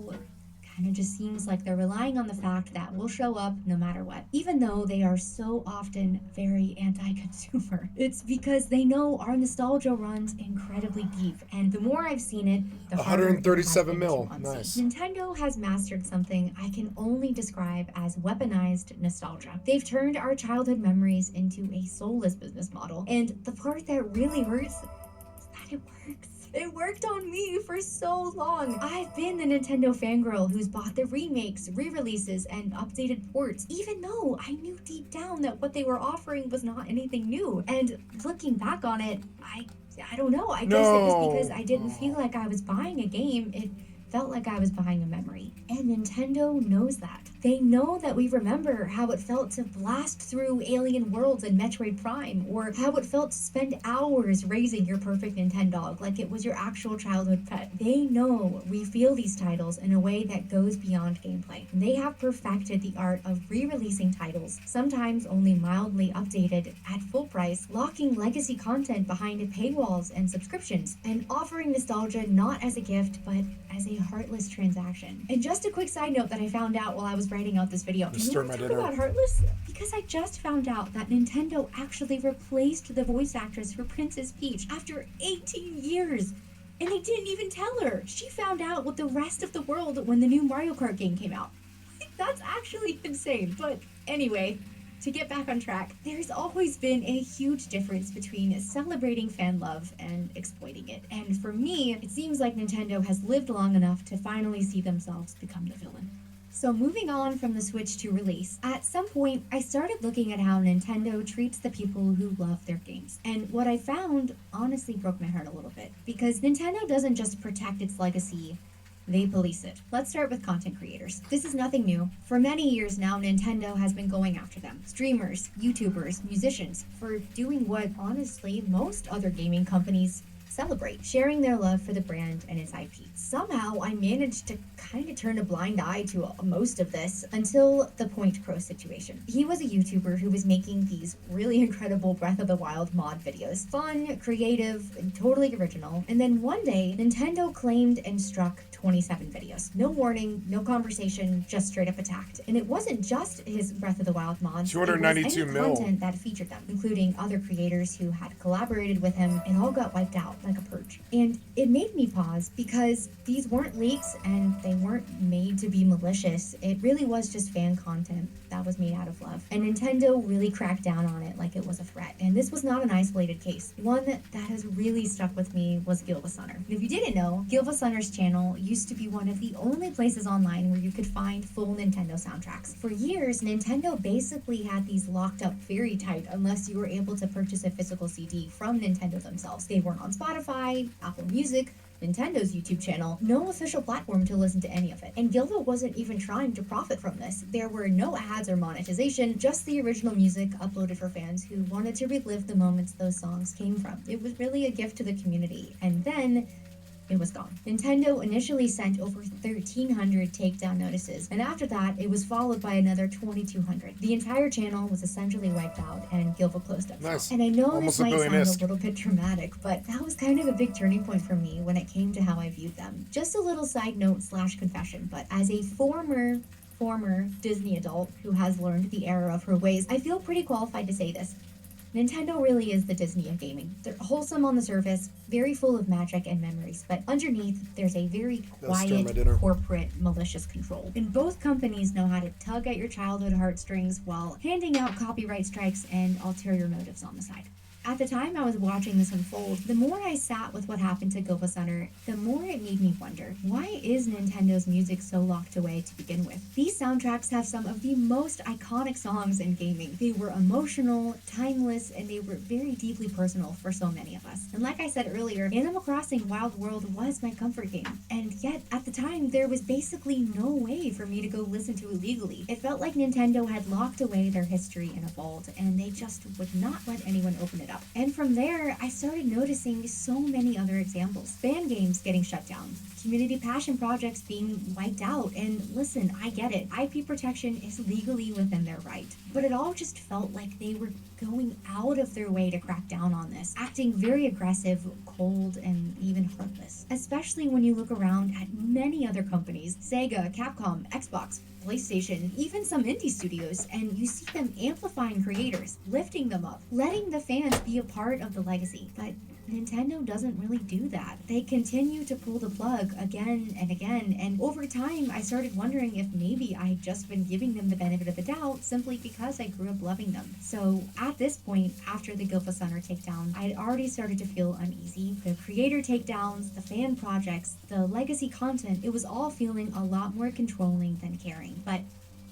kind of just seems like they're relying on the fact that we'll show up no matter what, even though they are so often very anti-consumer. It's because they know our nostalgia runs incredibly deep, and the more I've seen it, the harder it has 137 been mil. to unsee. Nice. Nintendo has mastered something I can only describe as weaponized nostalgia. They've turned our childhood memories into a soulless business model, and the part that really hurts is that it works. It worked on me for so long. I've been the Nintendo fangirl who's bought the remakes, re-releases, and updated ports, even though I knew deep down that what they were offering was not anything new. And looking back on it, I don't know. I guess it was because I didn't feel like I was buying a game. It felt like I was buying a memory. And Nintendo knows that. They know that we remember how it felt to blast through alien worlds in Metroid Prime, or how it felt to spend hours raising your perfect Nintendog like it was your actual childhood pet. They know we feel these titles in a way that goes beyond gameplay. They have perfected the art of re-releasing titles, sometimes only mildly updated, at full price, locking legacy content behind paywalls and subscriptions, and offering nostalgia not as a gift, but as a heartless transaction. And just a quick side note that I found out while I was writing out this video. Just You know stir what my I talk dinner. about heartless? Because I just found out that Nintendo actually replaced the voice actress for Princess Peach after 18 years. And they didn't even tell her. She found out with the rest of the world when the new Mario Kart game came out. That's actually insane. But anyway, to get back on track, there's always been a huge difference between celebrating fan love and exploiting it. And for me, it seems like Nintendo has lived long enough to finally see themselves become the villain. So moving on from the Switch 2 release, at some point I started looking at how Nintendo treats the people who love their games. And what I found honestly broke my heart a little bit, because Nintendo doesn't just protect its legacy, they police it. Let's start with content creators. This is nothing new. For many years now, Nintendo has been going after them. Streamers, YouTubers, musicians, for doing what, honestly, most other gaming companies celebrate, sharing their love for the brand and its IP. Somehow, I managed to kind of turn a blind eye to most of this until the Point Crow situation. He was a YouTuber who was making these really incredible Breath of the Wild mod videos. Fun, creative, and totally original. And then one day, Nintendo claimed and struck 27 videos. No warning, no conversation, just straight up attacked. And it wasn't just his Breath of the Wild mods. 292 it was any mil. content that featured them, including other creators who had collaborated with him. It all got wiped out like a purge. And it made me pause because these weren't leaks and they weren't made to be malicious. It really was just fan content that was made out of love. And Nintendo really cracked down on it like it was a threat. And this was not an isolated case. One that has really stuck with me was Gilva Sunner. And if you didn't know, Gilva Sunner's channel used to be one of the only places online where you could find full Nintendo soundtracks. For years, Nintendo basically had these locked up very tight unless you were able to purchase a physical CD from Nintendo themselves. They weren't on Spotify, Apple Music, Nintendo's YouTube channel, no official platform to listen to any of it. And Gilva wasn't even trying to profit from this. There were no ads or monetization, just the original music uploaded for fans who wanted to relive the moments those songs came from. It was really a gift to the community. And then it was gone. Nintendo initially sent over 1,300 takedown notices, and after that, it was followed by another 2,200. The entire channel was essentially wiped out, and Gilva closed up. Nice. And I know Almost this a might sound billionaire. a little bit dramatic, but that was kind of a big turning point for me when it came to how I viewed them. Just a little side note / confession, but as a former Disney adult who has learned the error of her ways, I feel pretty qualified to say this. Nintendo really is the Disney of gaming. They're wholesome on the surface, very full of magic and memories, but underneath, there's a very quiet, corporate, malicious control. And both companies know how to tug at your childhood heartstrings while handing out copyright strikes and ulterior motives on the side. At the time I was watching this unfold, the more I sat with what happened to Gopasunder, the more it made me wonder, why is Nintendo's music so locked away to begin with? These soundtracks have some of the most iconic songs in gaming. They were emotional, timeless, and they were very deeply personal for so many of us. And like I said earlier, Animal Crossing Wild World was my comfort game. And yet, at the time, there was basically no way for me to go listen to it legally. It felt like Nintendo had locked away their history in a vault, and they just would not let anyone open it up. And from there, I started noticing so many other examples. Fan games getting shut down, community passion projects being wiped out, and listen, I get it, IP protection is legally within their right. But it all just felt like they were going out of their way to crack down on this, acting very aggressive, cold, and even heartless. Especially when you look around at many other companies, Sega, Capcom, Xbox, PlayStation, even some indie studios, and you see them amplifying creators, lifting them up, letting the fans be a part of the legacy. But Nintendo doesn't really do that. They continue to pull the plug again and again, and over time I started wondering if maybe I had just been giving them the benefit of the doubt simply because I grew up loving them. So at this point, after the Gopasunder takedown, I had already started to feel uneasy. The creator takedowns, the fan projects, the legacy content, it was all feeling a lot more controlling than caring. But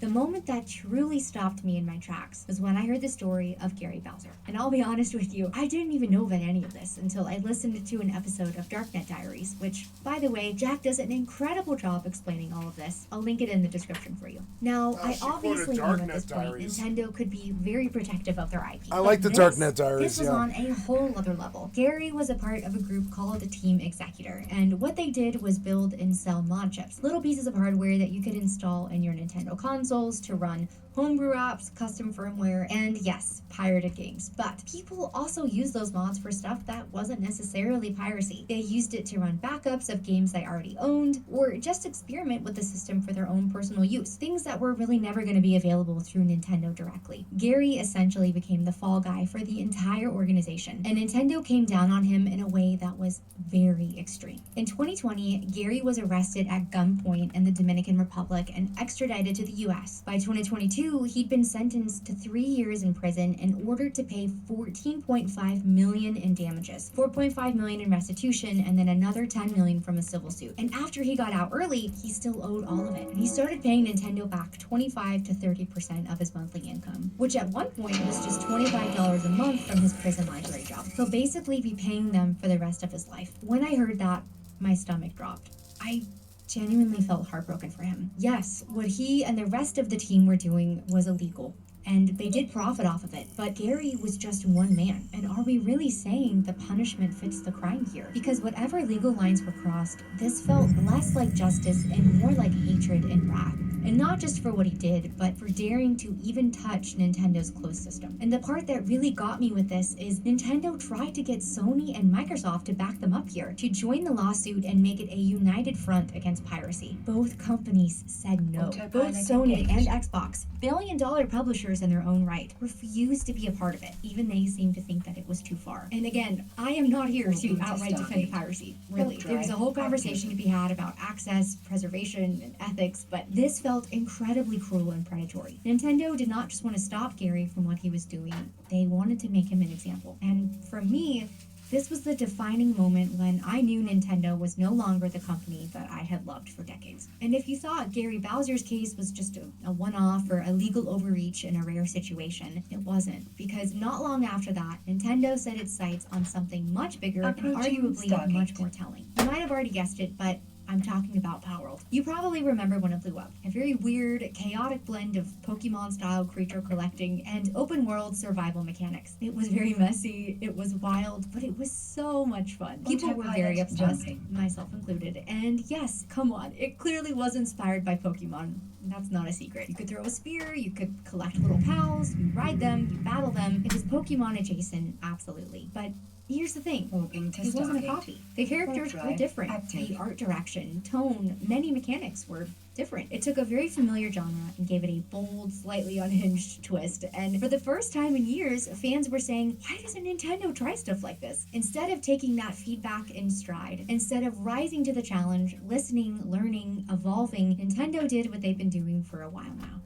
the moment that truly stopped me in my tracks was when I heard the story of Gary Bowser. And I'll be honest with you, I didn't even know about any of this until I listened to an episode of Darknet Diaries, which, by the way, Jack does an incredible job explaining all of this. I'll link it in the description for you. Now, I obviously knew at this point Nintendo could be very protective of their IP. I like the Darknet Diaries, This was on a whole other level. Gary was a part of a group called the Team Executor, and what they did was build and sell mod chips, little pieces of hardware that you could install in your Nintendo consoles to run homebrew apps, custom firmware, and yes, pirated games. But people also use those mods for stuff that wasn't necessarily piracy. They used it to run backups of games they already owned, or just experiment with the system for their own personal use, things that were really never going to be available through Nintendo directly. Gary essentially became the fall guy for the entire organization, and Nintendo came down on him in a way that was very extreme. In 2020, Gary was arrested at gunpoint in the Dominican Republic and extradited to the US. By 2022, he'd been sentenced to 3 years in prison and ordered to pay $14.5 million in damages, $4.5 million in restitution, and then another $10 million from a civil suit. And after he got out early, he still owed all of it. And he started paying Nintendo back 25 to 30% of his monthly income, which at one point was just $25 a month from his prison library job. He'll basically be paying them for the rest of his life. When I heard that, my stomach dropped. I genuinely felt heartbroken for him. Yes, what he and the rest of the team were doing was illegal, and they did profit off of it, but Gary was just one man. And are we really saying the punishment fits the crime here? Because whatever legal lines were crossed, this felt less like justice and more like hatred and wrath. And not just for what he did, but for daring to even touch Nintendo's closed system. And the part that really got me with this is Nintendo tried to get Sony and Microsoft to back them up here, to join the lawsuit and make it a united front against piracy. Both companies said no. Both Sony and Xbox, billion-dollar publishers in their own right, refused to be a part of it. Even they seemed to think that it was too far. And again, I am not here to outright defend piracy, really. There's a whole conversation to be had about access, preservation, and ethics, but this felt incredibly cruel and predatory. Nintendo did not just want to stop Gary from what he was doing, they wanted to make him an example. And for me, this was the defining moment when I knew Nintendo was no longer the company that I had loved for decades. And if you thought Gary Bowser's case was just a one-off or a legal overreach in a rare situation, it wasn't. Because not long after that, Nintendo set its sights on something much bigger and arguably much more telling. You might have already guessed it, but I'm talking about Palworld. You probably remember when it blew up. A very weird, chaotic blend of Pokemon-style creature collecting and open-world survival mechanics. It was very messy, it was wild, but it was so much fun. People were very obsessed, myself included. And yes, come on, it clearly was inspired by Pokemon. That's not a secret. You could throw a spear, you could collect little pals, you ride them, you battle them. It was Pokemon adjacent, absolutely. But here's the thing, it wasn't a copy. The characters were different. The art direction, tone, many mechanics were different. It took a very familiar genre and gave it a bold, slightly unhinged twist. And for the first time in years, fans were saying, why doesn't Nintendo try stuff like this? Instead of taking that feedback in stride, instead of rising to the challenge, listening, learning, evolving, Nintendo did what they've been doing for a while now.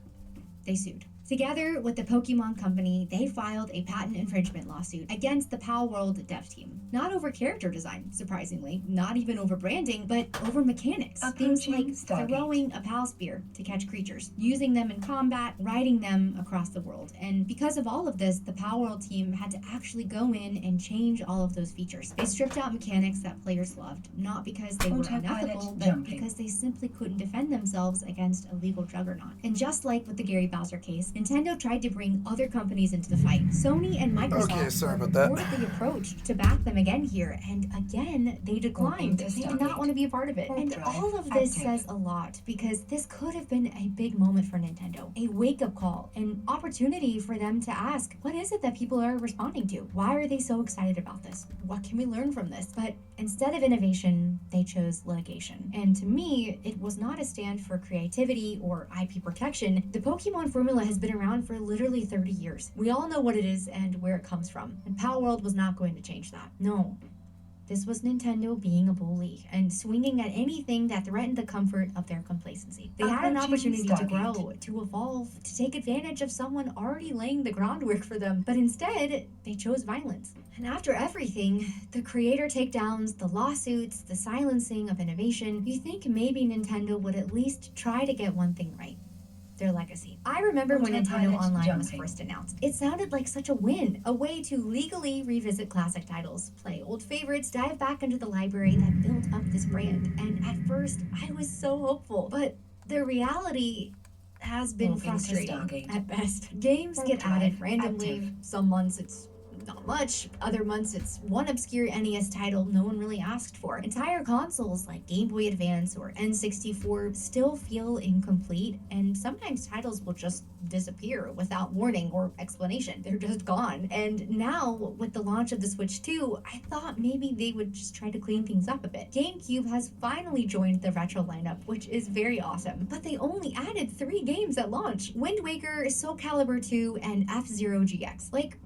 They sued. Together with the Pokemon Company, they filed a patent infringement lawsuit against the Pal World dev team. Not over character design, surprisingly, not even over branding, but over mechanics. Things like throwing a Pal Spear to catch creatures, using them in combat, riding them across the world. And because of all of this, the Pal World team had to actually go in and change all of those features. They stripped out mechanics that players loved, not because they were unethical, but because they simply couldn't defend themselves against a legal juggernaut. And just like with the Gary Bowser case, Nintendo tried to bring other companies into the fight. Sony and Microsoft were reportedly approached to back them again here, and again, they declined. They did not want to be a part of it. And all of this says a lot, because this could have been a big moment for Nintendo. A wake-up call, an opportunity for them to ask, what is it that people are responding to? Why are they so excited about this? What can we learn from this? But instead of innovation, they chose litigation. And to me, it was not a stand for creativity or IP protection. The Pokemon formula has been around for literally 30 years. We all know what it is and where it comes from. And Pal World was not going to change that. No. This was Nintendo being a bully and swinging at anything that threatened the comfort of their complacency. They had an opportunity to grow, to evolve, to take advantage of someone already laying the groundwork for them, but instead, they chose violence. And after everything, the creator takedowns, the lawsuits, the silencing of innovation, you think maybe Nintendo would at least try to get one thing right. Their legacy. I remember when Nintendo Online was first announced. It sounded like such a win, a way to legally revisit classic titles, play old favorites, dive back into the library that built up this brand. And at first, I was so hopeful, but the reality has been frustrating at best. Games get added randomly. Some months it's not much. Other months it's one obscure NES title no one really asked for. Entire consoles like Game Boy Advance or N64 still feel incomplete, and sometimes titles will just disappear without warning or explanation. They're just gone. And now, with the launch of the Switch 2, I thought maybe they would just try to clean things up a bit. GameCube has finally joined the retro lineup, which is very awesome. But they only added 3 games at launch: Wind Waker, Soul Calibur 2, and F-Zero GX. Like,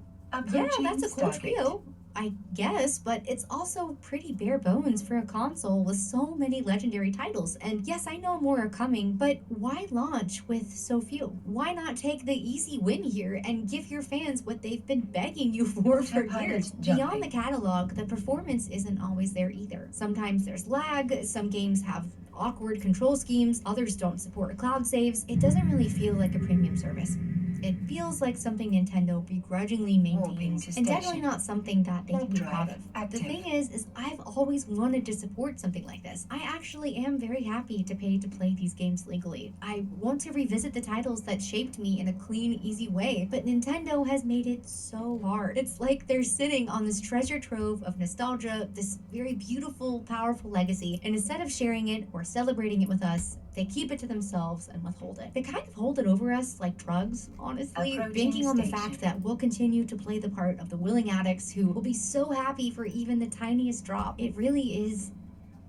yeah, that's a cool trio, I guess, but it's also pretty bare bones for a console with so many legendary titles. And yes, I know more are coming, but why launch with so few? Why not take the easy win here and give your fans what they've been begging you for years? Beyond the catalog, the performance isn't always there either. Sometimes there's lag, some games have awkward control schemes, others don't support cloud saves. It doesn't really feel like a premium service. It feels like something Nintendo begrudgingly maintains, and definitely not something that they can be proud of. The thing is I've always wanted to support something like this. I actually am very happy to pay to play these games legally. I want to revisit the titles that shaped me in a clean, easy way, but Nintendo has made it so hard. It's like they're sitting on this treasure trove of nostalgia, this very beautiful, powerful legacy, and instead of sharing it or celebrating it with us, they keep it to themselves and withhold it. They kind of hold it over us like drugs, honestly, banking on the fact that we'll continue to play the part of the willing addicts who will be so happy for even the tiniest drop. It really is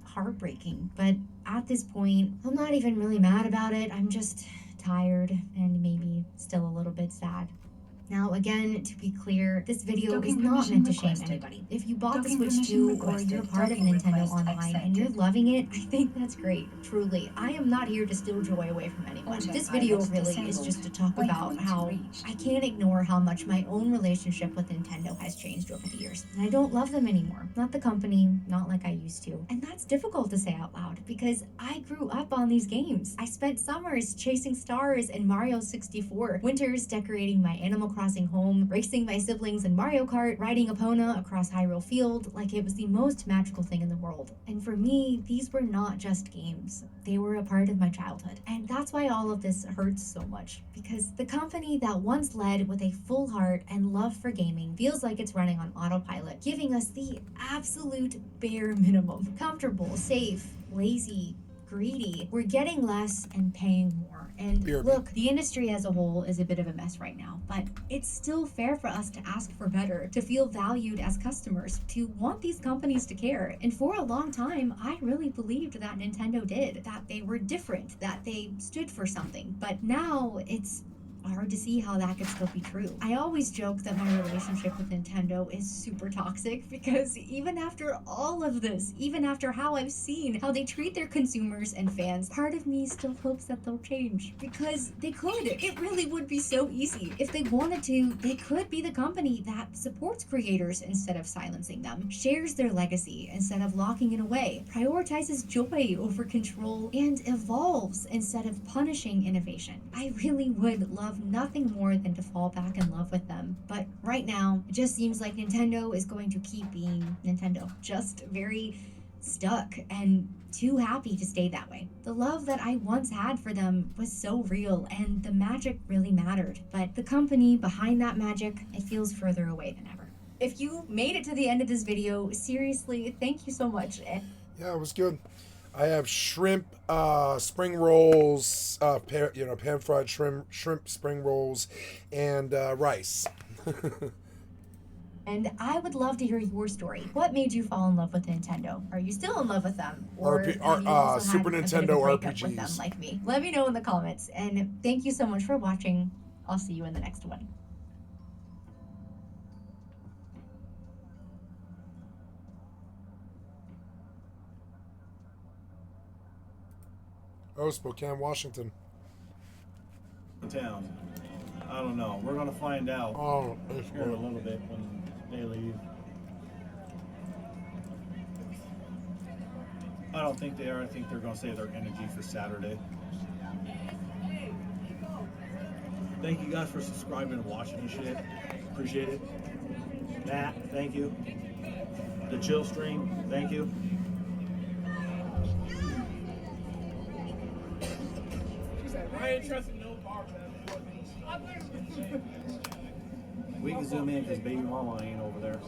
heartbreaking, but at this point, I'm not even really mad about it. I'm just tired and maybe still a little bit sad. Now, again, to be clear, this video is not meant to shame anybody. If you bought the Switch 2 or you're part of Nintendo Online and you're loving it, I think that's great, truly. I am not here to steal joy away from anyone. This video really is just to talk about how I can't ignore how much my own relationship with Nintendo has changed over the years. And I don't love them anymore. Not the company, not like I used to. And that's difficult to say out loud because I grew up on these games. I spent summers chasing stars in Mario 64, winters decorating my Animal Crossing home, racing my siblings in Mario Kart, riding Epona across Hyrule Field like it was the most magical thing in the world. And for me, these were not just games. They were a part of my childhood. And that's why all of this hurts so much, because the company that once led with a full heart and love for gaming feels like it's running on autopilot, giving us the absolute bare minimum. Comfortable, safe, lazy, greedy. We're getting less and paying more. And BRB. look, the industry as a whole is a bit of a mess right now, but it's still fair for us to ask for better, to feel valued as customers, to want these companies to care. And for a long time, I really believed that Nintendo did, that they were different, that they stood for something. But now it's hard to see how that could still be true. I always joke that my relationship with Nintendo is super toxic because even after all of this, even after how I've seen how they treat their consumers and fans, part of me still hopes that they'll change because they could. It really would be so easy. If they wanted to, they could be the company that supports creators instead of silencing them, shares their legacy instead of locking it away, prioritizes joy over control, and evolves instead of punishing innovation. I really would love nothing more than to fall back in love with them. But right now, it just seems like Nintendo is going to keep being Nintendo. Just very stuck and too happy to stay that way. The love that I once had for them was so real and the magic really mattered. But the company behind that magic, it feels further away than ever. If you made it to the end of this video, seriously, thank you so much. Yeah, it was good. I have shrimp, spring rolls, pan-fried shrimp spring rolls, and rice. And I would love to hear your story. What made you fall in love with Nintendo? Are you still in love with them? Or have you also Super had a bit Nintendo of a breakup with them RPGs. like me? Let me know in the comments. And thank you so much for watching. I'll see you in the next one. Oh, Spokane, Washington. Town. I don't know. We're gonna find out here in a little bit when they leave. I don't think they are. I think they're gonna save their energy for Saturday. Thank you guys for subscribing and watching this shit. Appreciate it. Matt, thank you. The chill stream, thank you. I ain't trusting no bar, man. We can zoom in because baby mama ain't over there.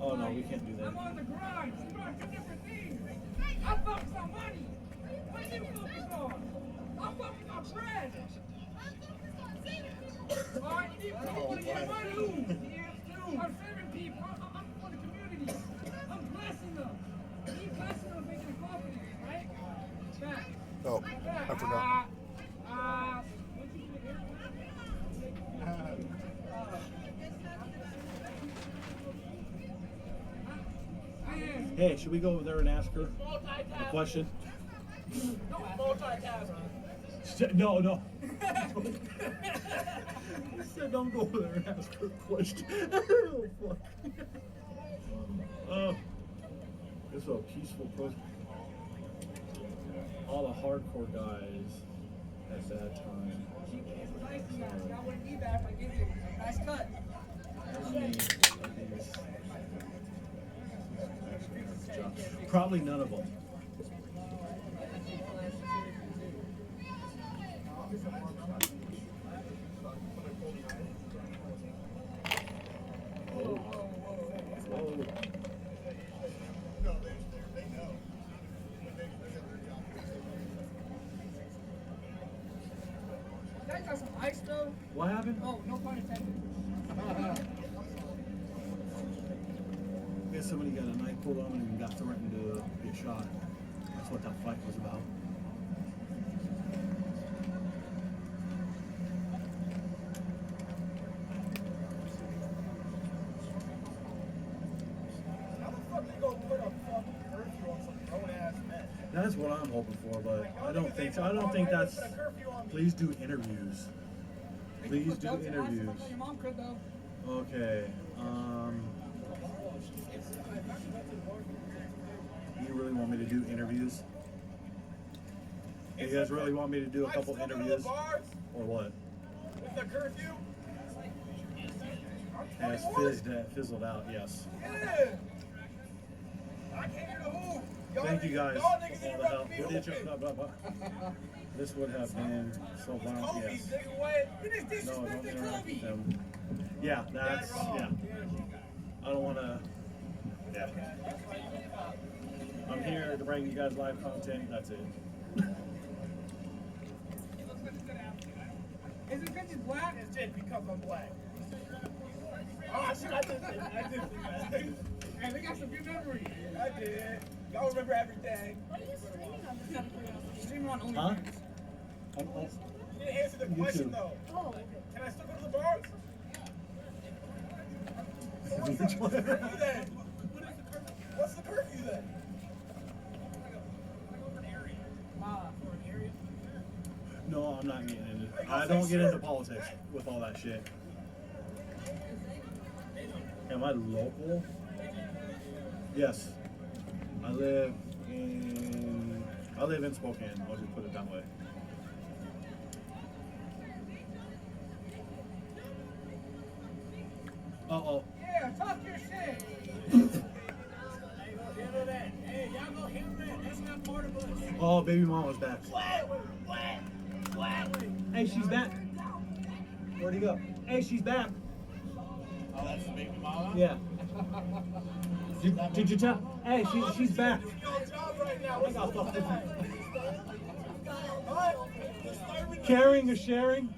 Oh no, we can't do that. I'm on the grind. We're on two different things. I'm focused on money. What are you focused on? I'm focused on bread. All right, you people to get money. I'm serving people. I'm for the community. I'm blessing them. You blessing them, making a company, right? Back. Oh, I forgot. Hey, should we go over there and ask her a question? No, no. He said don't go over there and ask her a question. Oh, fuck. Oh, it's a peaceful protest. All the hardcore guys at that time. That wouldn't be bad if I give you a nice cut. Probably none of them. You guys got some ice though? What happened? Oh, no pun intended. I guess somebody got a knife pulled on him and got threatened to get shot. That's what that fight was about. How the fuck they gonna put a fucking curfew on some grown ass men? That's what I'm hoping for, but I don't think so. I don't think that's. Please do interviews. Please do interviews. Your mom could though. Okay. You really want me to do interviews? You guys really want me to do a couple interviews? Or what? With the curfew? Yeah, it's fizzled out, yes. Yeah. I came here to hoop. Thank you guys for all the help. This would have been so violent. Yes. No, don't interact with them. Yeah, that's yeah. I don't want to. Yeah. I'm here to bring you guys live content. That's it. Is it because he's black? It's just because I'm black. Oh, shit, I did that. Hey, they got some good memories. I did. Y'all remember everything. What are you streaming on? Streaming on OnlyFans. Huh? You didn't answer the question, though. Oh, okay. Can I still go to the bars? What's the curfew then? What's the curfew then? For an area? No, I'm not getting into. I don't get into politics with all that shit. Am I local? Yes. I live in Spokane. I'll just put it that way. Uh-oh. Yeah, talk your shit. Hey, y'all go handle that. That's not part of us. Oh, baby mama's back. What? Hey, she's back. Where'd he go? Hey, she's back. Oh, that's the baby mama? Yeah. Did you tell? Hey, she's back. Caring or sharing?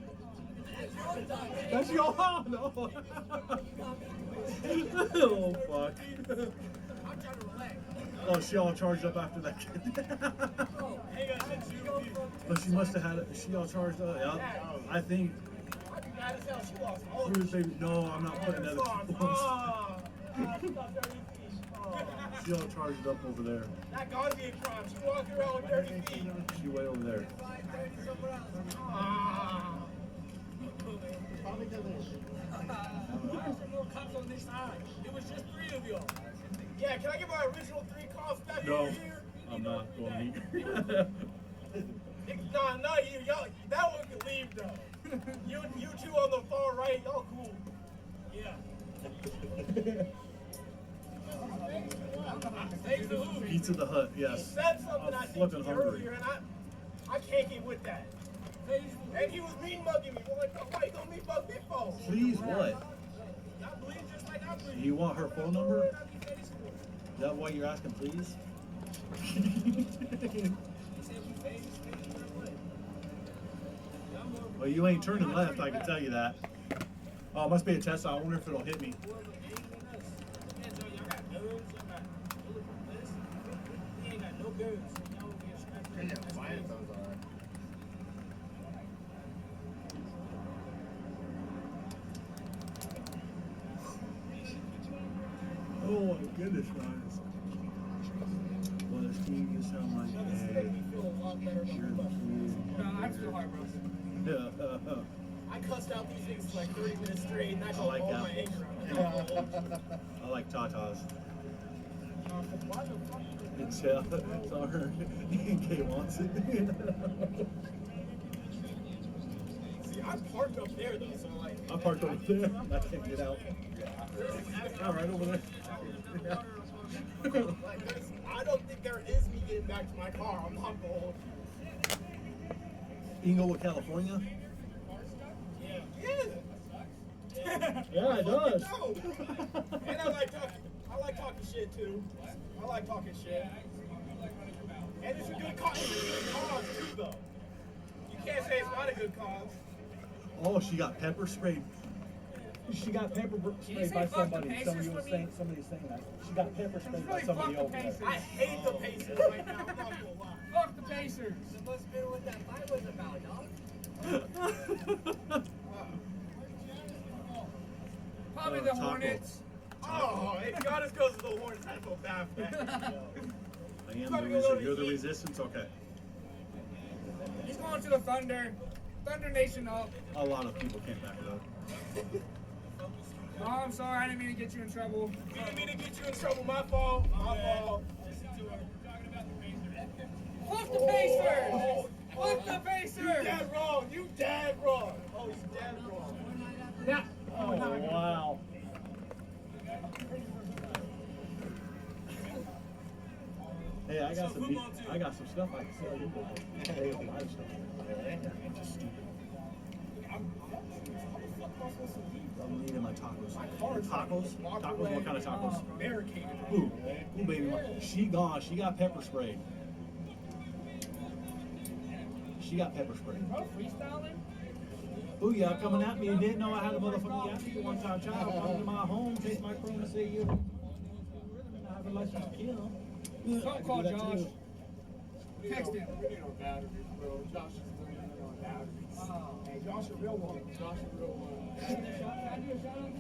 That's your no. Oh fuck. Oh, she all charged up after that kid. But she must have had it. She all charged up. Yeah. I think. No, I'm not putting that. She all charged up over there. That gotta be a crime. She walked around with 30 feet. She way over there. Probably because there's some more cops on this side. It was just 3 of y'all. Yeah, can I get my original 3 cops back No, here? I'm not going to eat. Nah, not you. Y'all, that one can leave though. You two on the far right, y'all cool. Yeah. Pizza the Hut, yes. He said something I think flipping earlier, and I can't get with that. And he was mean mugging me. Well, like, why you gonna mean mug me for? Please, what? Y'all bleed just like I bleed. You want her phone number? Is that why you're asking, please? Well, you ain't turning left, I can tell you that. Oh, it must be a Tesla. I wonder if it'll hit me. Oh my goodness, guys. Well, Steve, you sound like a I'm still heartbroken. I cussed out these things for like 30 minutes straight, and I got like all that. my anger out. I like tatas. Why the fuck? It's her. Kay wants it. See, I parked up there though, so like. I parked over there. I can't get out. All right, over there. Yeah. Like, I don't think there is me getting back to my car. I'm not going. You can go with California? Yeah. Yeah, it does. No. And I like talking shit too. I like talking shit. And it's a good cause too, though. You can't say it's not a good cause. Oh, she got pepper sprayed. She got pepper sprayed by somebody. Somebody's saying that. She got pepper sprayed by somebody over there. I hate the Pacers right now. I'm not gonna lie. Fuck the Pacers. That must have been what that fight was about, dog. Probably the Hornets. Oh, it got us goes to the Hornets. I feel bad for that. I am the reason. You're the resistance? Okay. He's going to the Thunder. Thunder Nation up. A lot of people can't back it up. Oh, I'm sorry. I didn't mean to get you in trouble. Didn't mean to get you in trouble. My fault. My fault. Fuck the Pacers! Fuck the Pacers! You dead wrong. You dead wrong. Oh, you dead wrong. Yeah. Oh, wow. Hey, I stuff I can sell you, but hey, a lot of stuff. It's just stupid. I'm eating my tacos. Tacos? Tacos? What kind of tacos? Barricaded. Who? Who, baby? She gone. She got pepper sprayed. She got pepper sprayed. Bro, freestyling? Ooh, y'all coming at me and didn't know I had a motherfucking Yaki one-time child come to my home, take my phone and say, you I have a license to kill. Don't call Josh. Too. Text him. We need our batteries, bro. Josh is running on batteries. Hey, Josh a real one. Josh a real one. Can I do a shout out?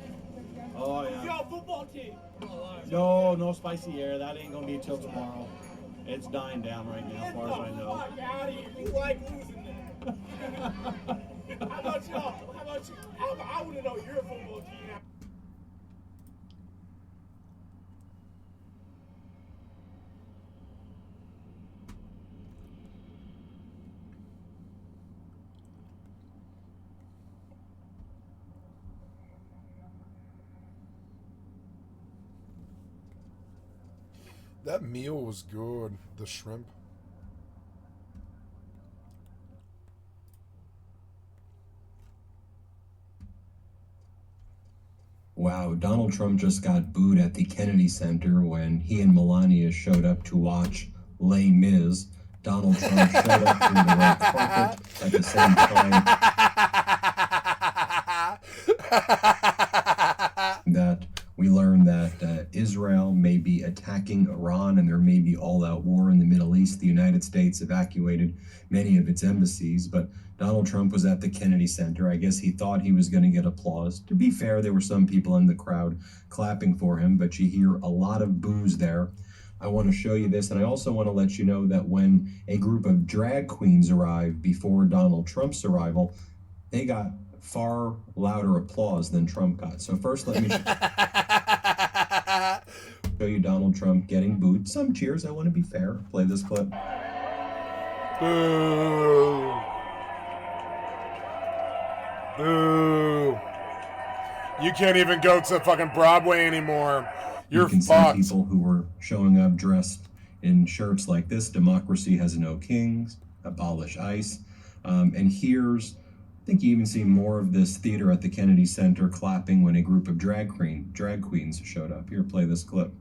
Oh, yeah. Yo, football team. No spicy air. That ain't gonna be till tomorrow. It's dying down right now, as far as I know. Fuck out of here. You like losing that. How about y'all? How about you? I want to know your football team. That meal was good. The shrimp. Wow, Donald Trump just got booed at the Kennedy Center when he and Melania showed up to watch Les Mis. Donald Trump showed up in the red carpet at the same time that we learned that Israel may be attacking Iran and there may be all-out war in the Middle East. The United States evacuated many of its embassies, but Donald Trump was at the Kennedy Center. I guess he thought he was going to get applause. To be fair, there were some people in the crowd clapping for him, but you hear a lot of boos there. I want to show you this, and I also want to let you know that when a group of drag queens arrived before Donald Trump's arrival, they got far louder applause than Trump got. So first, let me show you Donald Trump getting booed. Some cheers, I want to be fair. Play this clip. Boo. Boo. You can't even go to fucking Broadway anymore. You're you can fucked. see people who were showing up dressed in shirts like this. Democracy has no kings. Abolish ICE. And here's, I think you even see more of this theater at the Kennedy Center clapping when a group of drag queens showed up. Here, play this clip.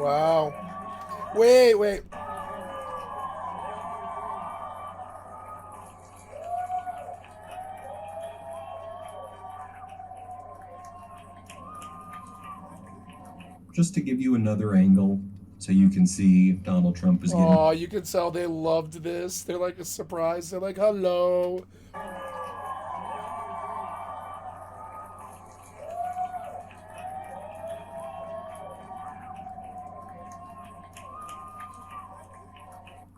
Wow. Wait. Just to give you another angle so you can see if Donald Trump is getting... Oh, you can tell they loved this. They're like a surprise. They're like, hello.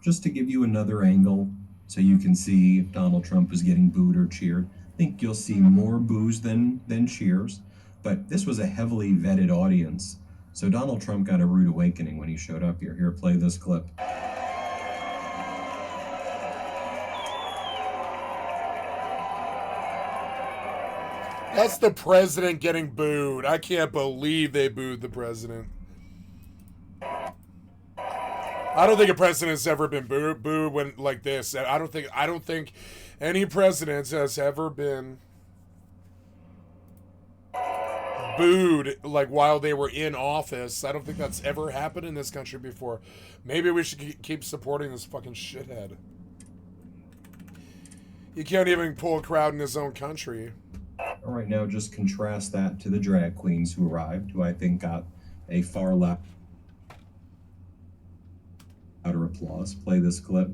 Just to give you another angle so you can see if Donald Trump is getting booed or cheered. I think you'll see more boos than cheers, but this was a heavily vetted audience. So Donald Trump got a rude awakening when he showed up here. Here, play this clip. That's the president getting booed. I can't believe they booed the president. I don't think a president has ever been booed when like this. I don't think any president has ever been booed like while they were in office. I don't think that's ever happened in this country before. Maybe we should keep supporting this fucking shithead. You can't even pull a crowd in his own country. All right, now just contrast that to the drag queens who arrived, who I think got a far louder applause. Play this clip.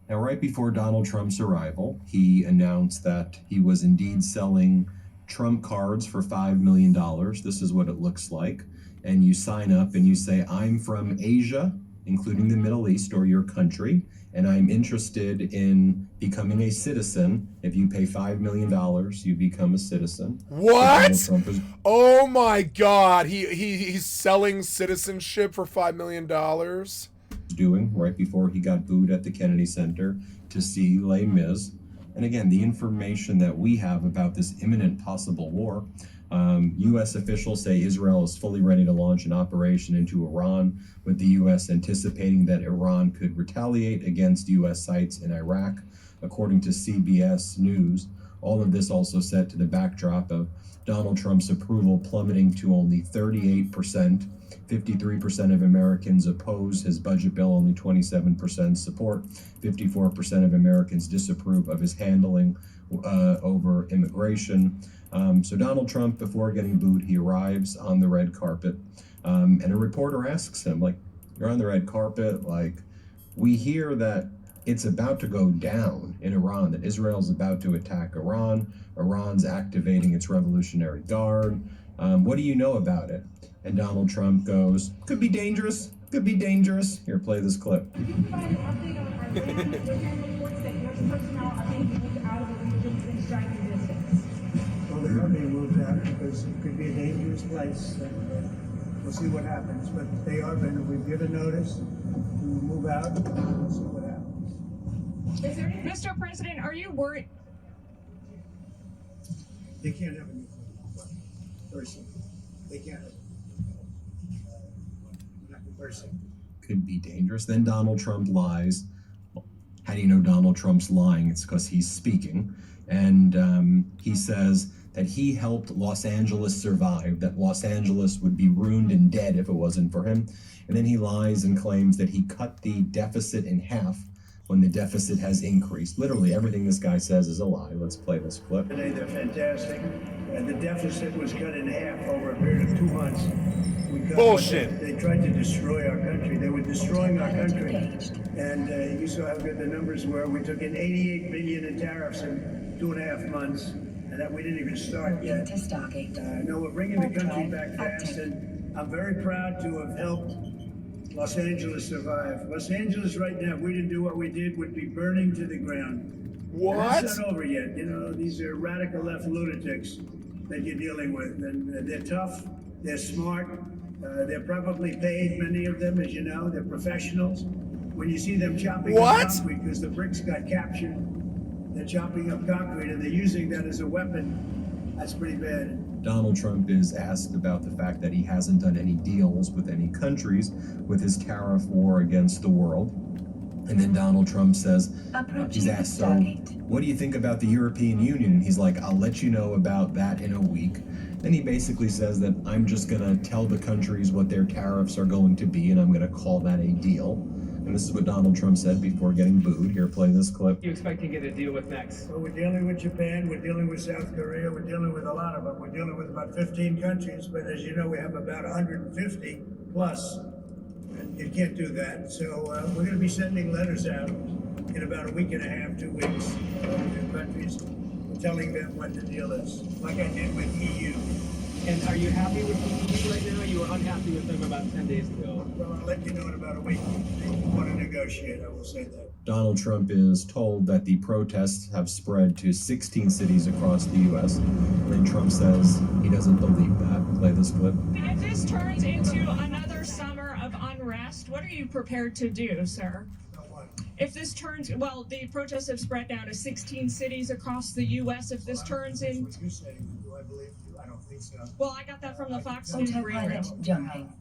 Now, right before Donald Trump's arrival, he announced that he was indeed selling Trump cards for $5 million. This is what it looks like. And you sign up and you say, I'm from Asia, including the Middle East or your country, and I'm interested in becoming a citizen. If you pay $5 million, you become a citizen. What? Oh my God! He's selling citizenship for $5 million. Doing right before he got booed at the Kennedy Center to see Les Mis. And again, the information that we have about this imminent possible war, U.S. officials say Israel is fully ready to launch an operation into Iran, with the U.S. anticipating that Iran could retaliate against U.S. sites in Iraq, according to CBS News. All of this also set to the backdrop of Donald Trump's approval plummeting to only 38%. 53% of Americans oppose his budget bill, only 27% support. 54% of Americans disapprove of his handling over immigration. So Donald Trump, before getting booed, he arrives on the red carpet, and a reporter asks him, like, you're on the red carpet, like, we hear that it's about to go down in Iran, that Israel's about to attack Iran. Iran's activating its Revolutionary Guard. What do you know about it? And Donald Trump goes, could be dangerous, could be dangerous. Here, play this clip. Well, they are being moved out because it could be a dangerous place. We'll see what happens, but they are being, we've given notice to move out, and we'll see what happens. Mr. President, are you worried? They can't have a nuclear weapon. Very simple. They can't have it. Very simple. Could be dangerous. Then Donald Trump lies. How do you know Donald Trump's lying? It's because he's speaking. And he says that he helped Los Angeles survive, that Los Angeles would be ruined and dead if it wasn't for him. And then he lies and claims that he cut the deficit in half when the deficit has increased. Literally everything this guy says is a lie. Let's play this clip. Today they're fantastic. And the deficit was cut in half over a period of 2 months. Bullshit. They tried to destroy our country. They were destroying our country. And you saw how good the numbers were. We took in $88 billion in tariffs in 2.5 months. And that we didn't even start yet. No, we're bringing the country back fast. And I'm very proud to have helped Los Angeles survive. Los Angeles right now, if we didn't do what we did, would be burning to the ground. What? It's not over yet. You know, these are radical left lunatics that you're dealing with. And they're tough, they're smart, they're probably paid, many of them, as you know, they're professionals. When you see them chopping up concrete, because the bricks got captured, they're chopping up concrete and they're using that as a weapon. That's pretty bad. Donald Trump is asked about the fact that he hasn't done any deals with any countries with his tariff war against the world. And then Donald Trump says, he's asked, so what do you think about the European Union? And he's like, I'll let you know about that in a week. Then he basically says that I'm just going to tell the countries what their tariffs are going to be, and I'm going to call that a deal. And this is what Donald Trump said before getting booed. Here, play this clip. You expect to get a deal with next? So we're dealing with Japan, we're dealing with South Korea, we're dealing with a lot of them. We're dealing with about 15 countries, but as you know, we have about 150 plus. And you can't do that. So we're going to be sending letters out in about a week and a half, 2 weeks, to countries, telling them what the deal is, like I did with EU. And are you happy with the EU right now? You were unhappy with them about 10 days ago. Well, I'll let you know in about a week. If you want to negotiate, I will say that. Donald Trump is told that the protests have spread to 16 cities across the U.S. And then Trump says he doesn't believe that. Play this clip. If this turns into another summer of unrest, what are you prepared to do, sir? If this turns, well, the protests have spread now to 16 cities across the U.S. If this turns in... What you're saying, do I believe you? I don't think so. Well, I got that from the Fox News radio. Jumping.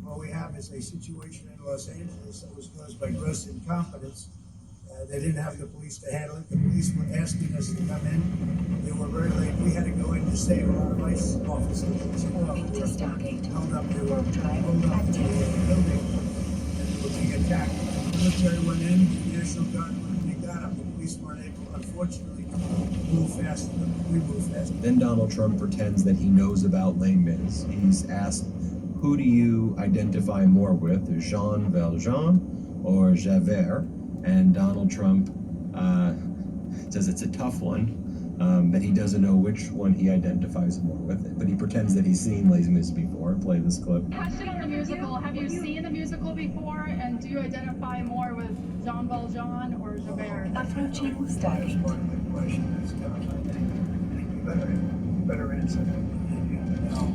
What we have is a situation in Los Angeles that was caused by gross incompetence. They didn't have the police to handle it. The police were asking us to come in. They were very late. We had to go in to save a lot of ICE officers. Held up the building, and they were being attacked. The military went in, the National Guard went in, they got them. The police weren't able, unfortunately, to move fast enough. We moved fast. Then Donald Trump pretends that he knows about Les Mis. He's asked, who do you identify more with, Jean Valjean or Javert? And Donald Trump says it's a tough one. that he doesn't know which one he identifies more with, but he pretends that he's seen Les Mis before. Play this clip. Question on the musical. Have you seen the musical before, and do you identify more with Jean Valjean or Javert? Approaching Stargate. Better answer. No.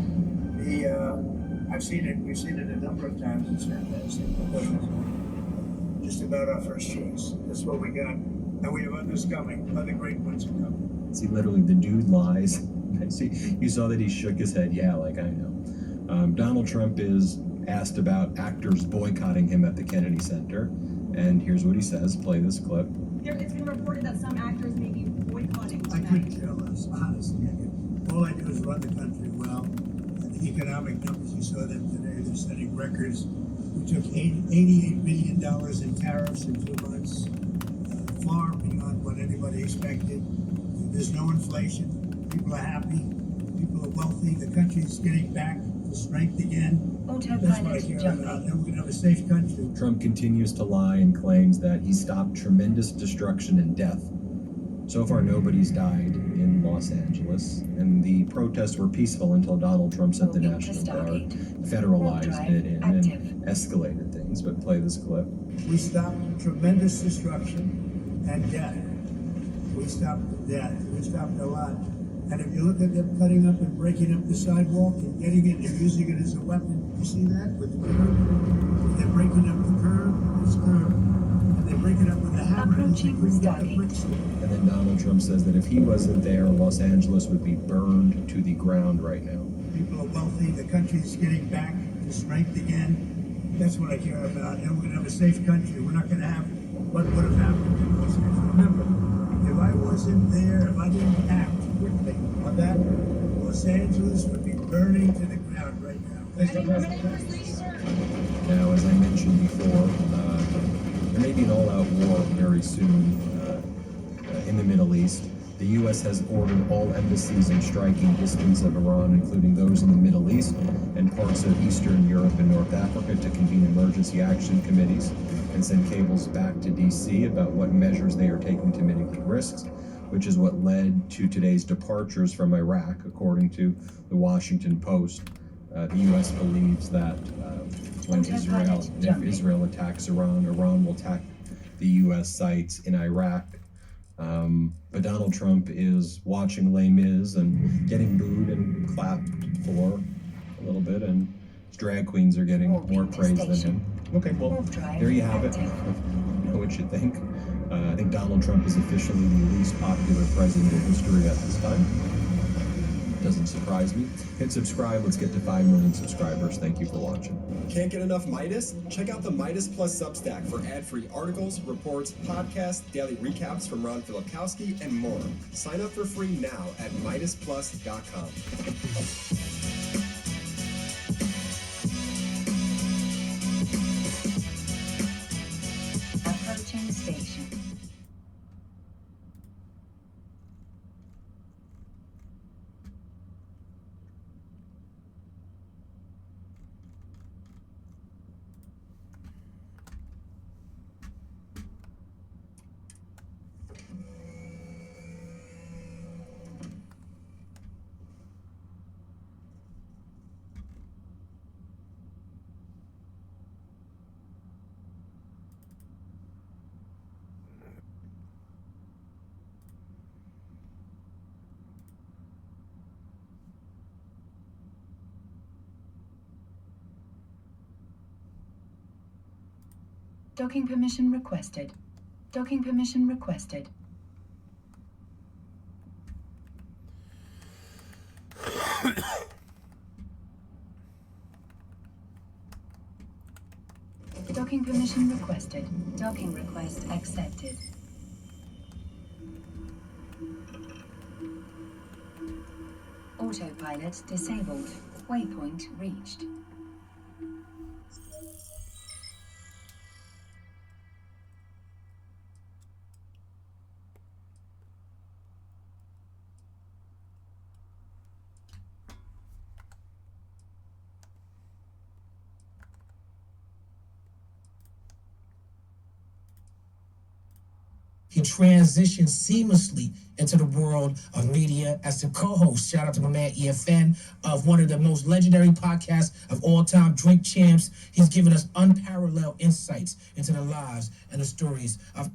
I've seen it. We've seen it a number of times. It's fantastic. Just about our first choice. That's what we got. And we have others coming. Other great ones are coming. See, literally, the dude lies. See, you saw that he shook his head. Yeah, like I know. Donald Trump is asked about actors boycotting him at the Kennedy Center, and here's what he says. Play this clip. It's been reported that some actors may be boycotting I couldn't care less, honestly. All I do is run the country well. And the economic numbers, you saw them today, they're setting records. We took $88 billion in tariffs in 2 months, far beyond what anybody expected. There's no inflation. People are happy. People are wealthy. The country's getting back to strength again. That's what I care about. And we're going to have a safe country. Trump continues to lie and claims that he stopped tremendous destruction and death. So far, nobody's died in Los Angeles, and the protests were peaceful until Donald Trump sent the National Guard, federalized it, and escalated things. But play this clip. We stopped tremendous destruction and death. We stopped the death. We stopped a lot. And if you look at them cutting up and breaking up the sidewalk and getting it and using it as a weapon, you see that with the curb? They're breaking up the curb, it's curb. And they break it up with a hammer. And then Donald Trump says that if he wasn't there, Los Angeles would be burned to the ground right now. People are wealthy. The country's getting back to strength again. That's what I care about. And we're going to have a safe country. We're not going to have what would have happened in Los Angeles. Remember, if I wasn't there, if I didn't act quickly on that, Los Angeles would be burning to the ground right now. Now, as I mentioned before, there may be an all-out war very soon in the Middle East. The U.S. has ordered all embassies in striking distance of Iran, including those in the Middle East and parts of Eastern Europe and North Africa, to convene emergency action committees and send cables back to D.C. about what measures they are taking to mitigate risks, which is what led to today's departures from Iraq, according to the Washington Post. The U.S. believes that if Israel attacks Iran, Iran will attack the U.S. sites in Iraq. But Donald Trump is watching Les Mis and getting booed and clapped for a little bit, and his drag queens are getting more praise than him. Okay, well, there you have it. Know what you think. I think Donald Trump is officially the least popular president in history at this time. Doesn't surprise me. Hit subscribe. Let's get to 5 million subscribers. Thank you for watching. Can't get enough Midas? Check out the Midas Plus Substack for ad-free articles, reports, podcasts, daily recaps from Ron Filipkowski, and more. Sign up for free now at MidasPlus.com. Approaching station. Docking permission requested. Docking permission requested. Docking permission requested. Docking request accepted. Autopilot disabled. Waypoint reached. He transitioned seamlessly into the world of media as the co-host. Shout out to my man EFN of one of the most legendary podcasts of all time, Drink Champs. He's given us unparalleled insights into the lives and the stories of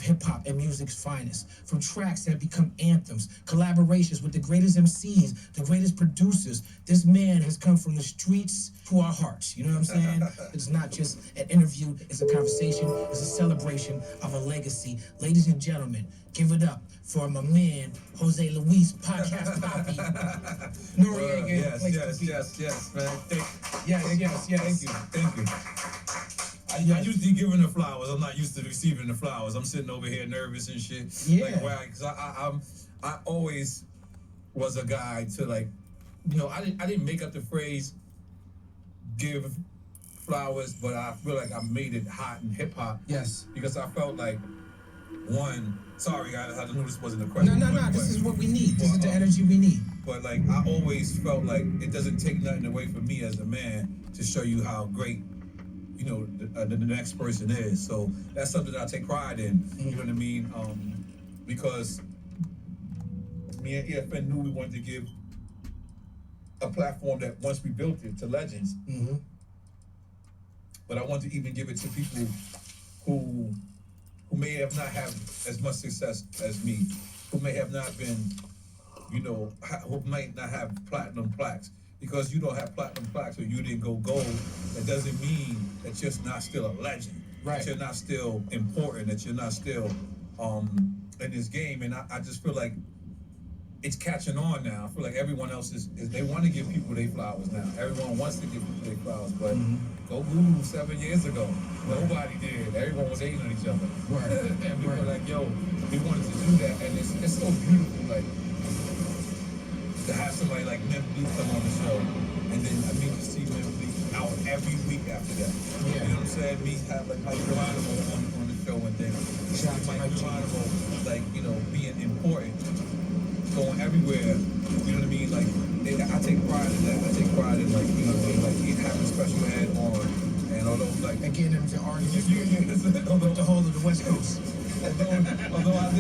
hip-hop and music's finest, from tracks that have become anthems, collaborations with the greatest MCs, the greatest producers. This man has come from the streets to our hearts, you know what I'm saying? It's not just an interview, it's a conversation, it's a celebration of a legacy. Ladies and gentlemen, give it up for my man, Jose Luis, Podcast Poppy. Noriega. Yes, man. Yes. Thank you. I usually giving the flowers. I'm not used to receiving the flowers. I'm sitting over here nervous and shit. Yeah. Like, why? Because I always was a guy to, like, you know, I didn't make up the phrase give flowers, but I feel like I made it hot in hip hop. Yes. Because I felt like, one, sorry guys, I knew this wasn't a question. No. This is what we need. This is the energy we need. But like, I always felt like it doesn't take nothing away from me as a man to show you how great, you know, the next person is. So that's something that I take pride in. You know what I mean? Because me and EFN knew we wanted to give a platform that once we built it to legends. But I want to even give it to people who may have not had as much success as me, who may have not been, you know, who might not have platinum plaques. Because you don't have platinum plaques or you didn't go gold, that doesn't mean that you're not still a legend. Right. That you're not still important, that you're not still in this game. And I just feel like it's catching on now. I feel like everyone else is they want to give people their flowers now. Everyone wants to give people their flowers, but go Google 7 years ago. Nobody did. Everyone was hating on each other. Right. And we were like, yo, we wanted to do that. And it's so beautiful, like, to have somebody like Mem Bleak come on the show, and then I mean to see Mem Bleak out every week after that. Yeah. You know what I'm saying? Me have like Mike Geronimo on the show, and then Mike Geronimo, like, you know, being important, going everywhere. You know what I mean? Like, I take pride in that. I take pride in, like, you know, like having special ed on, and although like again, them to argue with the whole of the West Coast. Although I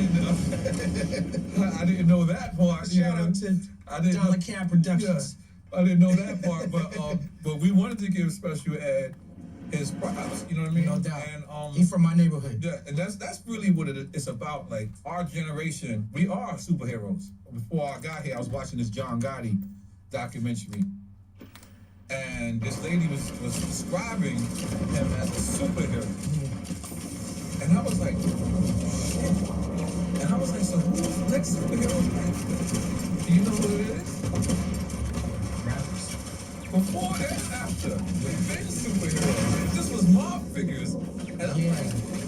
didn't know that part. Shout out to Dollar Cab Productions. Yeah, I didn't know that part, but we wanted to give special ed his props. You know what I mean? No doubt. And he's from my neighborhood. Yeah, and that's really what it's about. Like, our generation, we are superheroes. Before I got here, I was watching this John Gotti documentary, and this lady was describing him as a superhero. And I was like, shit. And I was like, so who's the next superhero? Do you know who it is? Rappers. Before and after, we've been superheroes. This was mob figures. And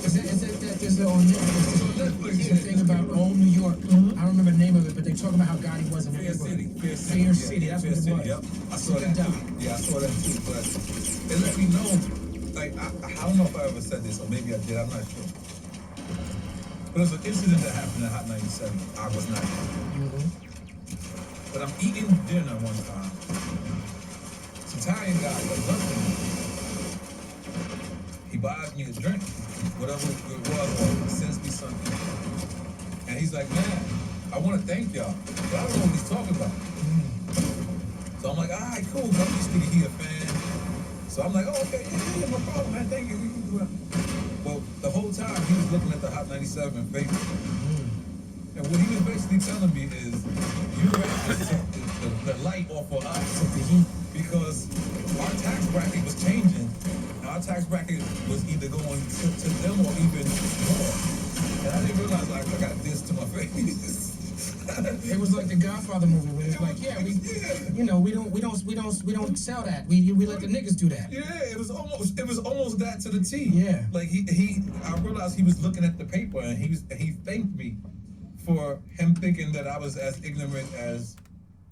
Is that on Netflix? The thing about old New York. I don't remember the name of it, but they talk about how Gotti was in Fear City. Fear City. That's what it was. Yep. I saw that too. Yeah, I saw that too. But it let me know. Like, I don't know if I ever said this, or maybe I did, I'm not sure. But there's an incident that happened in Hot 97. I was not there. But I'm eating dinner one time. This Italian guy comes up to me. He buys me a drink, whatever it was, or sends me something. And he's like, man, I want to thank y'all, but I don't know what he's talking about. So I'm like, all right, cool, I'm just thinking he a fan. So I'm like, oh, okay, yeah, no problem, man, thank you. Well, the whole time he was looking at the Hot 97 paper. And what he was basically telling me is, you ready to take the light off of us, because our tax bracket was changing. And our tax bracket was either going to them or even more. And I didn't realize, like, I got this to my face. It was like the Godfather movie where it's like, we don't sell that. We let the niggas do that. Yeah, it was almost that to the T. Yeah. Like I realized he was looking at the paper, and he thanked me for him thinking that I was as ignorant as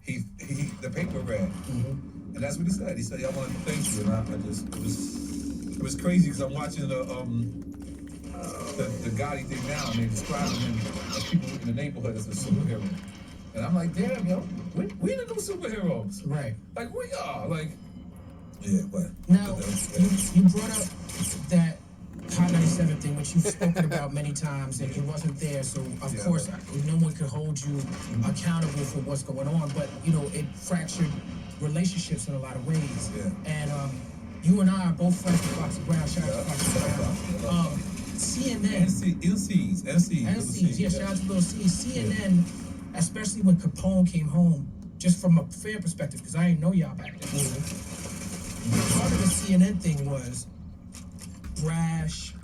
the paper read. And that's what he said. He said, I want to thank you. And it was crazy because I'm watching the Gotti thing now, and they describing him as people in the neighborhood as a superhero. And I'm like, damn, yo, we the new superheroes. Right. Like, we are. Like, yeah, but. Now, you brought up that Hot 97 thing, which you've spoken about many times, and it wasn't there, so of course no one could hold you accountable for what's going on. But you know, it fractured relationships in a lot of ways. And you and I are both friends with Foxy Brown. Shout out to Foxy Brown. CNN, NCs, yeah. Shout out to Little C. CNN, especially when Capone came home, just from a fair perspective, because I didn't know y'all back then. Part of the CNN thing was brash,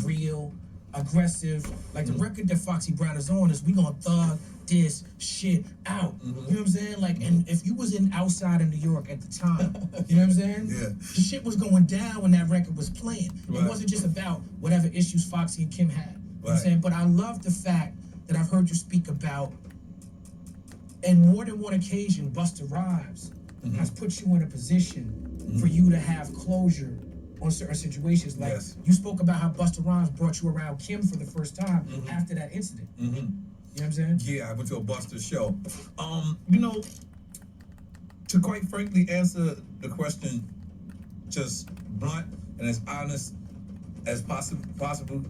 real, aggressive. Like the record that Foxy Brown is on is we gonna thug this shit out. You know what I'm saying? Like, and if you was outside of New York at the time, you know what I'm saying? The shit was going down when that record was playing. It wasn't just about whatever issues Foxy and Kim had. You know what I'm saying? But I love the fact that I've heard you speak about, and more than one occasion, Busta Rhymes has put you in a position for you to have closure on certain situations. Like you spoke about how Busta Rhymes brought you around Kim for the first time after that incident. You know what I'm saying? Yeah, I went to a Busta show. You know, to quite frankly answer the question just blunt and as honest as possible,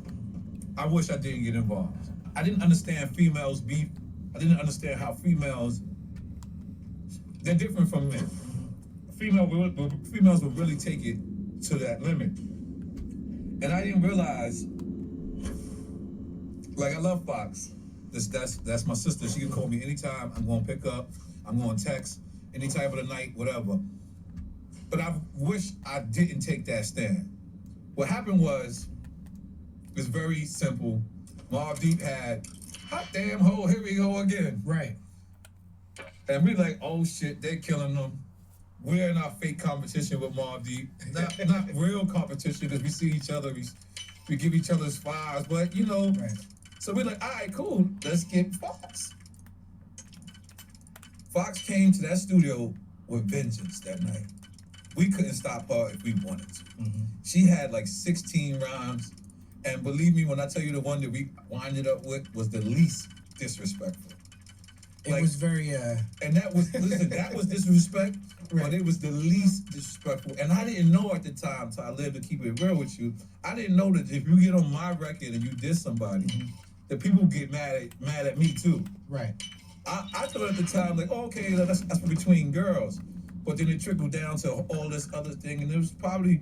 I wish I didn't get involved. I didn't understand females' beef. I didn't understand how females, they're different from men. Females will really take it to that limit. And I didn't realize, like, I love Fox. That's my sister. She can call me anytime. I'm going to pick up. I'm going to text any time of the night, whatever. But I wish I didn't take that stand. What happened was, it was very simple. Mobb Deep had, hot damn hole, here we go again. Right. And we like, oh shit, they're killing them. We're in our fake competition with Mobb Deep. Not real competition, because we see each other, we give each other's fives, but you know. Right. So we're like, all right, cool, let's get Fox. Fox came to that studio with vengeance that night. We couldn't stop her if we wanted to. She had like 16 rhymes, and believe me when I tell you the one that we winded up with was the least disrespectful. It was very, and that was, listen, that was disrespect, but it was the least disrespectful. And I didn't know at the time, so I lived to keep it real with you, I didn't know that if you get on my record and you diss somebody, that people get mad at me too. Right. I thought at the time, like, oh, okay, that's for between girls. But then it trickled down to all this other thing, and it was probably,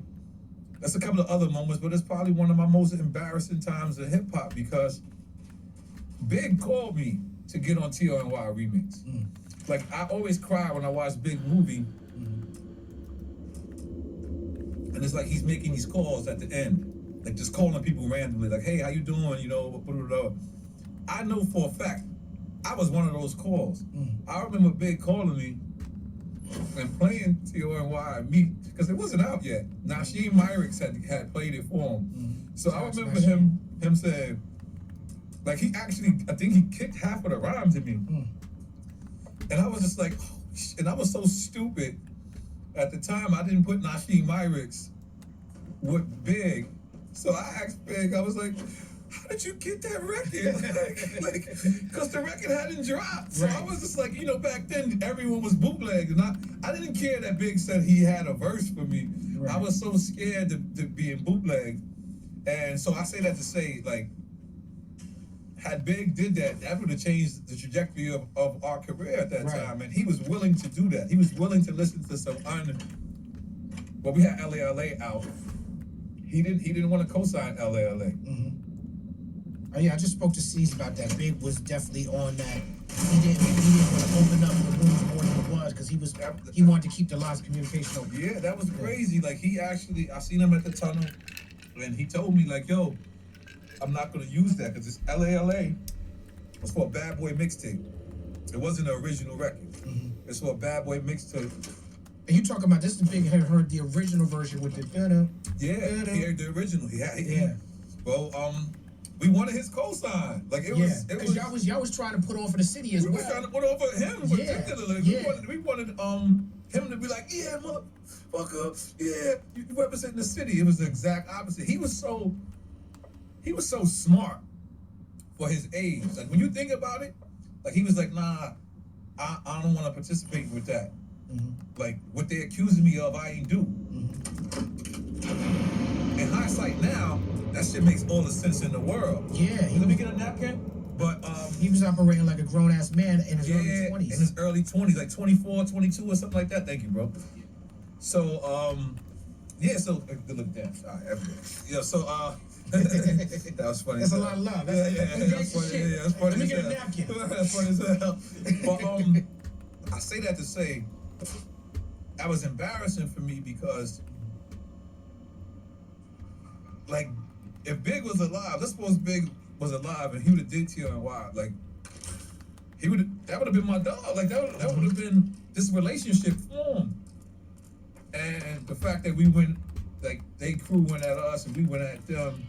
that's a couple of other moments, but it's probably one of my most embarrassing times in hip hop, because Big called me to get on TRNY remix. Like, I always cry when I watch Big movie, and it's like he's making these calls at the end, like just calling people randomly, like, hey, how you doing? You know, blah, blah, blah. I know for a fact, I was one of those calls. I remember Big calling me and playing TRNY me, because it wasn't out yet. Nasheem Myrix had played it for him. So I remember him saying, like, he actually, I think he kicked half of the rhymes in me. And I was just like, oh, and I was so stupid. At the time, I didn't put Nasheem Myrix with Big. So I asked Big, I was like, how did you get that record? like, because the record hadn't dropped. So I was just like, you know, back then, everyone was bootleg. And I didn't care that Big said he had a verse for me. I was so scared to be in bootleg. And so I say that to say, like, had Big did that, that would have changed the trajectory of our career at that time. And he was willing to do that. He was willing to listen to some well, we had LALA out. He didn't want to co-sign LALA. Oh yeah, I just spoke to C's about that. Big was definitely on that. He didn't want to open up the rooms more than it was, because he wanted to keep the lines of communication open. Yeah, that was crazy. Like, he actually, I seen him at the tunnel, and he told me, like, yo, I'm not gonna use that because it's LALA. It's for a Bad Boy mixtape. It wasn't an original record. It's for a Bad Boy mixtape. And you talking about this? The Big had heard the original version with the he heard the original. Well, we wanted his cosign. Like, it was. Y'all was trying to put on for the city as well. We was trying to put on for him particularly. We wanted him to be like, yeah, motherfucker, yeah, you representing the city. It was the exact opposite. He was so smart for his age. Like, when you think about it, like, he was like, nah, I don't want to participate with that. Like, what they accusing me of, I ain't do. In hindsight now, that shit makes all the sense in the world. Yeah. Let me get a napkin. But he was operating like a grown ass man in his early 20s. In his early 20s, like 24, 22 or something like that. Thank you, bro. So so good look, damn. All right, everywhere. Yeah, so that was funny. That's a lot of love. That's funny. Yeah, that's funny. Let me get a napkin. That's funny as hell. But I say that to say that was embarrassing for me because, like, if Big was alive, let's suppose Big was alive and he would have did TNY, like, that would have been my dog. Like, that would have been this relationship formed. And the fact that we went, like, they crew went at us and we went at them,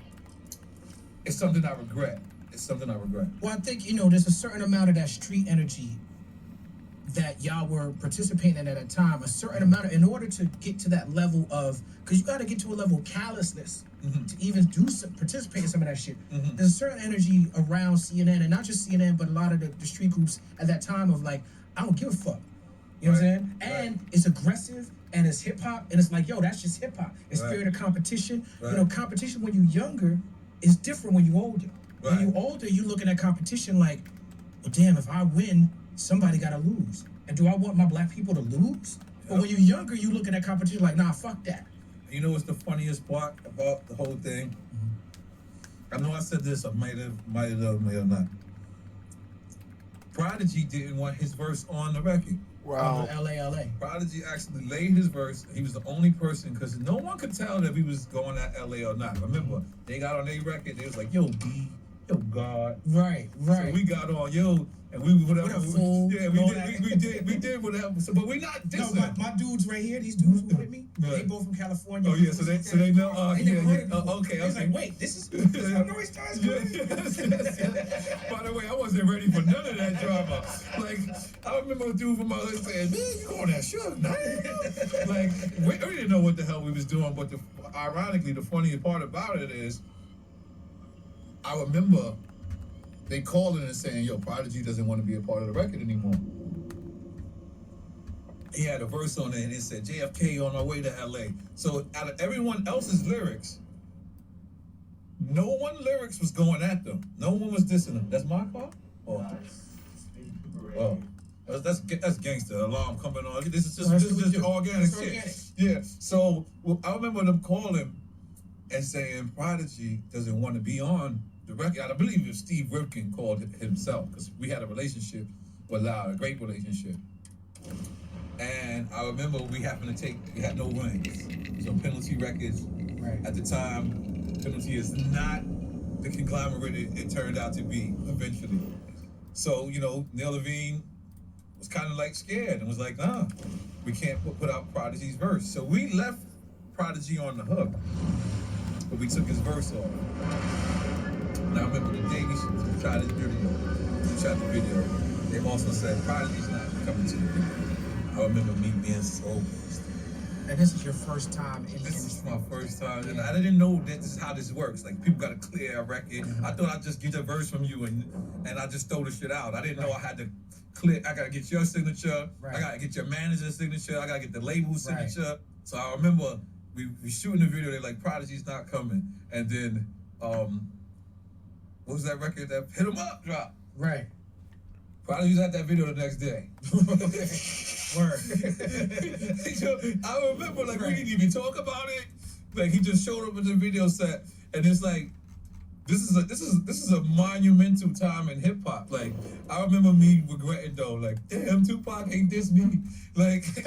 it's something I regret. It's something I regret. Well, I think, there's a certain amount of that street energy that y'all were participating in at a time, a certain amount in order to get to that level of, because you got to get to a level of callousness to even participate in some of that shit. There's a certain energy around CNN, and not just CNN, but a lot of the street groups at that time of like, I don't give a fuck. You know what I'm saying? And it's aggressive, and it's hip hop, and it's like, yo, that's just hip hop. It's spirit of competition. Competition when you're younger is different when you're older. When you're older, you're looking at competition like, well, damn, if I win, somebody gotta lose. And do I want my black people to lose? But when you're younger, you looking at competition like, nah, fuck that. You know what's the funniest part about the whole thing? I know I said this, I might have not. Prodigy didn't want his verse on the record. Wow. LA. Prodigy actually laid his verse. He was the only person, because no one could tell if he was going at LA or not. Remember, they got on their record, they was like, yo, B, yo, God. Right. So we got on, yo, and we whatever. We did whatever. So, but we not dissing. No, my dudes right here, these dudes who with me, they both from California. Oh yeah, so they know. Okay. I was like, wait, this is how Noise Stars good. By the way, I wasn't ready for none of that drama. Like, I remember a dude from my hood saying, "Man, you on that shit?" Like, we didn't know what the hell we was doing. But ironically, the funniest part about it is, I remember they calling and saying, yo, Prodigy doesn't want to be a part of the record anymore. He had a verse on it and it said, JFK on our way to LA. So out of everyone else's lyrics, no one lyrics was going at them. No one was dissing them. That's my car? Oh, that's gangster. Alarm coming on. This is just organic shit. Yeah, so I remember them calling and saying Prodigy doesn't want to be on the record. I believe it was Steve Rifkin called it himself, because we had a relationship with Loud, a great relationship. And I remember we had no rings. So Penalty Records, at the time, Penalty is not the conglomerate it turned out to be eventually. So, Neil Levine was kind of like scared and was like, nah, we can't put out Prodigy's verse. So we left Prodigy on the hook, but we took his verse off. Now, I remember the day we shot the video, they also said Prodigy's not coming to the video. I remember me being so pissed. And this is your first time in the This industry. is my first time. And I didn't know that this is how this works. Like, people got to clear a record. I thought I'd just get a verse from you and I just throw the shit out. I didn't know I had to clear. I got to get your signature. I got to get your manager's signature. I got to get the label's signature. So I remember we shooting the video. They're like, Prodigy's not coming. And then, what was that record that Hit 'Em Up dropped? Right. Prodigy's at that video the next day. Word. I remember, like, we didn't even talk about it. Like, he just showed up in the video set, and it's like, this is a monumental time in hip hop. Like, I remember me regretting though, like, damn, Tupac ain't diss me. Like, we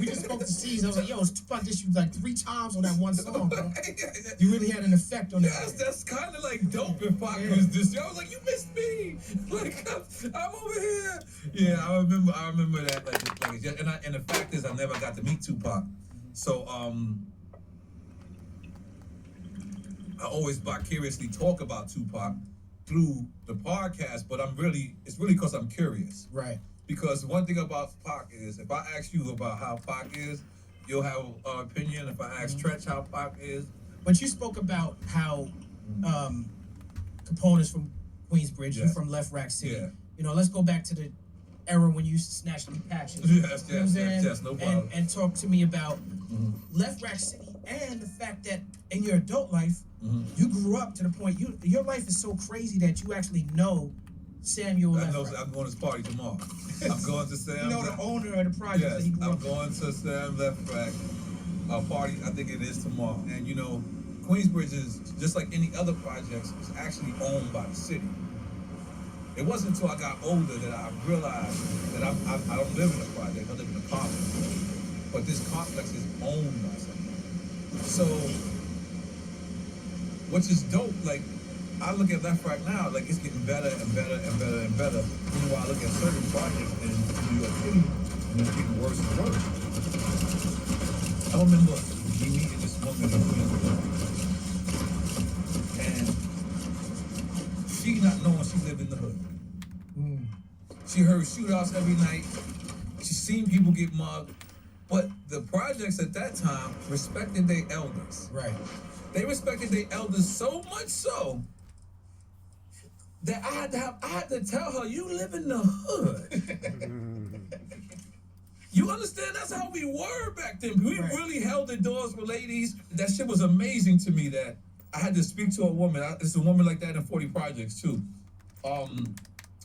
just spoke to C's. I was like, yo, Tupac dissed you like 3 times on that one song, bro. You really had an effect on that. Yes, that's kind of like dope if Pac was this. I was like, you missed me. Like, I'm over here. Yeah, I remember that. And the fact is, I never got to meet Tupac. So, I always vicariously talk about Tupac through the podcast, but it's really because I'm curious. Right. Because one thing about Pac is, if I ask you about how Pac is, you'll have an opinion. If I ask Tretch how Pac is. But you spoke about how Capone is from Queensbridge, you're from Left Rack City. Yeah. You know, let's go back to the era when you used to snatch them patches. Yes, no problem. And talk to me about Left Rack City and the fact that in your adult life, you grew up to the point your life is so crazy that you actually know Samuel I know. Left Right. I'm going to his party tomorrow. I'm going to Sam. You know the owner of the project Yes, that he grew I'm up in. going to Sam Left Back party. I think it is tomorrow. And you know, Queensbridge is just like any other projects. Is actually owned by the city. It wasn't until I got older that I realized that I don't live in a project. I live in a complex. But this complex is owned by somebody. So, which is dope. Like, I look at Left Right now, like it's getting better and better and better and better. Meanwhile, I look at certain projects in New York City, and it's getting worse and worse. I remember me meeting this woman in Queensbridge, and she not knowing she lived in the hood. She heard shootouts every night. She seen people get mugged. But the projects at that time respected their elders. Right. They respected their elders so much so that I had to tell her, you live in the hood. You understand? That's how we were back then. We really held the doors for ladies. That shit was amazing to me that I had to speak to a woman. It's a woman like that in 40 Projects too.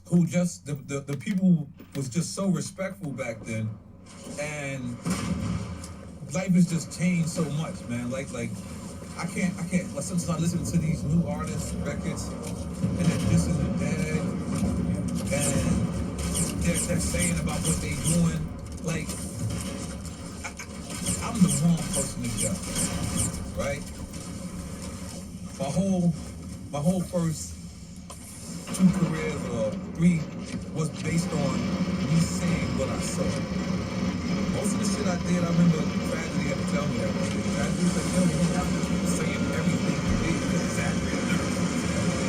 Who just, the people was just so respectful back then. And life has just changed so much, man. Like I can't. Like sometimes I listen to these new artists' records, and they're dissing the dead, and they're saying about what they doing. Like I'm the wrong person to judge, right? My whole first 2 careers or 3 was based on me saying what I saw. Most of the shit I did, I remember Tragedy had to tell me that. Tragedy said, yo, you don't have to say everything you did to exaggerate lyrics.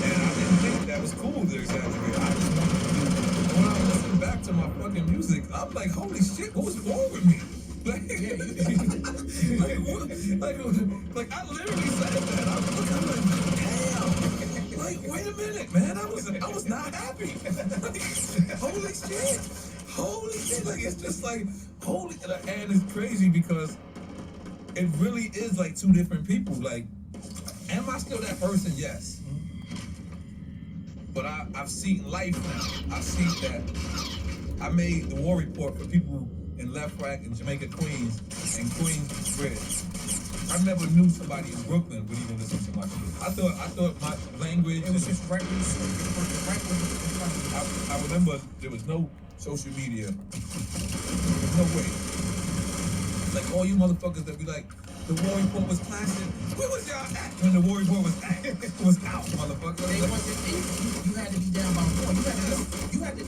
And I didn't think that was cool to exaggerate. I just wanted to do it. When I listen back to my fucking music, I'm like, holy shit, what's wrong with me? Like I literally said that. I'm like, damn. Like, wait a minute, man. I was not happy. Holy shit. Holy shit. Like, it's just like, holy. And it's crazy because it really is like 2 different people. Like, am I still that person? Yes. But I've seen life now. I've seen that. I made the war report for people in Left Rack and Jamaica, Queens, and Queensbridge. I never knew somebody in Brooklyn would even listen to my shit. I thought my language. It was just records. I remember there was no social media. There's no way. Like all you motherfuckers that be like, the war report was classic. Where was y'all at when the war report was out, motherfucker? You had to be down by 4. You had to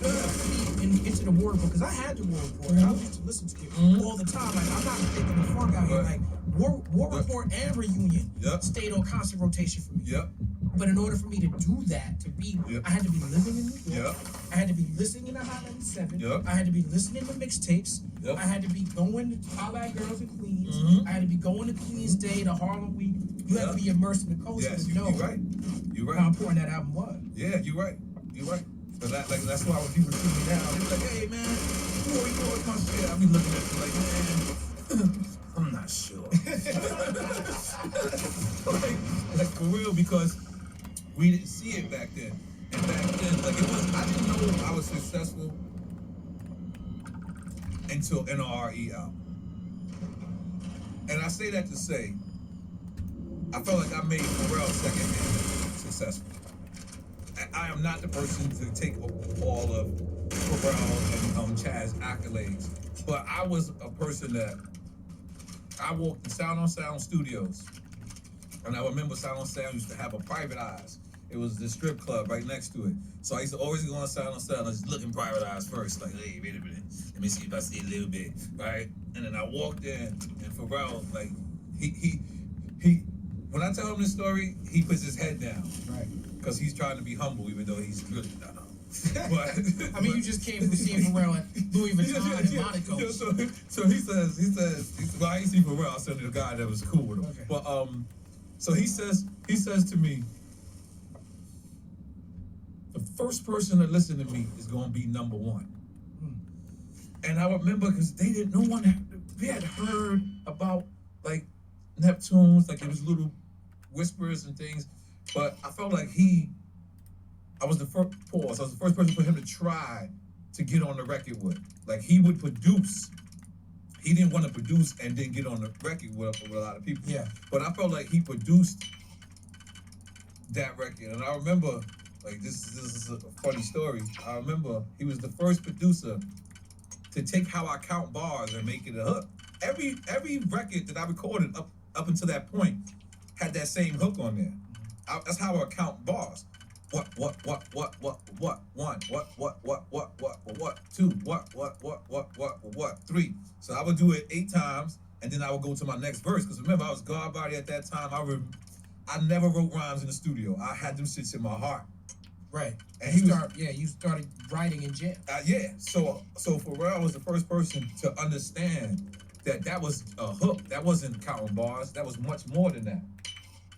into the war report because I had the war report. I used to listen to it all the time. Like I'm not thinking the funk out here. Like war report and reunion stayed on constant rotation for me. But in order for me to do that, I had to be living in New York. I had to be listening to Hot 97. I had to be listening to mixtapes. I had to be going to Holla at Girls in Queens. I had to be going to Queens Day, to Harlem Week. You had to be immersed in the culture to know how important that album was. Yeah, you're right. So that's why when people see me now, they be like, hey man, who are my shit? I be looking at you like, man, I'm not sure. like for real, because we didn't see it back then. And back then, like I didn't know I was successful until NRE album. And I say that to say, I felt like I made Pharrell secondhand successful. I am not the person to take all of Pharrell and Chaz's accolades, but I was a person that I walked in Sound on Sound Studios, and I remember Sound on Sound used to have a Private Eyes. It was the strip club right next to it. So I used to always go on Sound on Sound. I was just looking Private Eyes first, like, hey, wait a minute, let me see if I see a little bit, right? And then I walked in, and Pharrell, like, he when I tell him this story, he puts his head down, right? Because he's trying to be humble, even though he's really not humble. But I mean, you just came from seeing Pharrell at Louis Vuitton and Monaco. So he says, well, I didn't see Pharrell. I saw the guy that was cool with him. Okay. But so he says to me, the first person to listen to me is going to be number 1. And I remember because they had heard about like Neptunes, like it was little whispers and things, but I felt like I was the first person for him to try to get on the record with. Like he would produce. He didn't want to produce and then get on the record with a lot of people. Yeah. But I felt like he produced that record. And I remember, like this is a funny story. I remember he was the first producer to take How I Count Bars and make it a hook. Every record that I recorded up until that point had that same hook on there. That's how I count bars. One, what, two, what, three. So I would do it 8 times, and then I would go to my next verse. Because remember, I was guard body at that time. I never wrote rhymes in the studio. I had them shits in my heart. Right. And you started writing in jail. Yeah. So Pharrell was the first person to understand that was a hook. That wasn't counting bars. That was much more than that.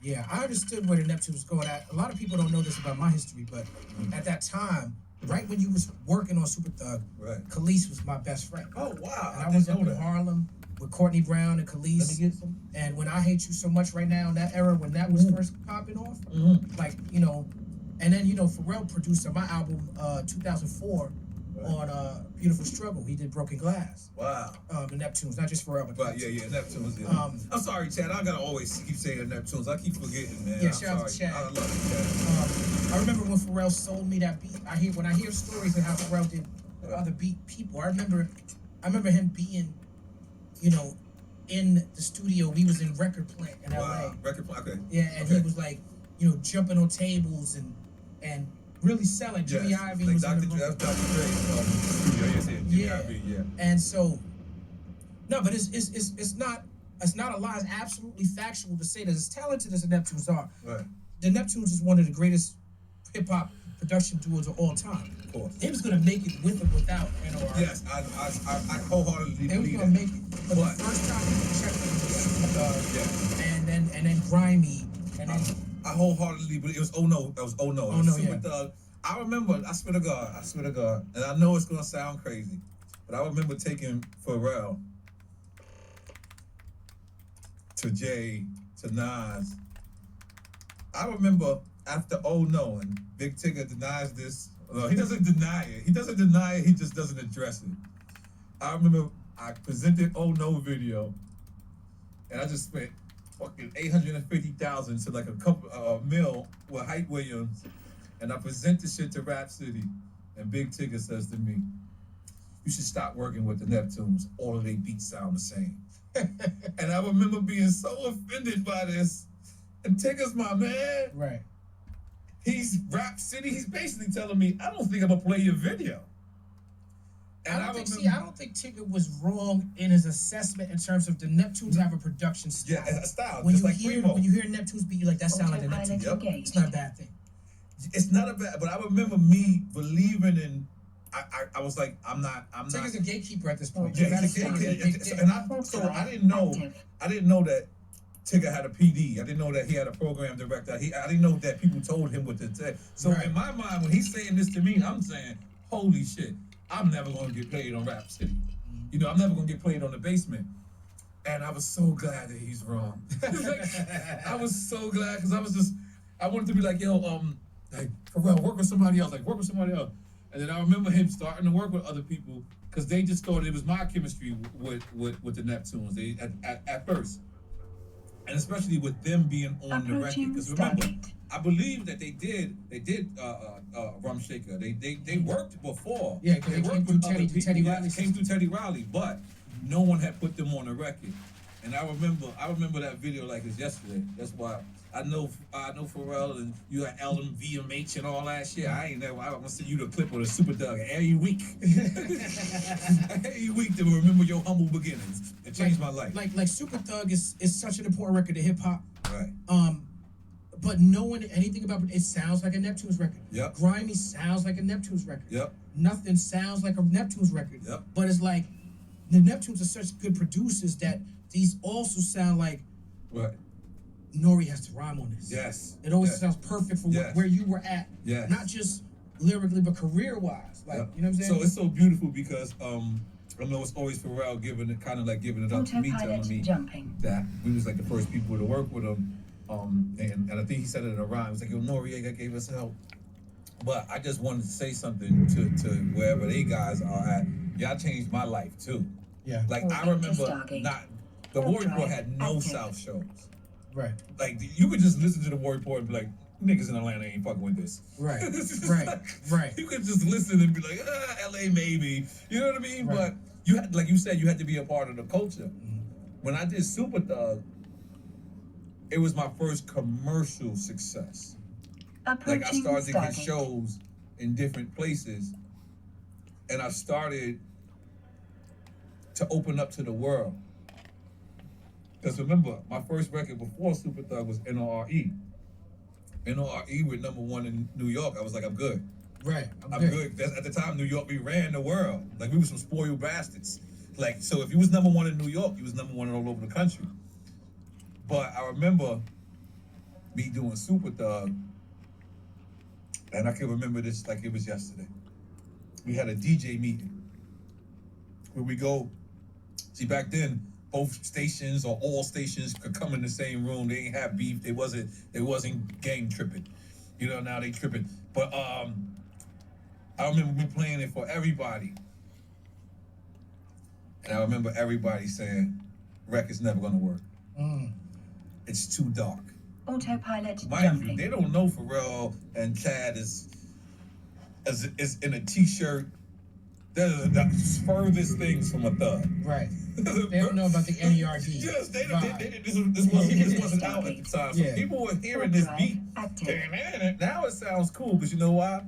Yeah, I understood where the Neptune was going at. A lot of people don't know this about my history, but at that time, right when you was working on Super Thug, Khalees was my best friend. Oh, wow. And I was up in Harlem with Courtney Brown and Khalees. Let me get some. And When I Hate You So Much right now, in that era when that was first popping off, like, you know, and then, you know, Pharrell produced on my album 2004 on Beautiful Struggle. He did Broken Glass. Wow. The Neptunes, not just Pharrell, but yeah, Neptunes. Yeah. I'm sorry, Chad. I gotta always keep saying Neptunes. I keep forgetting, man. Yeah, shout out to Chad. I love it, Chad. I remember when Pharrell sold me that beat. When I hear stories of how Pharrell did other beat people. I remember him being, you know, in the studio. We was in Record Plant in LA. Record Plant. Okay. Yeah, and he was like, you know, jumping on tables and really selling. Jimmy Ivy like was Dr. in the room. Dr. Dre's studio. Jimmy Ivy, yeah. And so, no, but it's not a lie. It's absolutely factual to say that as talented as the Neptunes are, the Neptunes is one of the greatest hip hop production duos of all time. Of course. They was gonna make it with or without NOR. Yes, I wholeheartedly they was believe gonna that. make it. But the first time people checked it was and then Grimy and then I wholeheartedly believe it was Oh No. It was Oh No. Oh No, Super Thug. I remember, I swear to God, and I know it's gonna sound crazy, but I remember taking Pharrell to Jay, to Nas. I remember after Oh No, and Big Tigger denies this. He doesn't deny it. He just doesn't address it. I remember I presented Oh No video, and I just spent fucking $850,000 to like a couple mil with Hype Williams, and I present this shit to Rap City, and Big Tigger says to me, "You should stop working with the Neptunes. All of their beats sound the same." And I remember being so offended by this. And Tigger's my man. Right. He's Rap City. He's basically telling me, I don't think I'm gonna play your video. And I don't think Tigger was wrong in his assessment in terms of the Neptunes have a production style. Yeah, a style. When just you like hear Primo. when you hear Neptunes beat, you like that sound like the Neptunes. Yep. It's not a bad thing. It's not a bad, but I remember me believing in. I was like, I'm not. Tigger's a gatekeeper at this point. Yeah, he's a gatekeeper. And I didn't know that Tigger had a PD. I didn't know that he had a program director. I didn't know that people told him what to say. So in my mind, when he's saying this to me, I'm saying, holy shit, I'm never gonna get played on Rap City. You know, I'm never gonna get played on The Basement. And I was so glad that he's wrong. I was so glad because I wanted to be like, yo, like, Pharrell, work with somebody else. And then I remember him starting to work with other people because they just thought it was my chemistry with the Neptunes. They at first, and especially with them being on the record. Because remember, I believe that they did Rum Shaker. They worked before. Yeah, because they worked came with through other people. Teddy Yeah, Riley. they came through Teddy Riley, but no one had put them on the record. And I remember that video like it's yesterday. That's why I know Pharrell and you got Eldon VMH and all that shit. I'm gonna send you the clip of the Super Thug every week. Every week to remember your humble beginnings. It changed my life. Like Super Thug is such an important record to hip hop. Right. But knowing anything about it sounds like a Neptunes record. Yep. Grimy sounds like a Neptunes record. Yep. Nothing sounds like a Neptunes record. Yep. But it's like the Neptunes are such good producers that these also sound like Nori has to rhyme on this. Yes. It always sounds perfect for where you were at. Yes. Not just lyrically, but career-wise. Like, you know what I'm saying? So it's so beautiful because I know it's always Pharrell giving it up to me, telling me that we was like the first people to work with him. And I think he said it in a rhyme. It's like, yo, Noriega gave us help. But I just wanted to say something to wherever they guys are at. Y'all changed my life too. Yeah. Like I remember the Warrior Report had no South shows. Right. Like you could just listen to the Warrior Report and be like, niggas in Atlanta ain't fucking with this. Right. Right. You could just listen and be like, LA maybe. You know what I mean? Right. But you had, like you said, you had to be a part of the culture. Mm-hmm. When I did Super Thug, it was my first commercial success. Like I started to get shows in different places, and I started to open up to the world. Because remember, my first record before Super Thug was NORE. NORE were #1 in New York. I was like, I'm good. Right. I'm good. At the time, New York, we ran the world. Like we were some spoiled bastards. Like, so if you was #1 in New York, you was #1 all over the country. But I remember me doing Super Thug, and I can remember this like it was yesterday. We had a DJ meeting where we go. See, back then, both stations or all stations could come in the same room. They ain't have beef. It wasn't gang tripping. You know, now they tripping. But I remember me playing it for everybody. And I remember everybody saying, record's never gonna work. It's too dark. Autopilot Mind jumping. you, they don't know Pharrell and Chad is in a t-shirt. They're the furthest things from a thug. Right. They don't know about the NERD. Yes, this wasn't out at the time. So people were hearing this beat. Now it sounds cool, but you know why?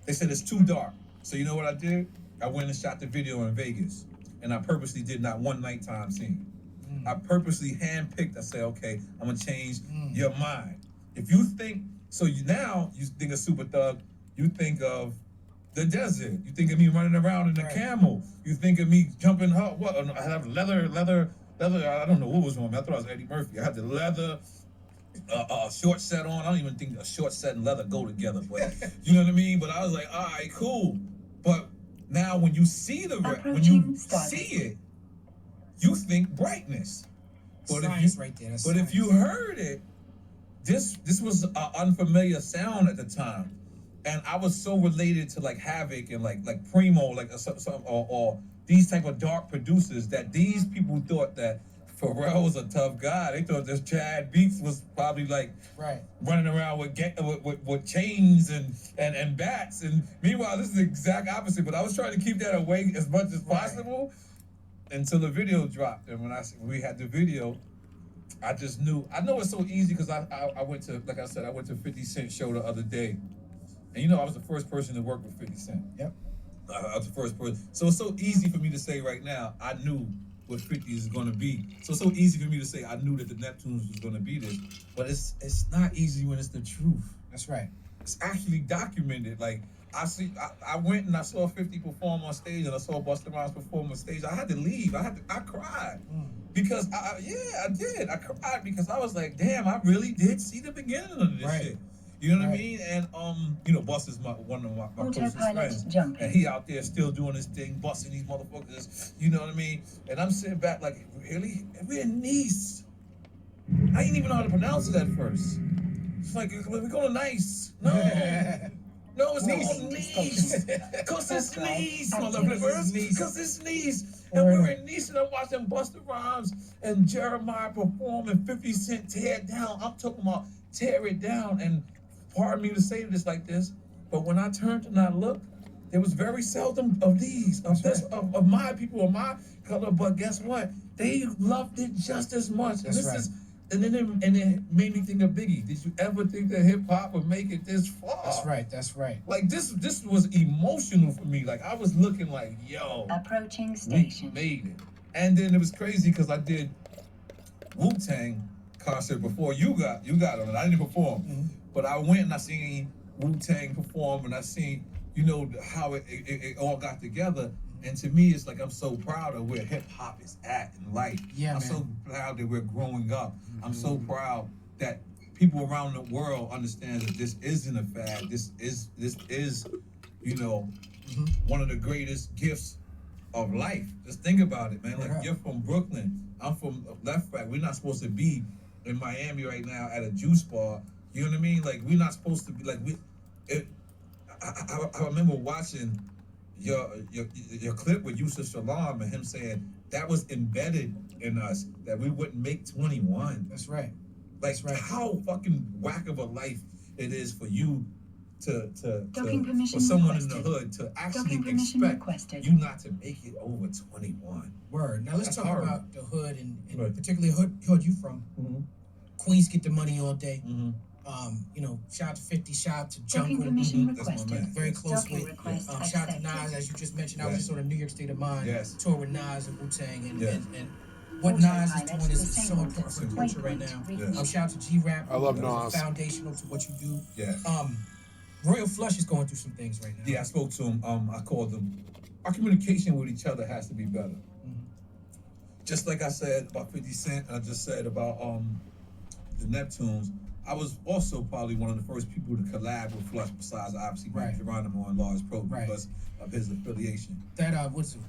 They said it's too dark. So you know what I did? I went and shot the video in Vegas. And I purposely did not one nighttime scene. I purposely handpicked. I said, okay, I'm gonna change your mind. If you think, now you think of Super Thug, you think of the desert. You think of me running around in a camel. You think of me jumping up. What? I have leather. I don't know what was on me. I thought I was Eddie Murphy. I had the leather short set on. I don't even think a short set and leather go together. But you know what I mean? But I was like, all right, cool. But now when you see when you see it, you think brightness. But if you heard it, this was an unfamiliar sound at the time. And I was so related to like Havoc and like Primo, or these type of dark producers that these people thought that Pharrell was a tough guy. They thought this Chad Beats was probably like running around with chains and bats. And meanwhile, this is the exact opposite. But I was trying to keep that away as much as possible until the video dropped. And when we had the video, I just knew. I know it's so easy because I went to, like I said, I went to 50 Cent show the other day. And you know, I was the first person to work with 50 Cent. Yep. I was the first person. So it's so easy for me to say right now, I knew what 50 is going to be. So it's so easy for me to say I knew that the Neptunes was going to be this. But it's not easy when it's the truth. That's right. It's actually documented. Like, I went and I saw 50 perform on stage, and I saw Busta Rhymes perform on stage. I had to leave. I cried. Because, I did. I cried because I was like, damn, I really did see the beginning of this shit. You know what I mean? And you know, Busta's one of my closest friends. And he out there still doing his thing, busting these motherfuckers. You know what I mean? And I'm sitting back like, really? We're in Nice. I didn't even know how to pronounce it at first. It's like, we're going nice. No. No, it's called Nice. Because it's Nice, motherfuckers. Because it's Nice. And we're in Nice, and I'm watching Busta Rhymes and Jeremiah perform and 50 Cent tear it down. I'm talking about tear it down. And pardon me to say this like this, but when I turned and I looked, there was very seldom of these, of my people, of my color. But guess what? They loved it just as much. And and it made me think of Biggie. Did you ever think that hip hop would make it this far? That's right. Like this was emotional for me. Like I was looking like, yo, approaching station. We made it. And then it was crazy because I did Wu-Tang concert before you got on it. I didn't perform. But I went and I seen Wu-Tang perform, and I seen, you know, how it all got together. And to me, it's like I'm so proud of where hip hop is at in life. I'm so proud that we're growing up. I'm so proud that people around the world understand that this isn't a fad. This is, you know, one of the greatest gifts of life. Just think about it, man. Like, you're from Brooklyn. I'm from Left Rack. We're not supposed to be in Miami right now at a juice bar. You know what I mean? Like, we're not supposed to be like I remember watching your clip with Yusuf Shalom and him saying that was embedded in us that we wouldn't make 21. That's right. Like, how fucking whack of a life it is for you to for someone in the hood to actually expect you not to make it over 21. Word. Now let's That's talk horrible. about the hood and particularly hood you from. Queens get the money all day. You know, shout out to 50, shout out to Jungle. That's my man. Very close with. Shout out to Nas, as you just mentioned. I was just on a New York State of Mind tour with Nas and Wu-Tang and what Nas is doing is so important for the culture right now. Shout out to G-Rap. I love who's Nas. Foundational to what you do. Yeah. Royal Flush is going through some things right now. Yeah, I spoke to him. I called him. Our communication with each other has to be better. Just like I said about 50 Cent, and I just said about the Neptunes. I was also probably one of the first people to collab with Flush, besides obviously Mike Geronimo and Large Pro because of his affiliation. That what's it?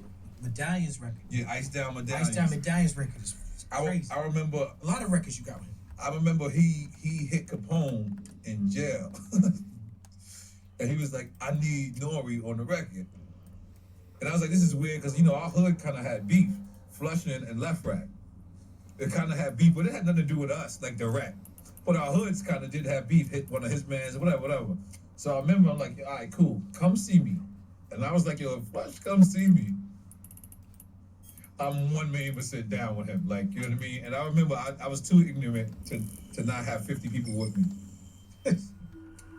Medallions record. Yeah, Ice Down Medallions. Ice Down Medallions record is crazy. I remember a lot of records you got with him. I remember he hit Capone in jail. And he was like, I need Nori on the record. And I was like, this is weird because, you know, our hood kind of had beef, Flushing and Left Rack. It kind of had beef, but it had nothing to do with us, like direct. But our hoods kind of did have beef, hit one of his mans, whatever. So I remember, I'm like, all right, cool, come see me. And I was like, yo, Flush, come see me. I'm 1,000,000% down with him, like, you know what I mean? And I remember I was too ignorant to not have 50 people with me.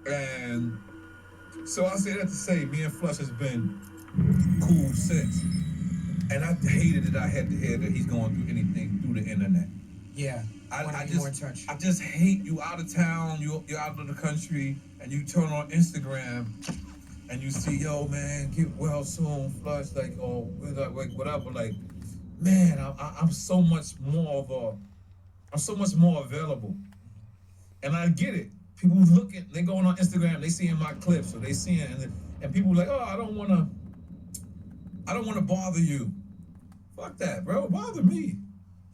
And so I say that to say, me and Flush has been cool since. And I hated that I had to hear that he's going through anything through the internet. Yeah. I just hate you out of town, you're out of the country, and you turn on Instagram and you see, yo, man, get well soon, Flush, like, oh, whatever, like, man, I'm so much more available. And I get it. People looking, they going on Instagram, they seeing my clips, or they seeing, and people like, oh, I don't wanna bother you. Fuck that, bro, bother me.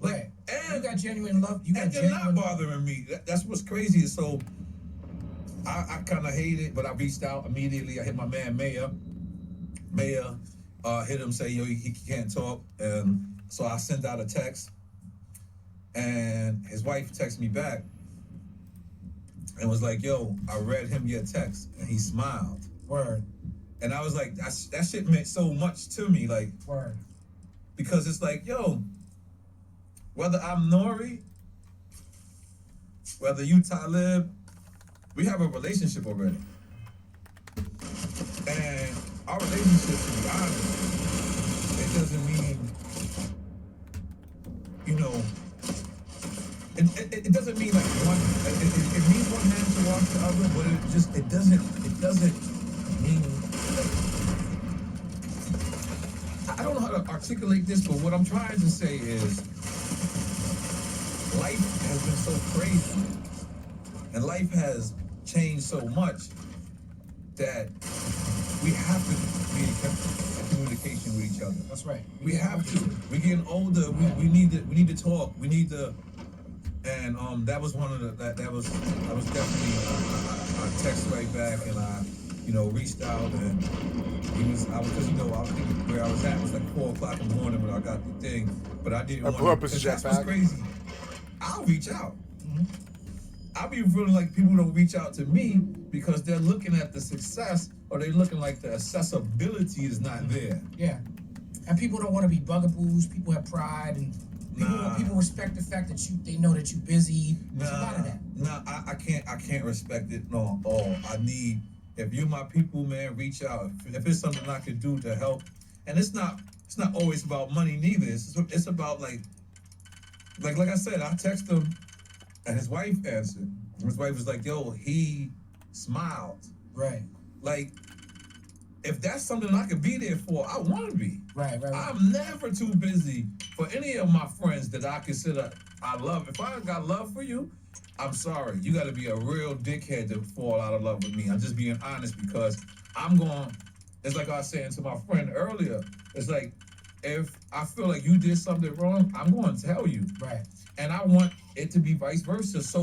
Like, and you got genuine love. You got and you're not bothering me. That's what's crazy. So I kind of hate it, but I reached out immediately. I hit my man Mayor. Hit him, say, yo, he can't talk. And so I sent out a text, and his wife texted me back and was like, yo, I read him your text, and he smiled. Word. And I was like, that shit meant so much to me, like, word. Because it's like, yo, whether I'm Nori, whether you Talib, we have a relationship already. And our relationship, to be honest, it doesn't mean, you know, it doesn't mean like one, it means one hand to wash the other, but it doesn't mean, I don't know how to articulate this, but what I'm trying to say is, life has been so crazy, and life has changed so much that we have to be in communication with each other. That's right. We have to. We're getting older. We need to talk. We need to. And that was one of the that was definitely I texted right back, and I reached out, and I was thinking where I was at was like 4 o'clock in the morning when I got the thing, but I didn't want to. That's what's crazy. I'll reach out. I'll be feeling like people don't reach out to me because they're looking at the success, or they're looking like the accessibility is not there. Yeah. And people don't want to be bugaboos. People have pride, and people respect the fact that they know that you're busy. There's a lot of that. I can't respect it. No, I need, if you're my people, man, reach out. If it's something I can do to help, and it's not always about money neither. It's about like I said, I text him, and his wife answered. His wife was like, yo, he smiled. Right. Like, if that's something I could be there for, I want to be. Right. I'm never too busy for any of my friends that I consider I love. If I got love for you, I'm sorry. You got to be a real dickhead to fall out of love with me. I'm just being honest, because it's like I was saying to my friend earlier, it's like, if I feel like you did something wrong, I'm going to tell you. Right. And I want it to be vice versa. So